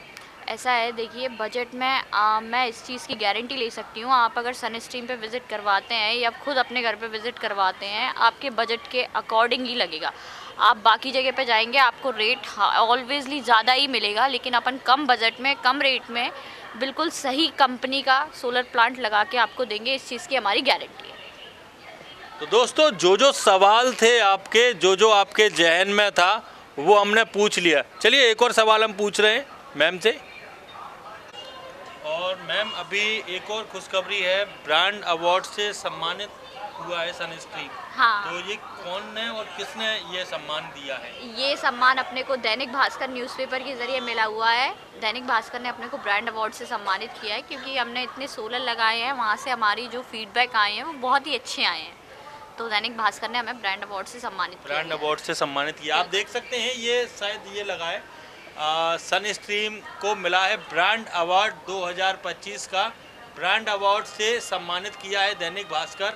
ऐसा है, देखिए बजट में मैं इस चीज़ की गारंटी ले सकती हूँ, आप अगर सन स्ट्रीम पे विज़िट करवाते हैं या खुद अपने घर पे विज़िट करवाते हैं, आपके बजट के अकॉर्डिंग ही लगेगा। आप बाकी जगह पे जाएंगे आपको रेट ऑलवेजली ज़्यादा ही मिलेगा, लेकिन अपन कम बजट में, कम रेट में बिल्कुल सही कंपनी का सोलर प्लांट लगा के आपको देंगे, इस चीज़ की हमारी गारंटी है। तो दोस्तों, जो सवाल थे आपके, जो आपके जहन में था वो हमने पूछ लिया। चलिए एक और सवाल हम पूछ रहे हैं मैम से। और और मैम अभी एक और खुशखबरी है, ब्रांड अवार्ड से सम्मानित हुआ है सनस्ट्रीम। हाँ। तो ये कौन है और किसने ये सम्मान दिया है? ये सम्मान अपने को दैनिक भास्कर न्यूज़पेपर के ज़रिए मिला हुआ है। दैनिक भास्कर ने अपने को ब्रांड अवार्ड से सम्मानित किया है क्योंकि हमने इतने सोलर लगाए हैं, वहाँ से हमारी जो फीडबैक आए हैं वो बहुत ही अच्छे आए हैं। तो दैनिक भास्कर ने हमें ब्रांड अवार्ड से सम्मानित किया। ब्रांड अवार्ड से सम्मानित किया। आप देख सकते हैं ये शायद ये लगा है सनस्ट्रीम को मिला है ब्रांड अवार्ड 2025 का। ब्रांड अवार्ड से सम्मानित किया है दैनिक भास्कर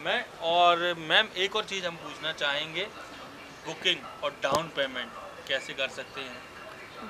में। और मैम एक और चीज़ हम पूछना चाहेंगे, बुकिंग और डाउन पेमेंट कैसे कर सकते हैं?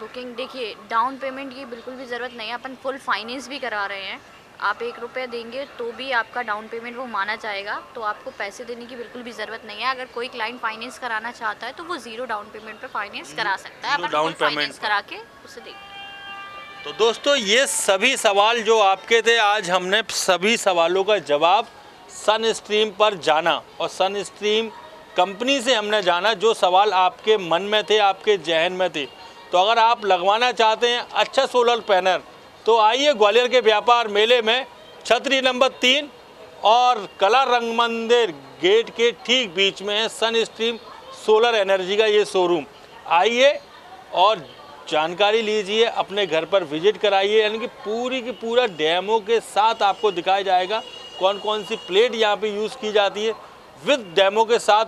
बुकिंग देखिए, डाउन पेमेंट की बिल्कुल भी ज़रूरत नहीं है, अपन फुल फाइनेंस भी करा रहे हैं। आप 1 रुपये देंगे तो भी आपका डाउन पेमेंट वो माना जाएगा, तो आपको पैसे देने की बिल्कुल भी ज़रूरत नहीं है। अगर कोई क्लाइंट फाइनेंस कराना चाहता है तो वो 0 डाउन पेमेंट पे फाइनेंस करा सकता है, अपन डाउन फुल फाइनेंस पेमेंट करा के उसे देंगे। तो दोस्तों ये सभी सवाल जो आपके थे, आज हमने सभी सवालों का जवाब सनस्ट्रीम पर जाना और सनस्ट्रीम कंपनी से हमने जाना जो सवाल आपके मन में थे, आपके जहन में थे। तो अगर आप लगवाना चाहते हैं अच्छा सोलर पैनल तो आइए ग्वालियर के व्यापार मेले में छतरी नंबर 3 और कला रंग मंदिर गेट के ठीक बीच में है सनस्ट्रीम सोलर एनर्जी का ये शोरूम। आइए और जानकारी लीजिए, अपने घर पर विजिट कराइए, यानी कि पूरी की पूरा डेमो के साथ आपको दिखाया जाएगा कौन कौन सी प्लेट यहाँ पे यूज़ की जाती है, विद डेमो के साथ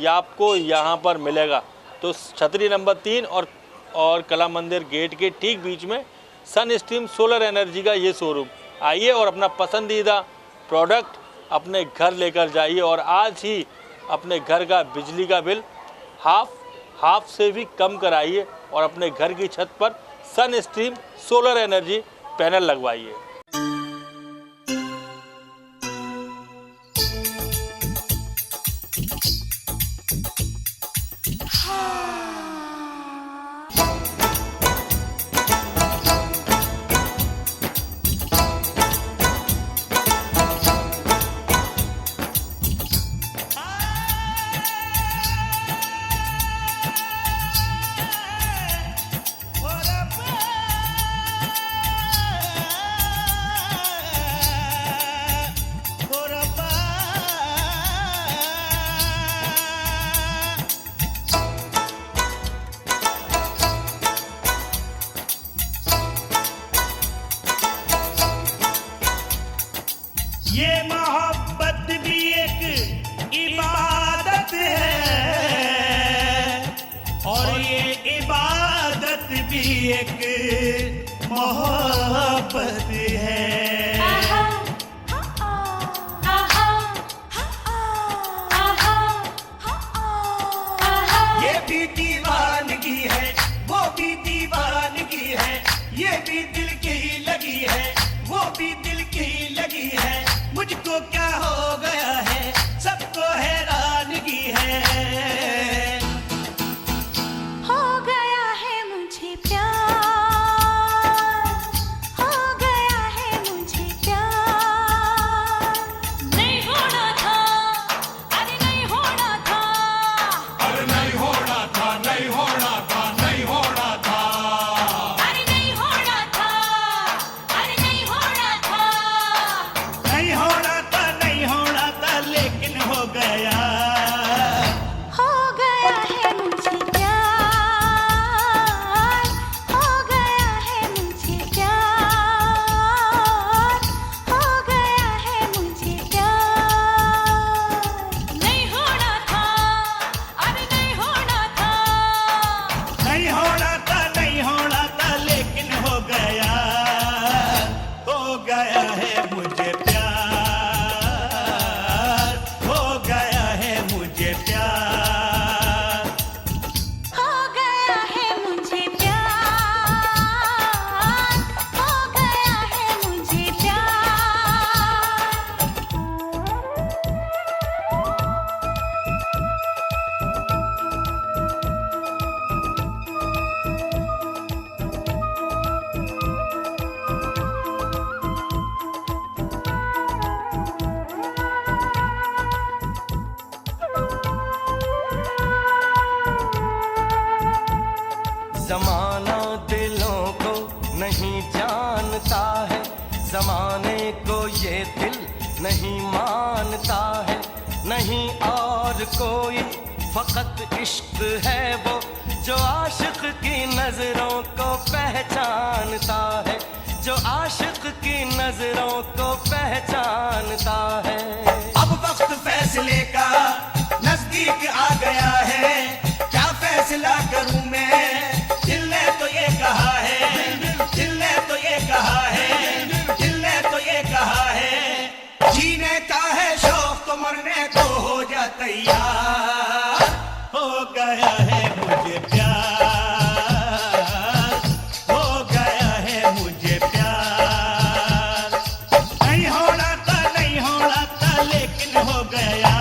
आपको यहाँ पर मिलेगा। तो छतरी नंबर 3 और कला मंदिर गेट के ठीक बीच में सनस्ट्रीम सोलर एनर्जी का ये शोरूम। आइए और अपना पसंदीदा प्रोडक्ट अपने घर लेकर जाइए और आज ही अपने घर का बिजली का बिल हाफ से भी कम कराइए और अपने घर की छत पर सनस्ट्रीम सोलर एनर्जी पैनल लगवाइए। ये मोहब्बत भी एक इबादत है और ये इबादत भी एक मोहब्बत है। ये भी दीवानगी है, वो भी दीवानगी है, ये भी दिल की लगी है, वो भी दिल की लगी है। मुझको क्या हो गया है, सबको हैरानगी है। हो गया है मुझे प्यार, हो गया है मुझे प्यार। नहीं होना था, अरे नहीं होना था, अरे नहीं होना था, नहीं होना था, नहीं होना था, अरे नहीं होना था, अरे नहीं होना था, नहीं होना था, नहीं होना था, लेकिन हो गया। हो गया है मुझे प्यार, हो गया है मुझे प्यार, हो गया है मुझे प्यार। नहीं होना था, अरे नहीं होना था, नहीं होना था, नहीं होना था, लेकिन हो गया है मुझे प्यार, हो गया है मुझे प्यार। हो गया है मुझे प्यार, हो गया है मुझे जमाना दिलों को नहीं जानता है, जमाने को ये दिल नहीं मानता है, नहीं और कोई फकत इश्क है वो जो आशिक की नजरों को पहचानता है, जो आशिक की नजरों को पहचानता है। अब वक्त फैसले का नजदीक आ गया है, क्या फैसला करूं मैं, दिल ने तो ये कहा है, दिल ने तो ये कहा है, दिल ने तो ये कहा है, जीने का है शौक तो मरने को हो जा तैयार, हो गया है मुझे प्यार, हो गया है मुझे प्यार, नहीं होना था लेकिन हो गया।